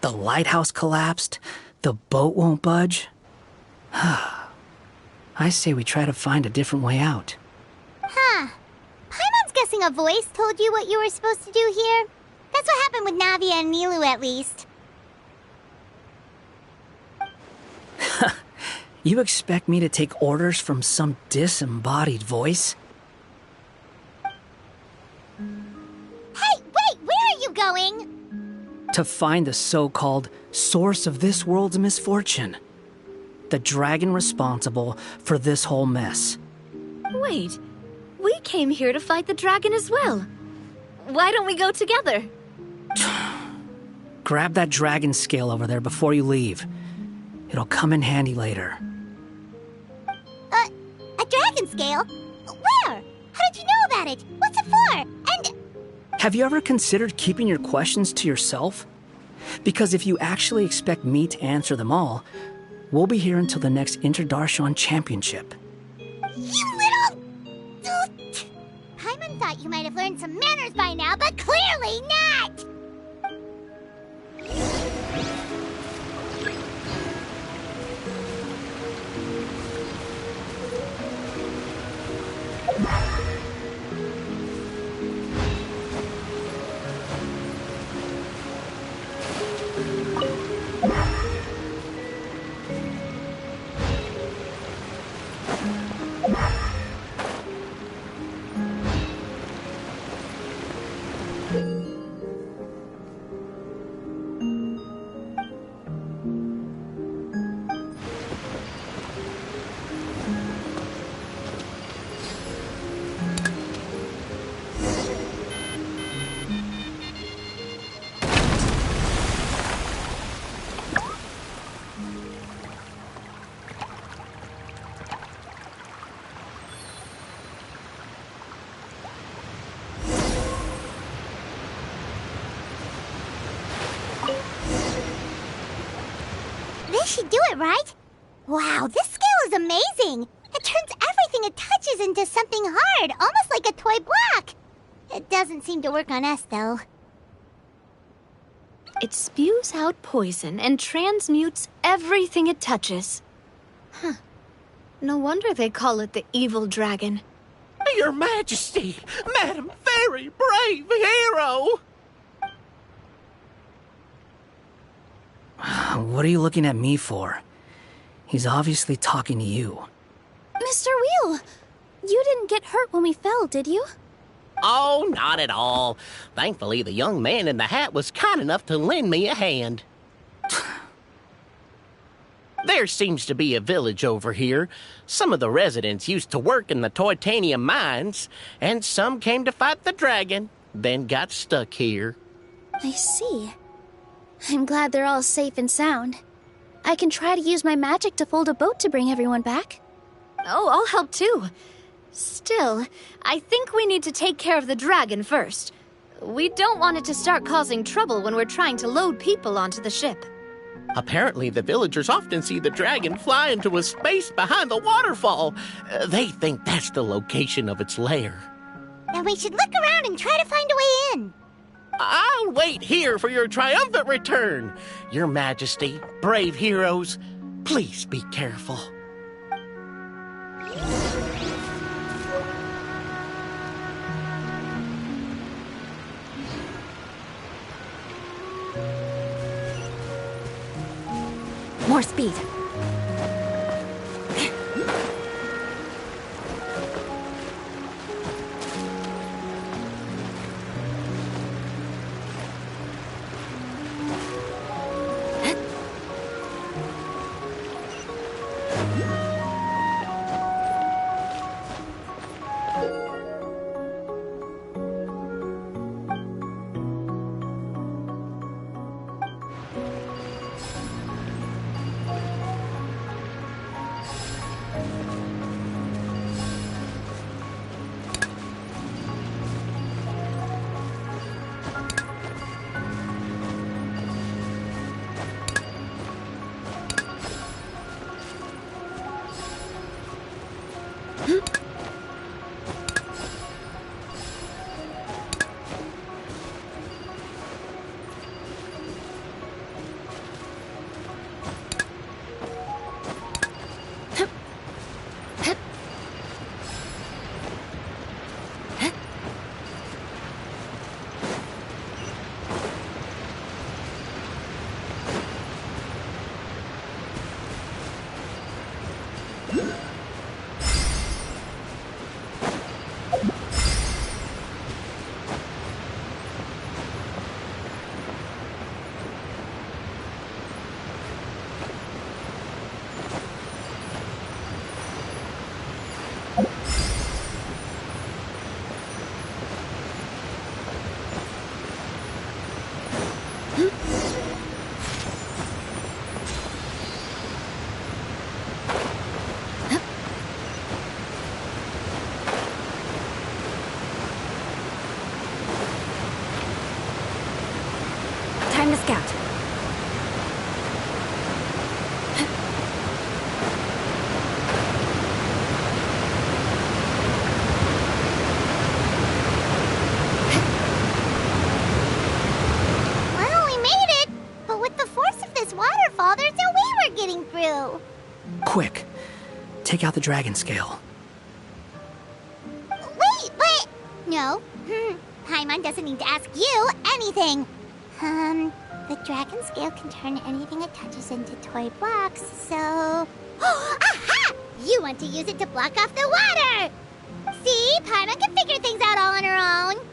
The lighthouse collapsed. The boat won't budge. I say we try to find a different way out. Huh. Paimon's guessing a voice told you what you were supposed to do here. That's what happened with Navia and Nilu, at least. You expect me to take orders from some disembodied voice? Hey, wait, where are you going? To find the so-called source of this world's misfortune. The dragon responsible for this whole mess. Wait, we came here to fight the dragon as well. Why don't we go together? Grab that dragon scale over there before you leave. It'll come in handy later. A dragon scale? Where? How did you know about it? What's it for? And... Have you ever considered keeping your questions to yourself? Because if you actually expect me to answer them all, we'll be here until the next Inter-Darshan Championship. You little... Paimon thought you might have learned some manners by now, but clearly not! This should do it, right? Wow, this scale is amazing! It turns everything everything it touches into something hard, almost like a toy block. It doesn't seem to work on us, though. It spews out poison and transmutes everything it touches. Huh. No wonder they call it the evil dragon. Your Majesty, Madam Fairy, brave hero! What are you looking at me for? He's obviously talking to you. Mr. Wheel, you didn't get hurt when we fell, did you? Oh, not at all. Thankfully, the young man in the hat was kind enough to lend me a hand. There seems to be a village over here. Some of the residents used to work in the Titanium mines, and some came to fight the dragon, then got stuck here. I see. I'm glad they're all safe and sound. I can try to use my magic to fold a boat to bring everyone back. Oh, I'll help too. Still, I think we need to take care of the dragon first. We don't want it to start causing trouble when we're trying to load people onto the ship. Apparently, the villagers often see the dragon fly into a space behind the waterfall. They think that's the location of its lair. Then we should look around and try to find a way in. I'll wait here for your triumphant return. Your Majesty, brave heroes, please be careful. More speed. Time to scout. Well, we made it! But with the force of this waterfall, there's no way we're getting through. Quick, take out the dragon scale. Wait, but... No. Paimon doesn't need to ask you anything. The dragon scale can turn anything it touches into toy blocks, so... Aha! You want to use it to block off the water! See? Paimon can figure things out all on her own.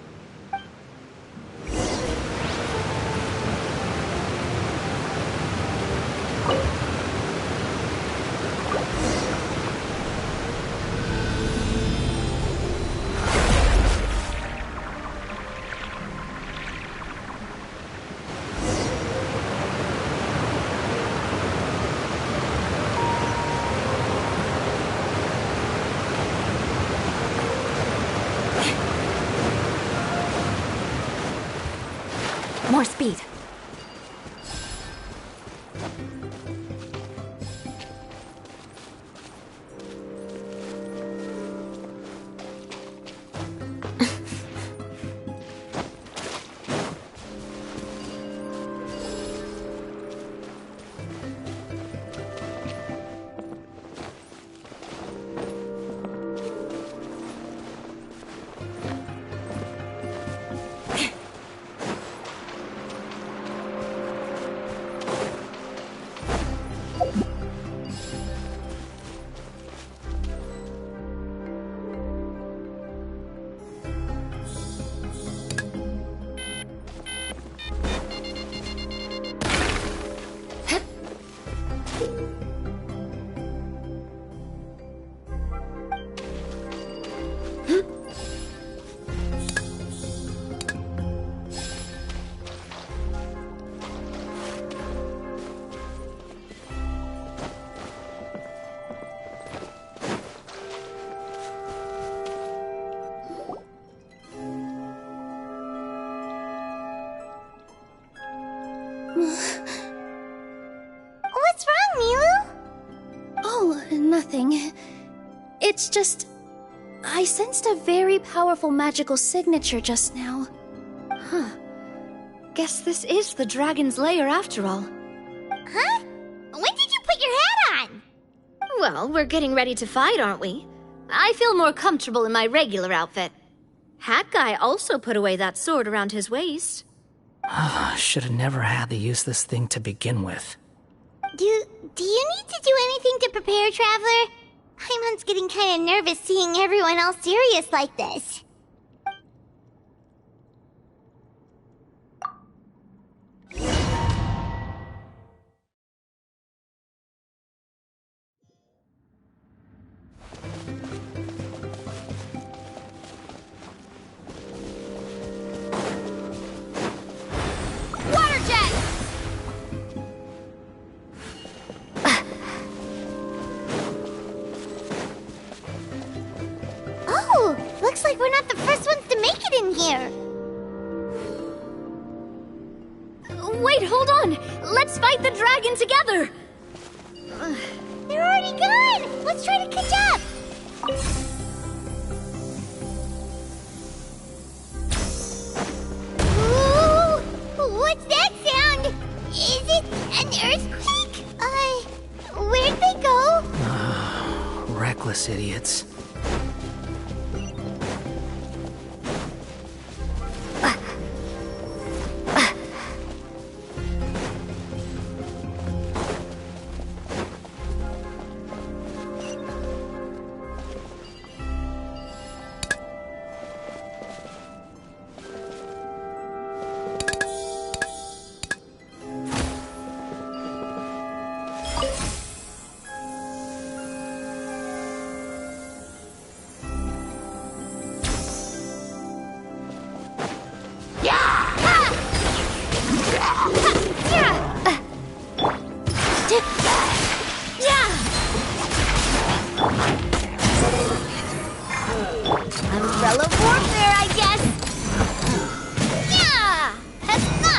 More speed. nothing. It's just... I sensed a very powerful magical signature just now. Huh. Guess this is the dragon's lair after all. Huh? When did you put your hat on? Well, we're getting ready to fight, aren't we? I feel more comfortable in my regular outfit. Hat Guy also put away that sword around his waist. Should have never had to use this thing to begin with. Do you need to do anything to prepare, Traveler? Paimon's getting kind of nervous seeing everyone else serious like this. Water jet! Oh, looks like we're not the first ones to make it in here. Wait, hold on! Let's fight the dragon together! They're already gone! Let's try to catch up! Ooh, what's that sound? Is it an earthquake? Where'd they go? Reckless idiots. Umbrella warfare, I guess. Yeah! Ha-ha!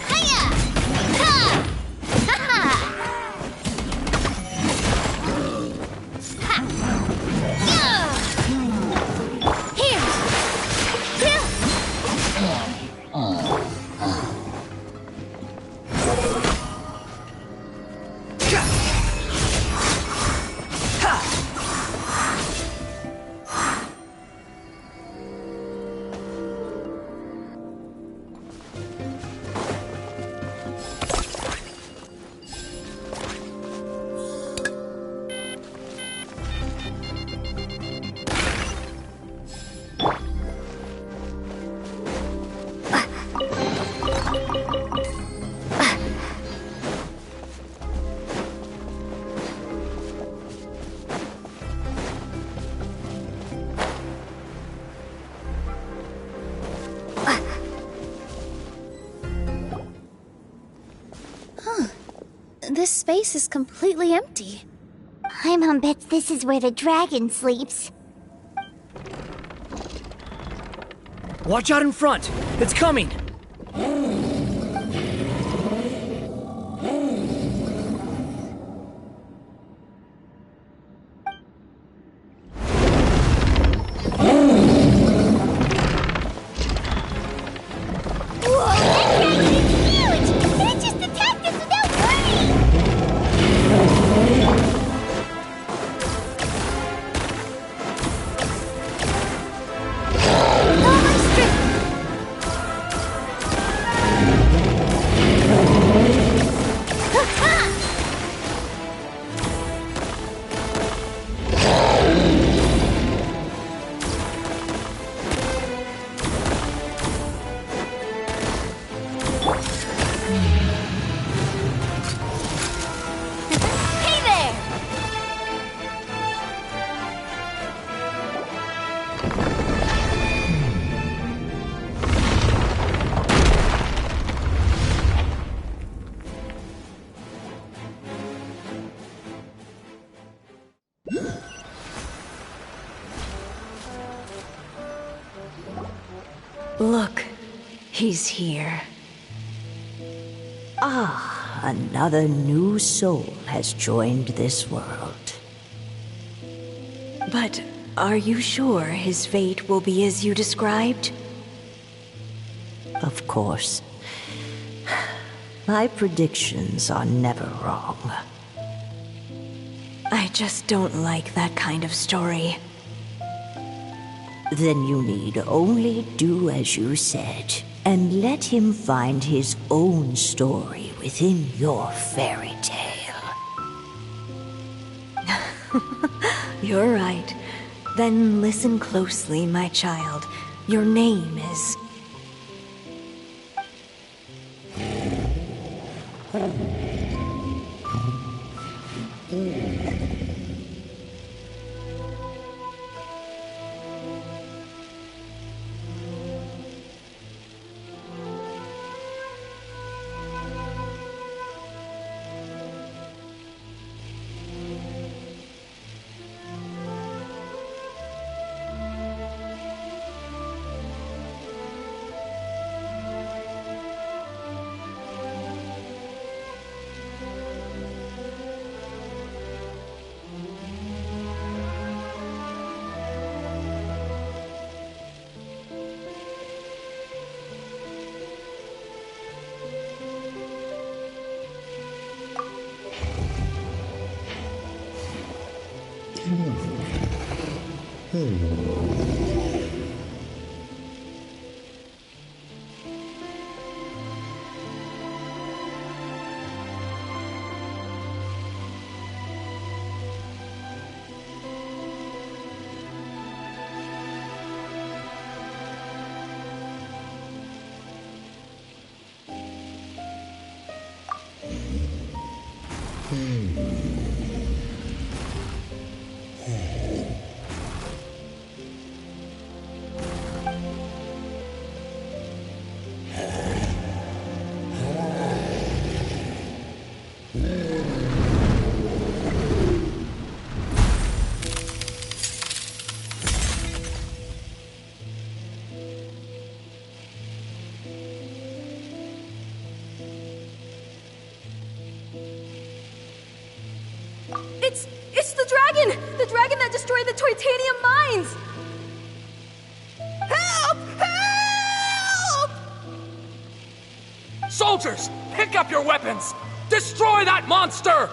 Hiya! Ha! Ha-ha! Ha! Yeah! Here! This space is completely empty. Paimon bets this is where the dragon sleeps. Watch out in front! It's coming! Whoa, that dragon is huge! And it just attacked us without warning! Oh, my strength! Hey there! Look, he's here. Ah, another new soul has joined this world. But are you sure his fate will be as you described? Of course. My predictions are never wrong. I just don't like that kind of story. Then you need only do as you said, and let him find his own story within your fairy tale. You're right. Then listen closely, my child. Your name is... It's the dragon! The dragon that destroyed the Titanium mines! Help! Help! Soldiers, pick up your weapons! Destroy that monster!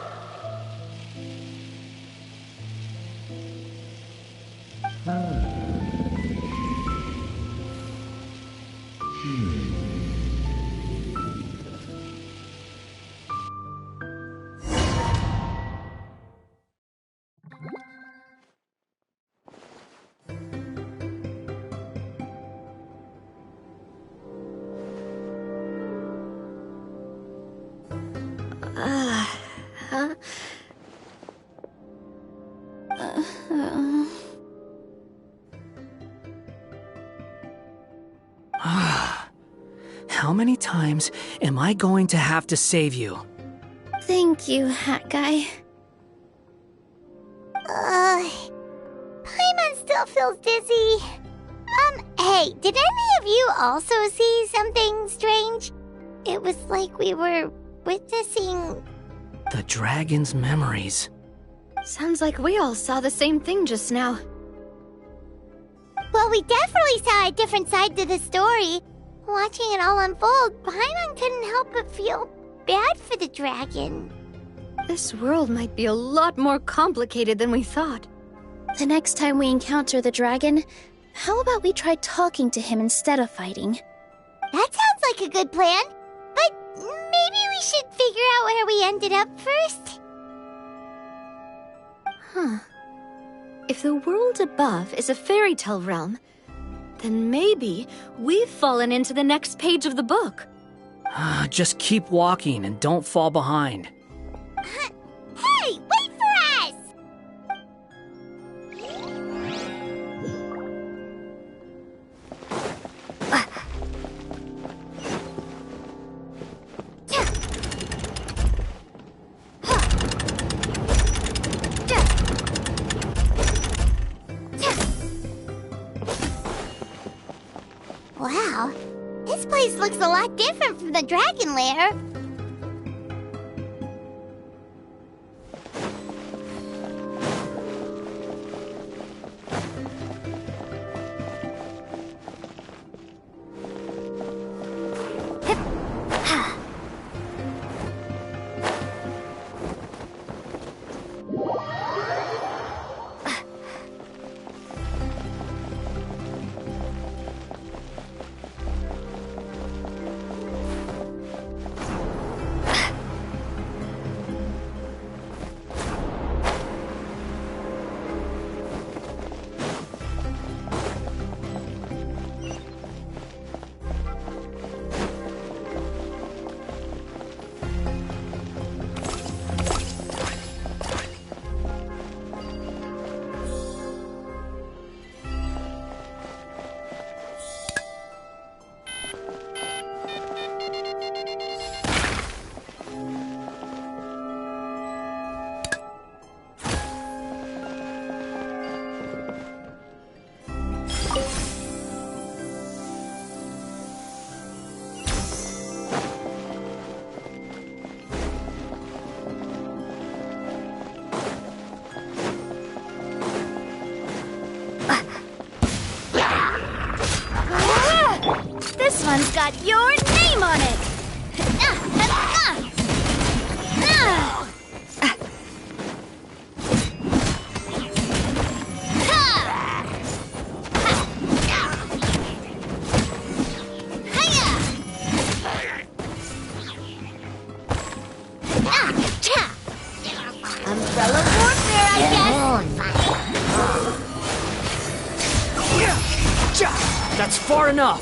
How many times am I going to have to save you? Thank you, Hat Guy. Paimon still feels dizzy. Hey, did any of you also see something strange? It was like we were witnessing... The dragon's memories. Sounds like we all saw the same thing just now. Well, we definitely saw a different side to the story. Watching it all unfold, Paimon couldn't help but feel bad for the dragon. This world might be a lot more complicated than we thought. The next time we encounter the dragon, how about we try talking to him instead of fighting? That sounds like a good plan. But maybe we should figure out where we ended up first. Huh. If the world above is a fairy tale realm, then maybe we've fallen into the next page of the book. Just keep walking and don't fall behind. Hey, wait for us! Wow, this place looks a lot different from the dragon lair. one's got your name on it! Umbrella warfare, I guess! That's far enough!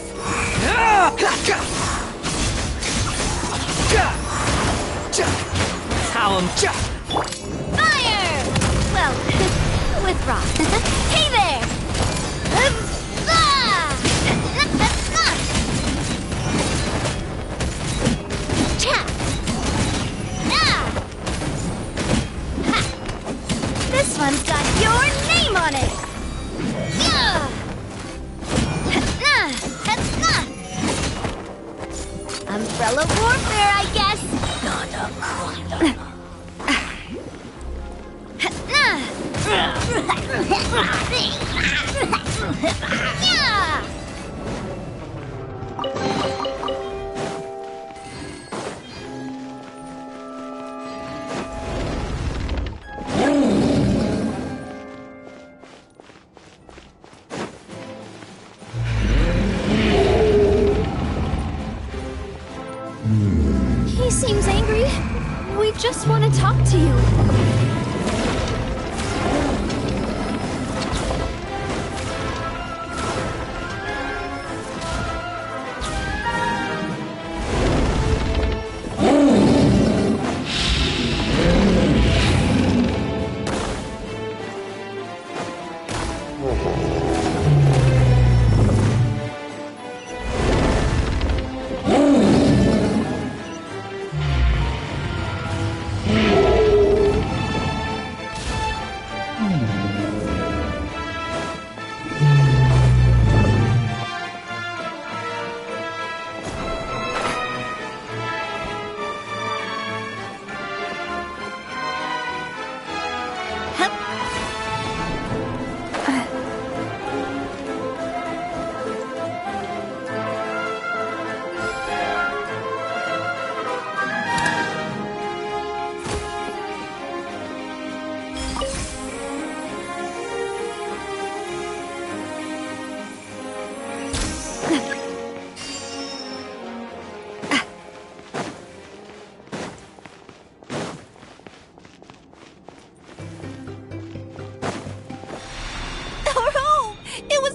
Callum! Fire! Well, with Rock. Hey there! This one's got your name on it! Umbrella warfare, I guess! He seems angry. We just want to talk to you.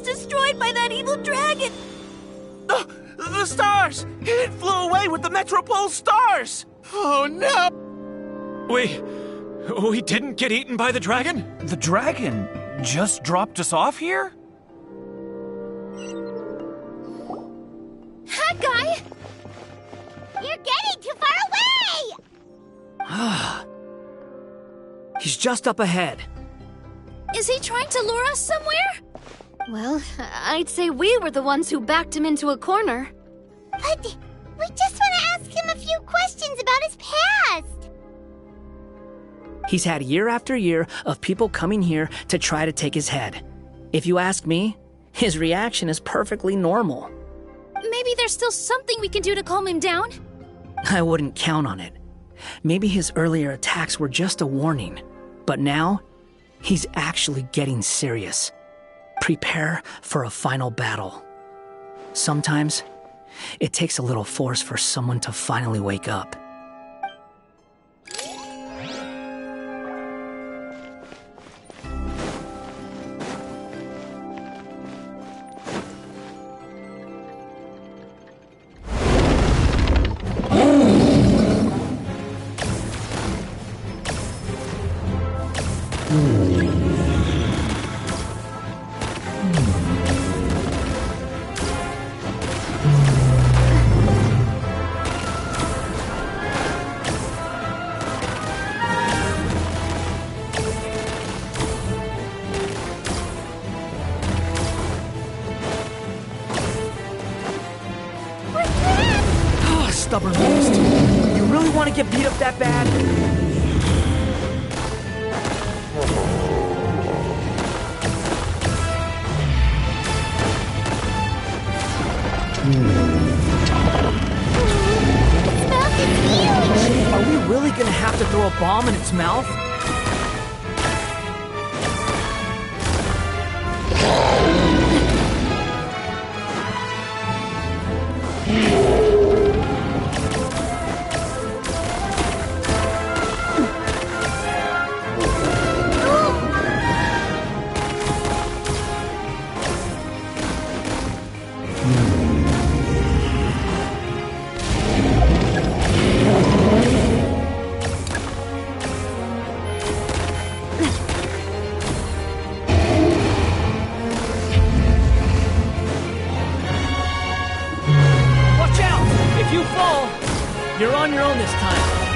Destroyed by that evil dragon! The stars! It flew away with the Metropole stars! Oh no! We didn't get eaten by the dragon? The dragon just dropped us off here? Hi, guy! You're getting too far away! He's just up ahead. Is he trying to lure us somewhere? Well, I'd say we were the ones who backed him into a corner. But we just want to ask him a few questions about his past. He's had year after year of people coming here to try to take his head. If you ask me, his reaction is perfectly normal. Maybe there's still something we can do to calm him down? I wouldn't count on it. Maybe his earlier attacks were just a warning. But now, he's actually getting serious. Prepare for a final battle. Sometimes, it takes a little force for someone to finally wake up. Stubborn beast. You really want to get beat up that bad? bomb in its mouth? You're on your own this time.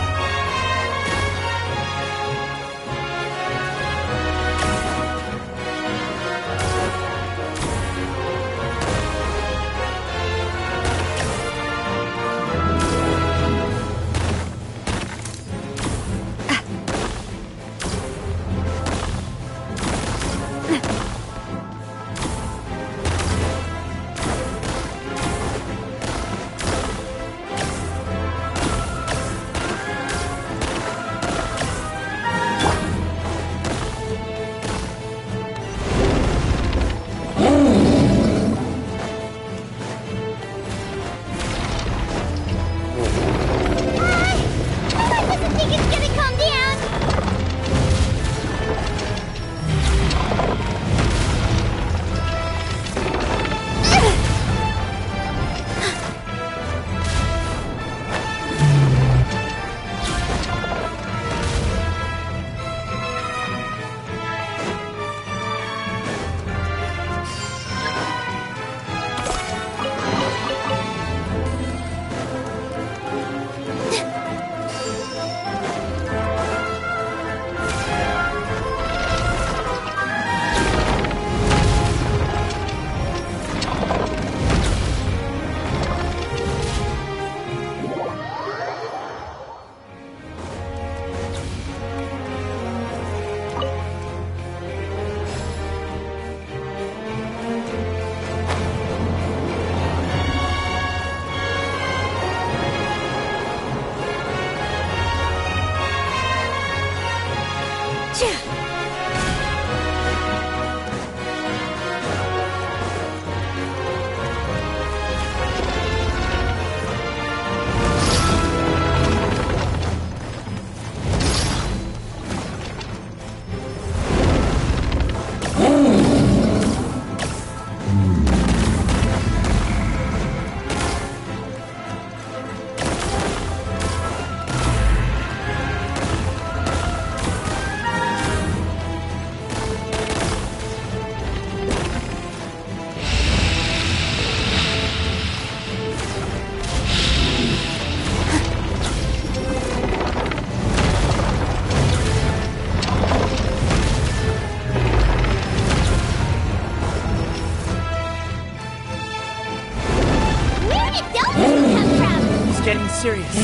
Getting serious.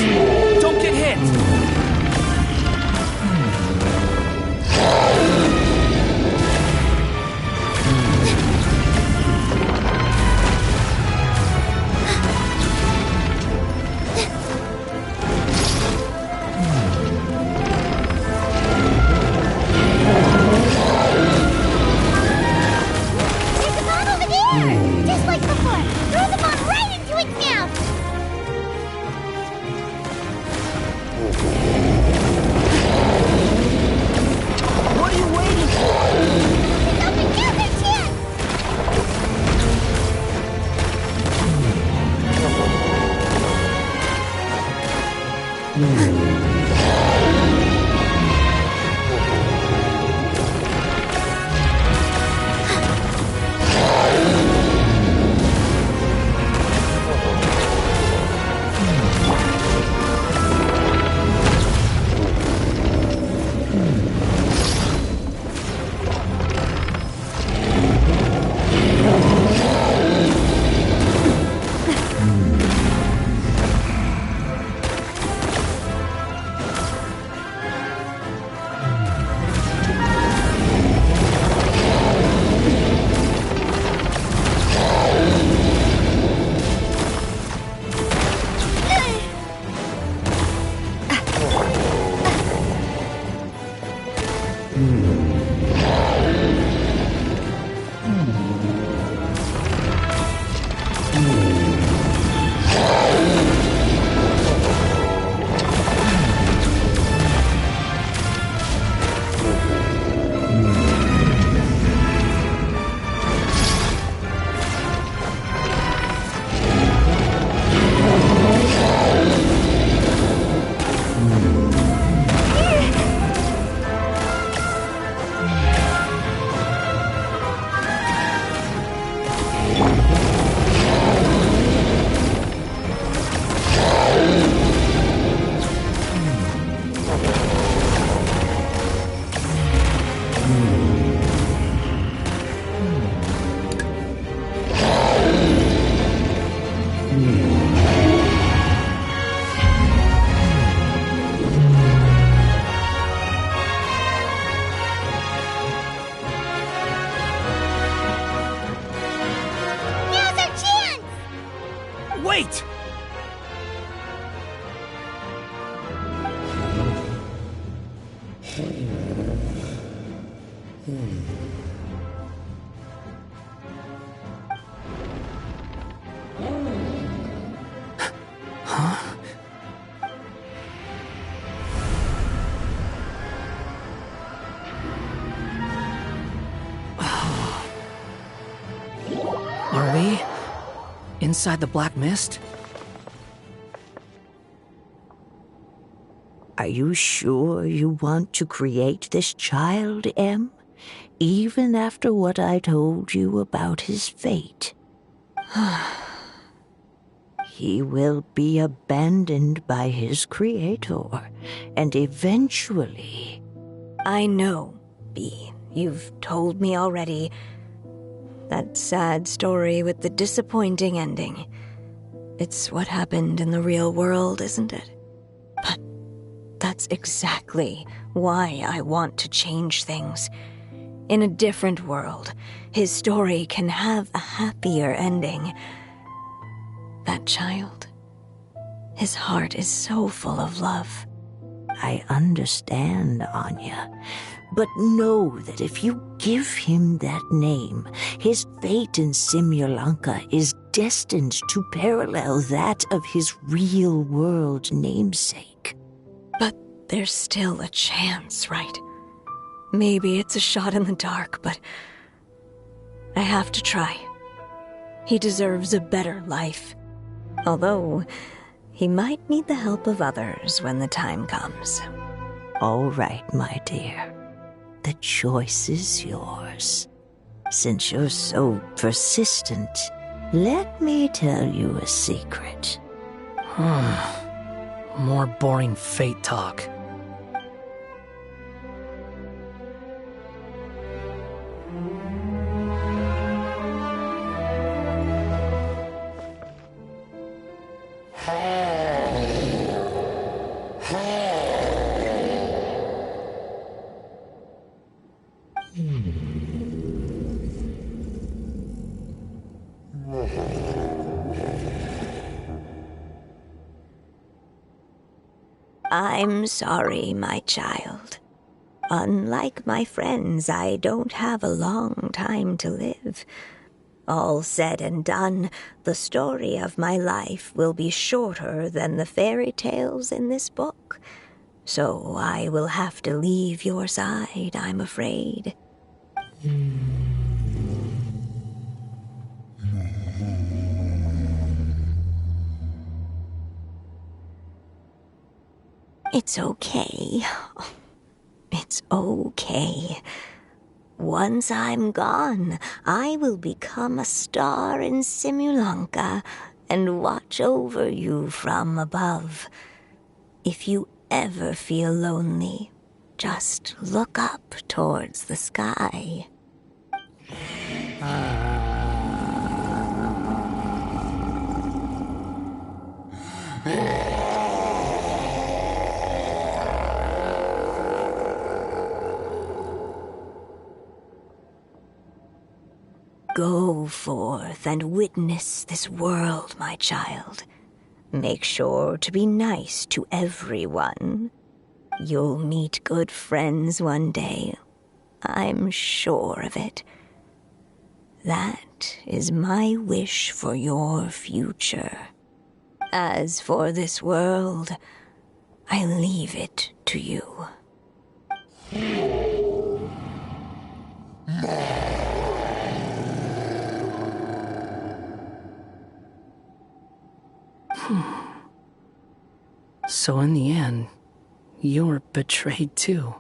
Don't get hit! There's a bomb over there! Just like before! Throw the bomb right into its mouth! Wait! Are we inside the black mist? Are you sure you want to create this child, Em? Even after what I told you about his fate? He will be abandoned by his creator, and eventually... I know, Bee. You've told me already. That sad story with the disappointing ending. It's what happened in the real world, isn't it? But that's exactly why I want to change things. In a different world, his story can have a happier ending. That child, his heart is so full of love. I understand, Anya. But know that if you give him that name, his fate in Simulanka is destined to parallel that of his real-world namesake. But there's still a chance, right? Maybe it's a shot in the dark, but I have to try. He deserves a better life. Although, he might need the help of others when the time comes. All right, my dear. The choice is yours. Since you're so persistent, let me tell you a secret. More boring fate talk. I'm sorry, my child. Unlike my friends, I don't have a long time to live. All said and done, the story of my life will be shorter than the fairy tales in this book. So I will have to leave your side, I'm afraid. It's okay. It's okay. Once I'm gone, I will become a star in Simulanka and watch over you from above. If you ever feel lonely, just look up towards the sky. Go forth and witness this world, my child. Make sure to be nice to everyone. You'll meet good friends one day. I'm sure of it. That is my wish for your future. As for this world, I leave it to you. So in the end, you're betrayed too.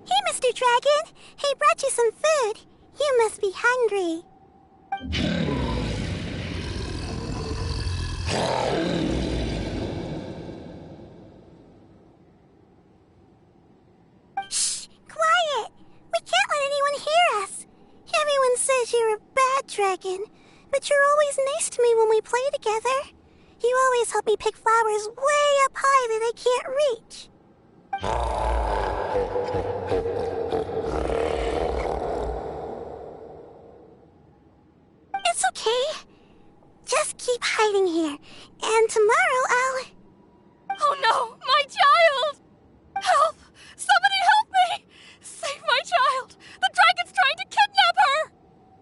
Hey, Mr. Dragon! I brought you some food. You must be hungry. Shh! Quiet! We can't let anyone hear us. Everyone says you're a bad dragon, but you're always nice to me when we play together. You always help me pick flowers way up high that I can't reach. It's okay. Just keep hiding here, and tomorrow I'll... Oh no, my child! Help! Somebody help me! Save my child! The dragon's trying to kidnap her!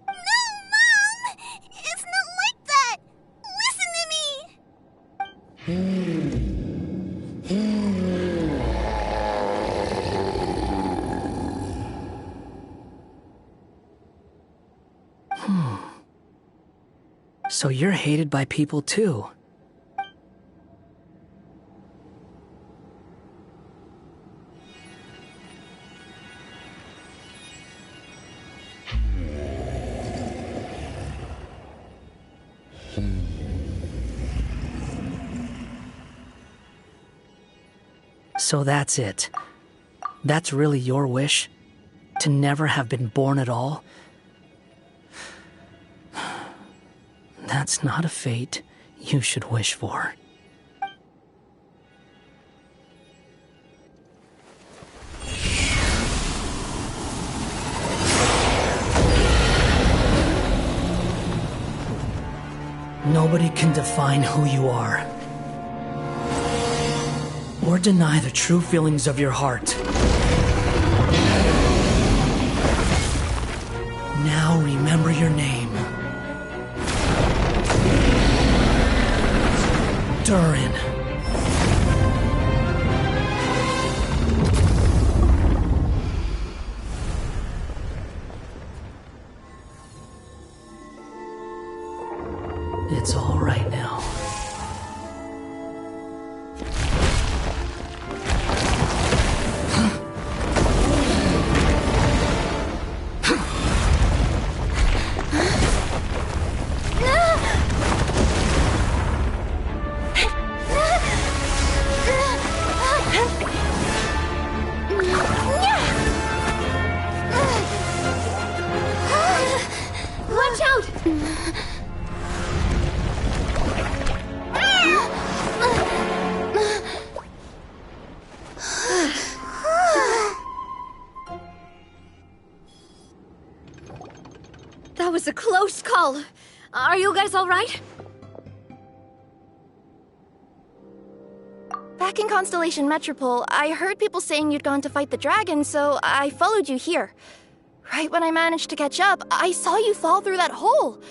No, Mom! It's not like that! Listen to me! So you're hated by people too. So that's it. That's really your wish? To never have been born at all? That's not a fate you should wish for. Nobody can define who you are, or deny the true feelings of your heart. Now remember your name. Durin. It's all right now. Watch out! That was a close call. Are you guys all right? Back in Constellation Metropole, I heard people saying you'd gone to fight the dragon, so I followed you here. Right when I managed to catch up, I saw you fall through that hole.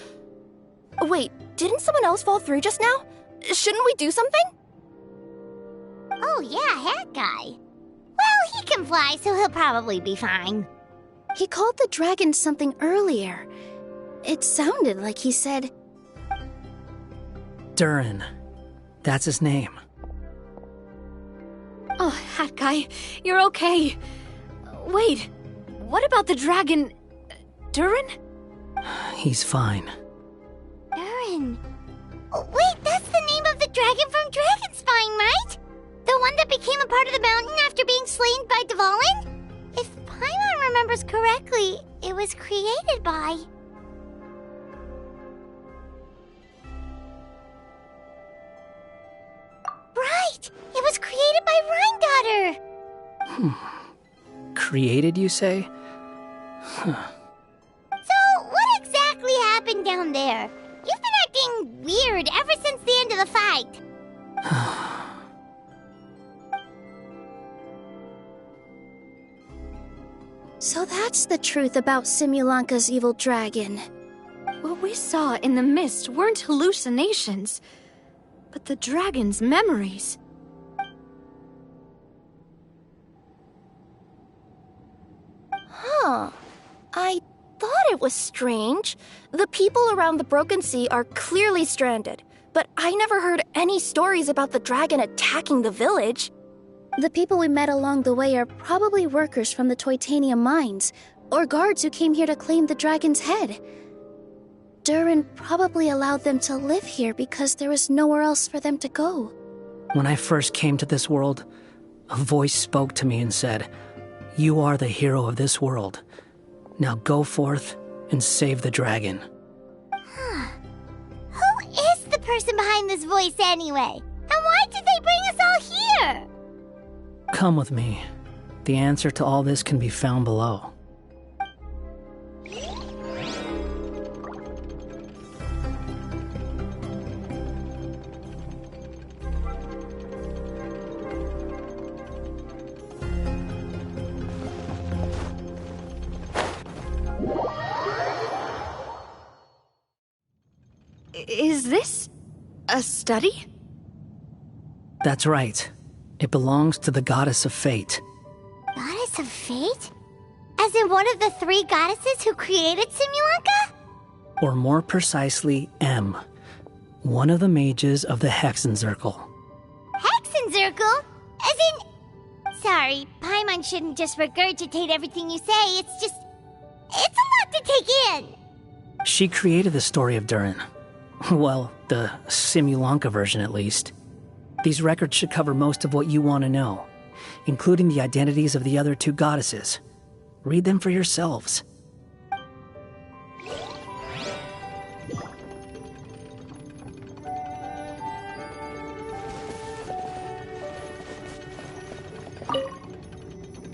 Wait, didn't someone else fall through just now? Shouldn't we do something? Oh yeah, Hat Guy. Well, he can fly, so he'll probably be fine. He called the dragon something earlier. It sounded like he said... Durin. That's his name. Oh, Hat Guy, you're okay. Wait, what about the dragon... Durin? He's fine. Durin. Oh, wait, that's the name of the dragon from Dragonspine, right? The one that became a part of the mountain after being slain by Dvalin? If Paimon remembers correctly, it was created by... Right! It was created by Rhine Daughter! Created, you say? Huh. So, what exactly happened down there? You've been acting weird ever since the end of the fight. So that's the truth about Simulanka's evil dragon. What we saw in the mist weren't hallucinations, but the dragon's memories. Huh. I thought it was strange. The people around the Broken Sea are clearly stranded, but I never heard any stories about the dragon attacking the village. The people we met along the way are probably workers from the Toitanium mines, or guards who came here to claim the dragon's head. Durin probably allowed them to live here because there was nowhere else for them to go. When I first came to this world, a voice spoke to me and said, "You are the hero of this world. Now go forth and save the dragon." Who is the person behind this voice anyway? And why did they bring us all here? Come with me. The answer to all this can be found below. Is this a study? That's right. It belongs to the goddess of fate. Goddess of fate? As in one of the 3 goddesses who created Simulacra? Or more precisely, M. One of the mages of the Hexenzirkel. Hexenzirkel? As in... Sorry, Paimon shouldn't just regurgitate everything you say. It's a lot to take in. She created the story of Durin. Well, the Simulanka version at least. These records should cover most of what you want to know, including the identities of the other 2 goddesses. Read them for yourselves.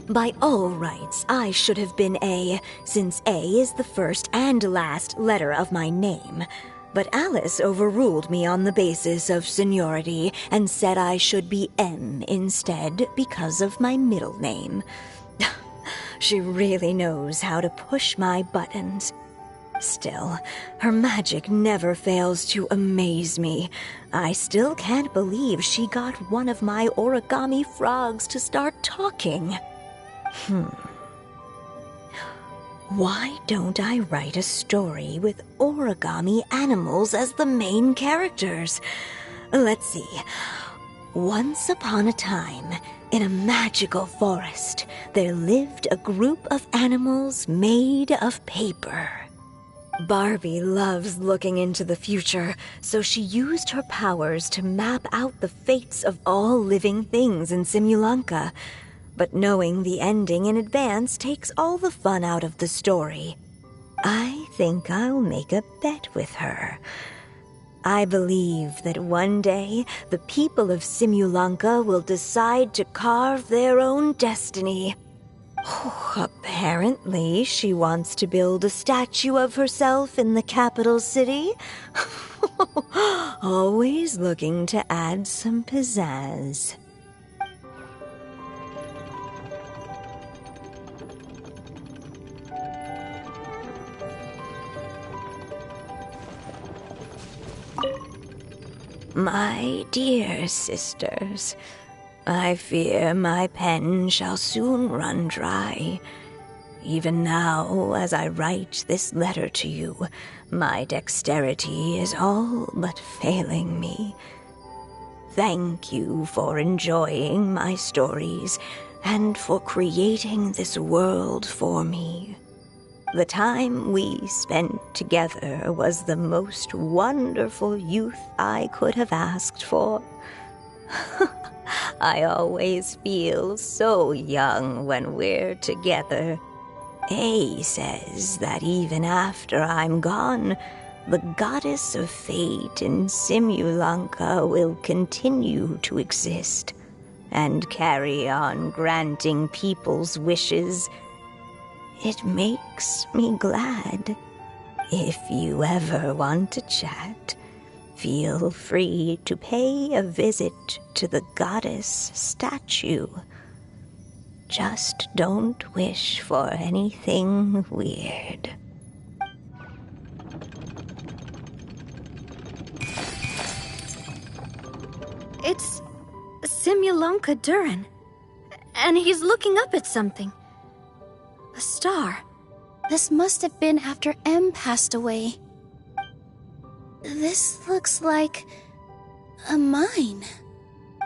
By all rights, I should have been A, since A is the first and last letter of my name. But Alice overruled me on the basis of seniority and said I should be M instead because of my middle name. She really knows how to push my buttons. Still, her magic never fails to amaze me. I still can't believe she got one of my origami frogs to start talking. Why don't I write a story with origami animals as the main characters? Let's see. Once upon a time, in a magical forest, there lived a group of animals made of paper. Barbie loves looking into the future, so she used her powers to map out the fates of all living things in Simulanka. But knowing the ending in advance takes all the fun out of the story. I think I'll make a bet with her. I believe that one day the people of Simulanka will decide to carve their own destiny. Apparently, she wants to build a statue of herself in the capital city. Always looking to add some pizzazz. My dear sisters, I fear my pen shall soon run dry. Even now, as I write this letter to you, my dexterity is all but failing me. Thank you for enjoying my stories and for creating this world for me. The time we spent together was the most wonderful youth I could have asked for. I always feel so young when we're together. A says that even after I'm gone, the goddess of fate in Simulanka will continue to exist and carry on granting people's wishes. It makes me glad. If you ever want to chat, feel free to pay a visit to the goddess statue. Just don't wish for anything weird. It's Simulanka Durin. And he's looking up at something. A star. This must have been after M passed away. This looks like a mine.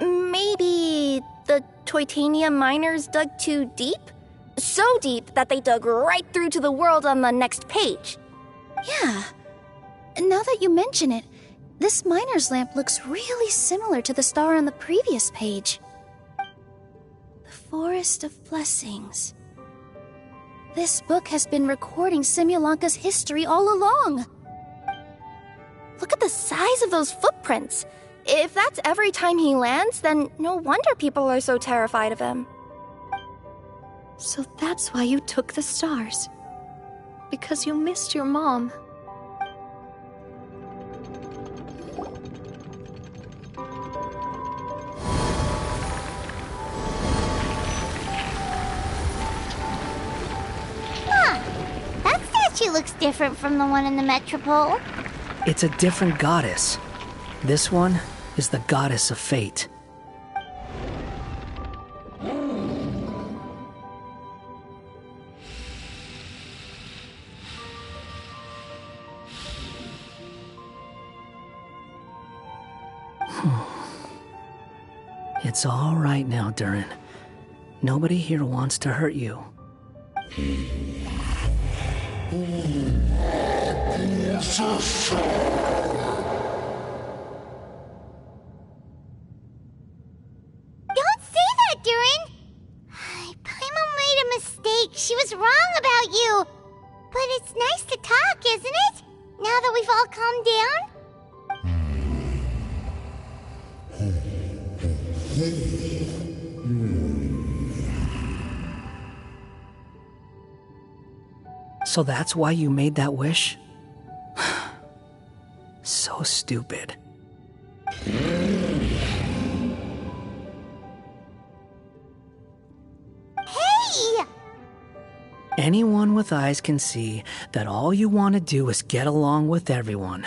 Maybe the Toitania miners dug too deep? So deep that they dug right through to the world on the next page. Yeah. Now that you mention it, this miner's lamp looks really similar to the star on the previous page. The Forest of Blessings. This book has been recording Simulanka's history all along. Look at the size of those footprints. If that's every time he lands, then no wonder people are so terrified of him. So that's why you took the stars. Because you missed your mom. Huh. That statue looks different from the one in the Metropole. It's a different goddess. This one is the goddess of fate. It's all right now, Durin. Nobody here wants to hurt you. Don't say that, Durin! Paimon made a mistake. She was wrong about you. But it's nice to talk, isn't it? Now that we've all calmed down? So that's why you made that wish? So stupid. Hey! Anyone with eyes can see that all you want to do is get along with everyone.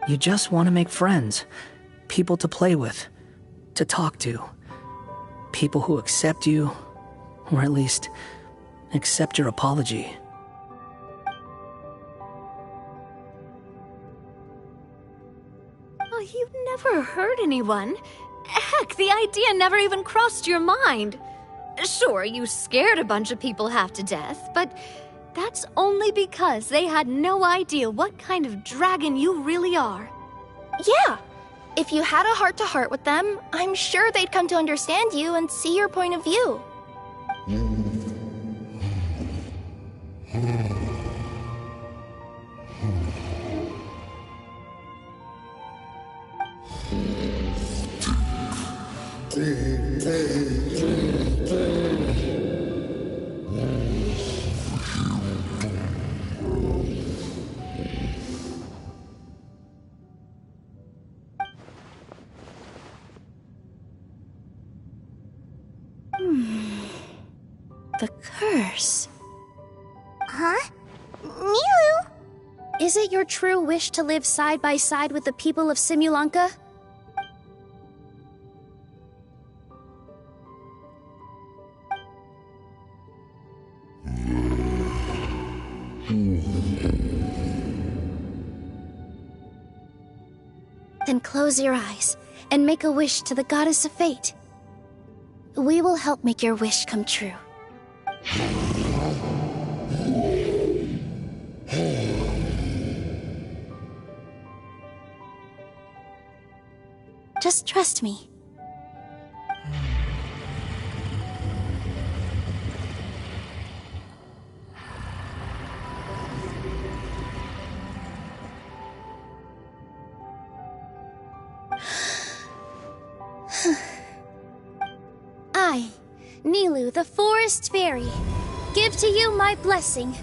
You just want to make friends, people to play with, to talk to, people who accept you, or at least accept your apology. Oh, you never hurt anyone. Heck, the idea never even crossed your mind. Sure, you scared a bunch of people half to death, but that's only because they had no idea what kind of dragon you really are. Yeah. If you had a heart-to-heart with them, I'm sure they'd come to understand you and see your point of view. The curse. Huh? Milu? Is it your true wish to live side by side with the people of Simulanka? Then close your eyes and make a wish to the goddess of fate. We will help make your wish come true. Just trust me. I, Nilu, the Forest Fairy, give to you my blessing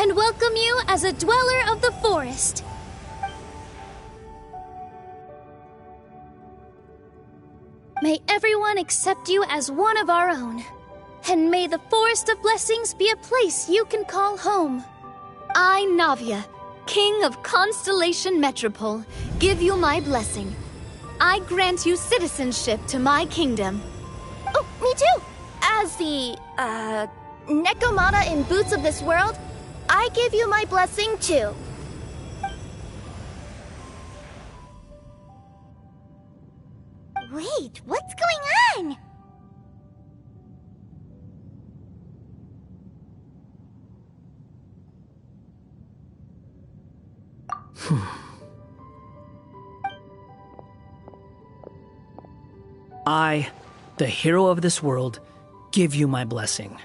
and welcome you as a dweller of the forest. May everyone accept you as one of our own, and may the Forest of Blessings be a place you can call home. I, Navia, King of Constellation Metropole, give you my blessing. I grant you citizenship to my kingdom. Oh, me too! As the, Nekomata in Boots of this world, I give you my blessing too. Wait, what's going on? I, the hero of this world, give you my blessing.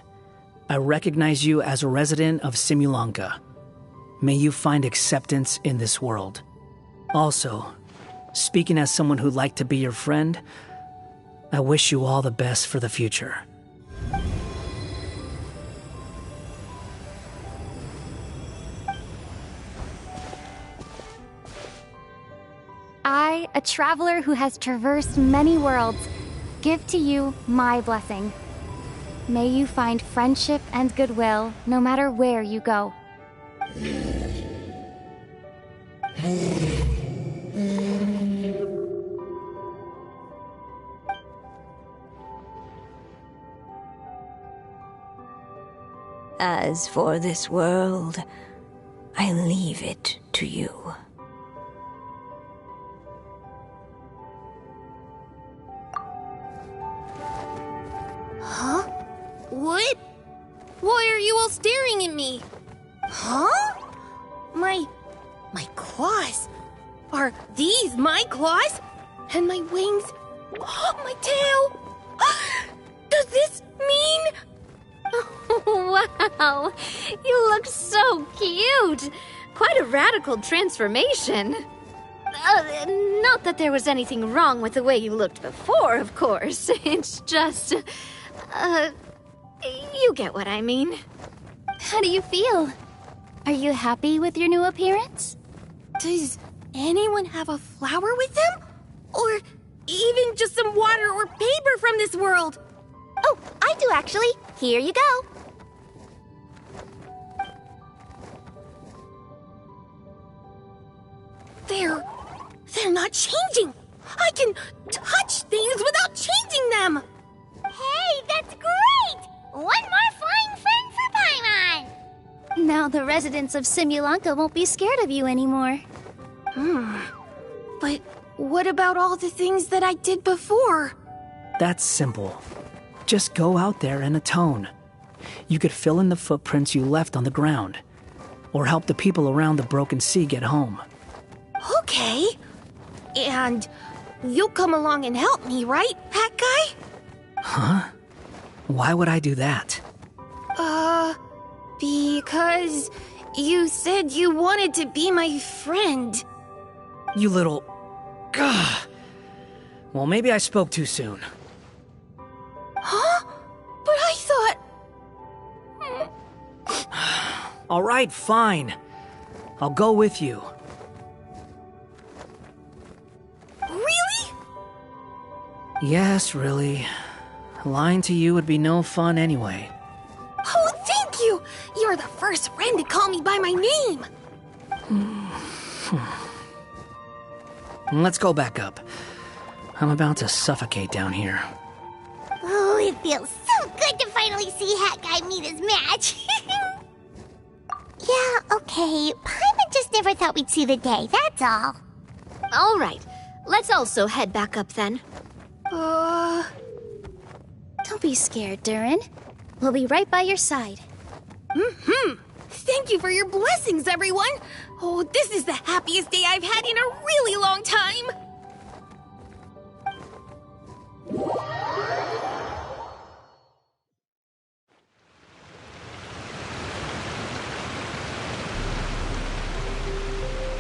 I recognize you as a resident of Simulanka. May you find acceptance in this world. Also, speaking as someone who'd like to be your friend, I wish you all the best for the future. I, a traveler who has traversed many worlds, give to you my blessing. May you find friendship and goodwill no matter where you go. As for this world, I leave it to you. Huh? What? Why are you all staring at me? Huh? My claws? Are these my claws? And my wings? My tail? Does this mean... Wow, you look so cute. Quite a radical transformation. Not that there was anything wrong with the way you looked before, of course. It's just, you get what I mean. How do you feel? Are you happy with your new appearance? Does anyone have a flower with them? Or even just some water or paper from this world? Oh, I do actually. Here you go. They're not changing. I can touch things without changing them. Hey, that's great! One more flying friend for Paimon! Now the residents of Simulanka won't be scared of you anymore. But what about all the things that I did before? That's simple. Just go out there and atone. You could fill in the footprints you left on the ground, or help the people around the broken sea get home. Okay. And you'll come along and help me, right, Hat Guy? Huh? Why would I do that? Because you said you wanted to be my friend. You little... Gah. Well, maybe I spoke too soon. Huh? But I thought... All right, fine. I'll go with you. Really? Yes, really. Lying to you would be no fun anyway. Oh, thank you! You're the first friend to call me by my name! Let's go back up. I'm about to suffocate down here. Oh, it feels so good to finally see Hat Guy meet his match. Yeah, okay. Paimon just never thought we'd see the day, that's all. All right, let's also head back up then. Don't be scared, Durin. We'll be right by your side. Thank you for your blessings, everyone! Oh, this is the happiest day I've had in a really long time!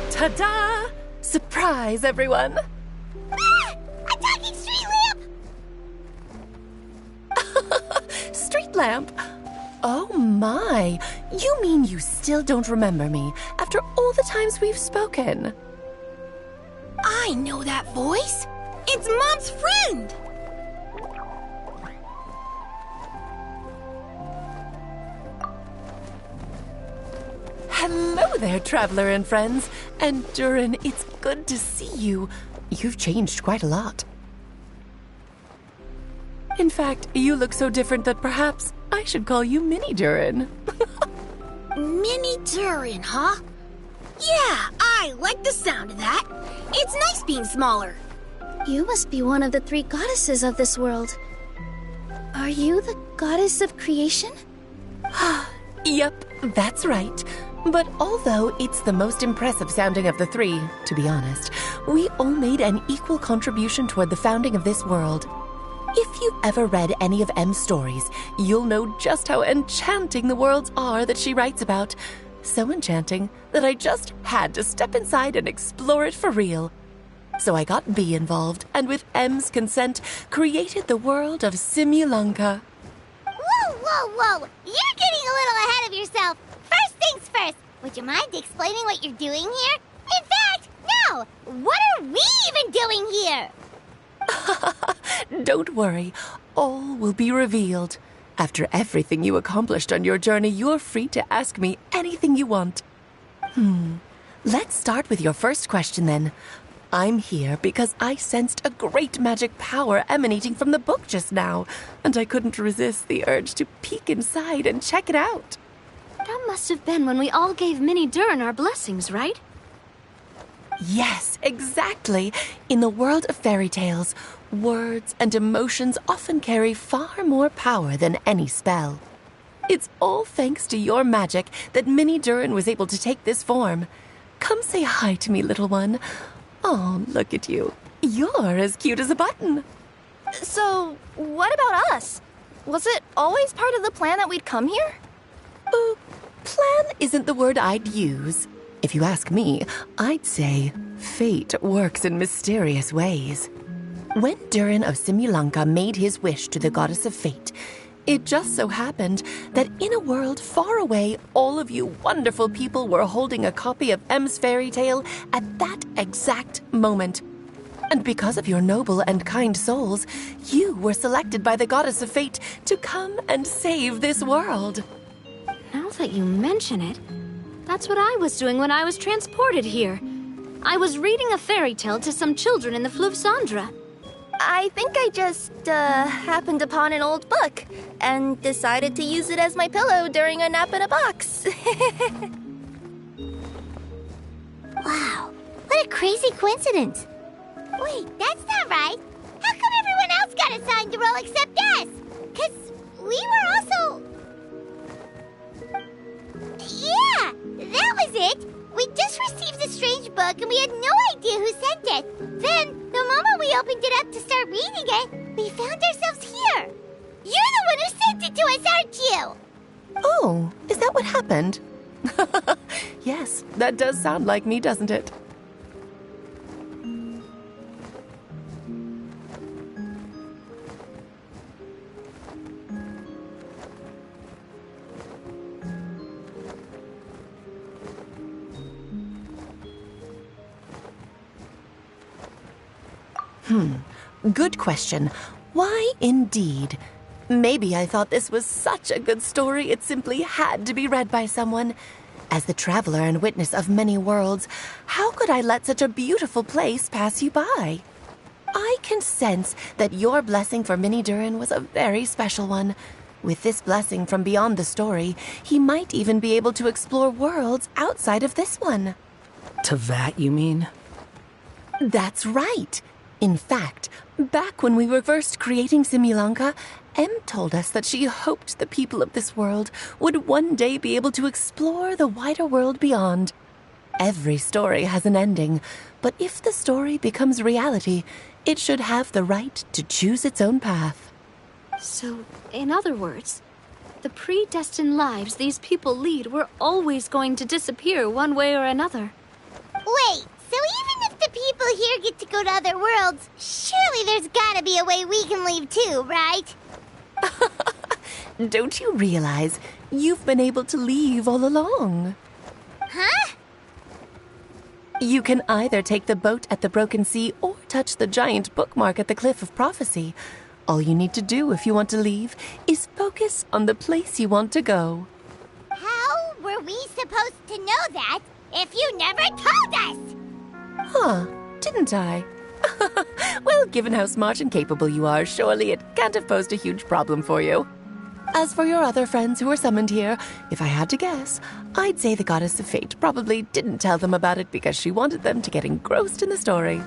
Ta-da! Surprise, everyone! Ah! A talking street lamp! Street lamp? Oh my! You mean you still don't remember me after all the times we've spoken? I know that voice! It's Mom's friend! Hello there, traveler and friends. And Durin, it's good to see you. You've changed quite a lot. In fact, you look so different that perhaps I should call you Mini Durin. Mini Durin, huh? Yeah, I like the sound of that. It's nice being smaller. You must be one of the 3 goddesses of this world. Are you the goddess of creation? Yep, that's right. But although it's the most impressive sounding of the 3, to be honest, we all made an equal contribution toward the founding of this world. If you've ever read any of M's stories, you'll know just how enchanting the worlds are that she writes about. So enchanting that I just had to step inside and explore it for real. So I got B involved, and with M's consent, created the world of Simulanka. Whoa, whoa, whoa! You're getting a little ahead of yourself. First things first, would you mind explaining what you're doing here? In fact, no! What are we even doing here? Don't worry, all will be revealed. After everything you accomplished on your journey, you're free to ask me anything you want. Let's start with your first question then. I'm here because I sensed a great magic power emanating from the book just now, and I couldn't resist the urge to peek inside and check it out. That must have been when we all gave Minnie Durin our blessings, right? Yes, exactly. In the world of fairy tales, words and emotions often carry far more power than any spell. It's all thanks to your magic that Minnie Durin was able to take this form. Come say hi to me, little one. Oh, look at you. You're as cute as a button. So, what about us? Was it always part of the plan that we'd come here? Plan isn't the word I'd use. If you ask me, I'd say fate works in mysterious ways. When Durin of Simulanka made his wish to the goddess of fate, it just so happened that in a world far away, all of you wonderful people were holding a copy of M's fairy tale at that exact moment. And because of your noble and kind souls, you were selected by the goddess of fate to come and save this world. Now that you mention it, that's what I was doing when I was transported here. I was reading a fairy tale to some children in the Fleuve Cendra. I think I just, happened upon an old book and decided to use it as my pillow during a nap in a box. Wow, what a crazy coincidence. Wait, that's not right. How come everyone else got assigned the role except us? 'Cause we were also... Yeah, that was it. We just received a strange book and we had no idea who sent it. Then, the moment we opened it up to start reading it, we found ourselves here. You're the one who sent it to us, aren't you? Oh, is that what happened? Yes, that does sound like me, doesn't it? Good question. Why indeed? Maybe I thought this was such a good story it simply had to be read by someone. As the traveler and witness of many worlds, how could I let such a beautiful place pass you by? I can sense that your blessing for Minnie Durin was a very special one. With this blessing from beyond the story, he might even be able to explore worlds outside of this one. Teyvat, you mean? That's right. In fact, back when we were first creating Simulanka, Em told us that she hoped the people of this world would one day be able to explore the wider world beyond. Every story has an ending, but if the story becomes reality, it should have the right to choose its own path. So, in other words, the predestined lives these people lead were always going to disappear one way or another. Wait, so even if the people here get to go to other worlds, surely there's gotta be a way we can leave too, right? Don't you realize you've been able to leave all along? Huh? You can either take the boat at the Broken Sea or touch the giant bookmark at the Cliff of Prophecy. All you need to do if you want to leave is focus on the place you want to go. How were we supposed to know that if you never told us? Huh, didn't I? Well, given how smart and capable you are, surely it can't have posed a huge problem for you. As for your other friends who were summoned here, if I had to guess, I'd say the Goddess of Fate probably didn't tell them about it because she wanted them to get engrossed in the story.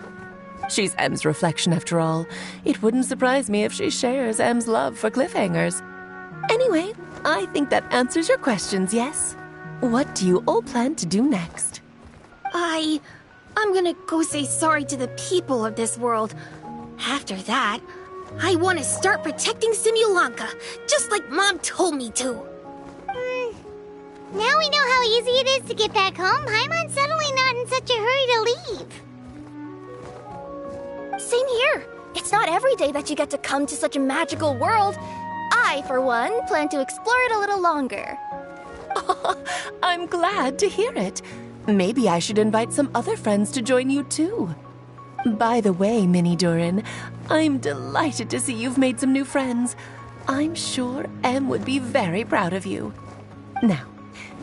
She's Em's reflection, after all. It wouldn't surprise me if she shares Em's love for cliffhangers. Anyway, I think that answers your questions, yes? What do you all plan to do next? I'm gonna go say sorry to the people of this world. After that, I want to start protecting Simulanka, just like Mom told me to. Now we know how easy it is to get back home. Paimon's suddenly not in such a hurry to leave. Same here. It's not every day that you get to come to such a magical world. I, for one, plan to explore it a little longer. Oh, I'm glad to hear it. Maybe I should invite some other friends to join you too. By the way, Minnie Durin, I'm delighted to see you've made some new friends. I'm sure Em would be very proud of you. Now,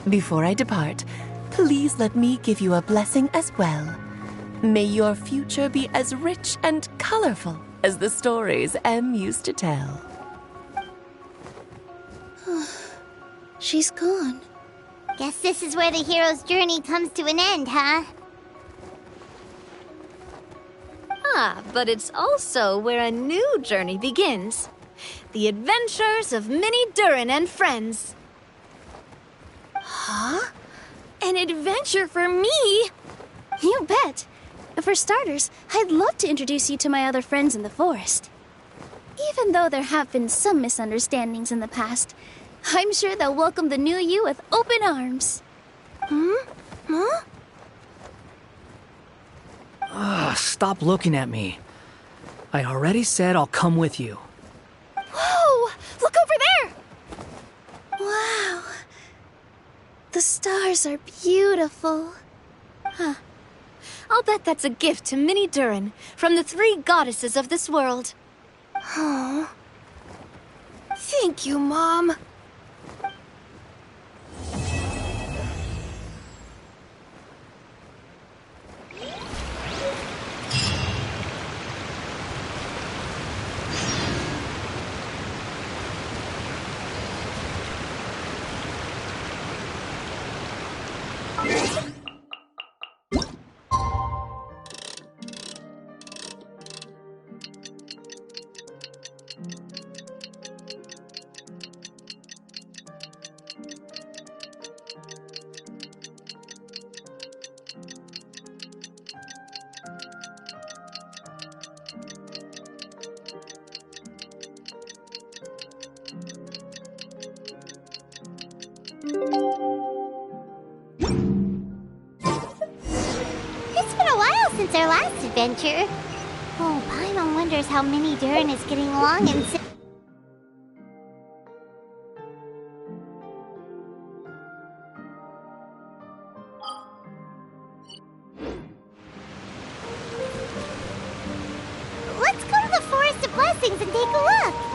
before I depart, please let me give you a blessing as well. May your future be as rich and colorful as the stories Em used to tell. She's gone. Guess this is where the hero's journey comes to an end, huh? Ah, but it's also where a new journey begins. The adventures of Minnie Durin and friends. Huh? An adventure for me? You bet. For starters, I'd love to introduce you to my other friends in the forest. Even though there have been some misunderstandings in the past, I'm sure they'll welcome the new you with open arms. Huh? Stop looking at me. I already said I'll come with you. Whoa! Look over there! Wow. The stars are beautiful. Huh. I'll bet that's a gift to Minnie Durin from the 3 goddesses of this world. Oh. Thank you, Mom. It's been a while since our last adventure. Oh, Paimon wonders how Minnie Durin is getting along and... Let's go to the Forest of Blessings and take a look.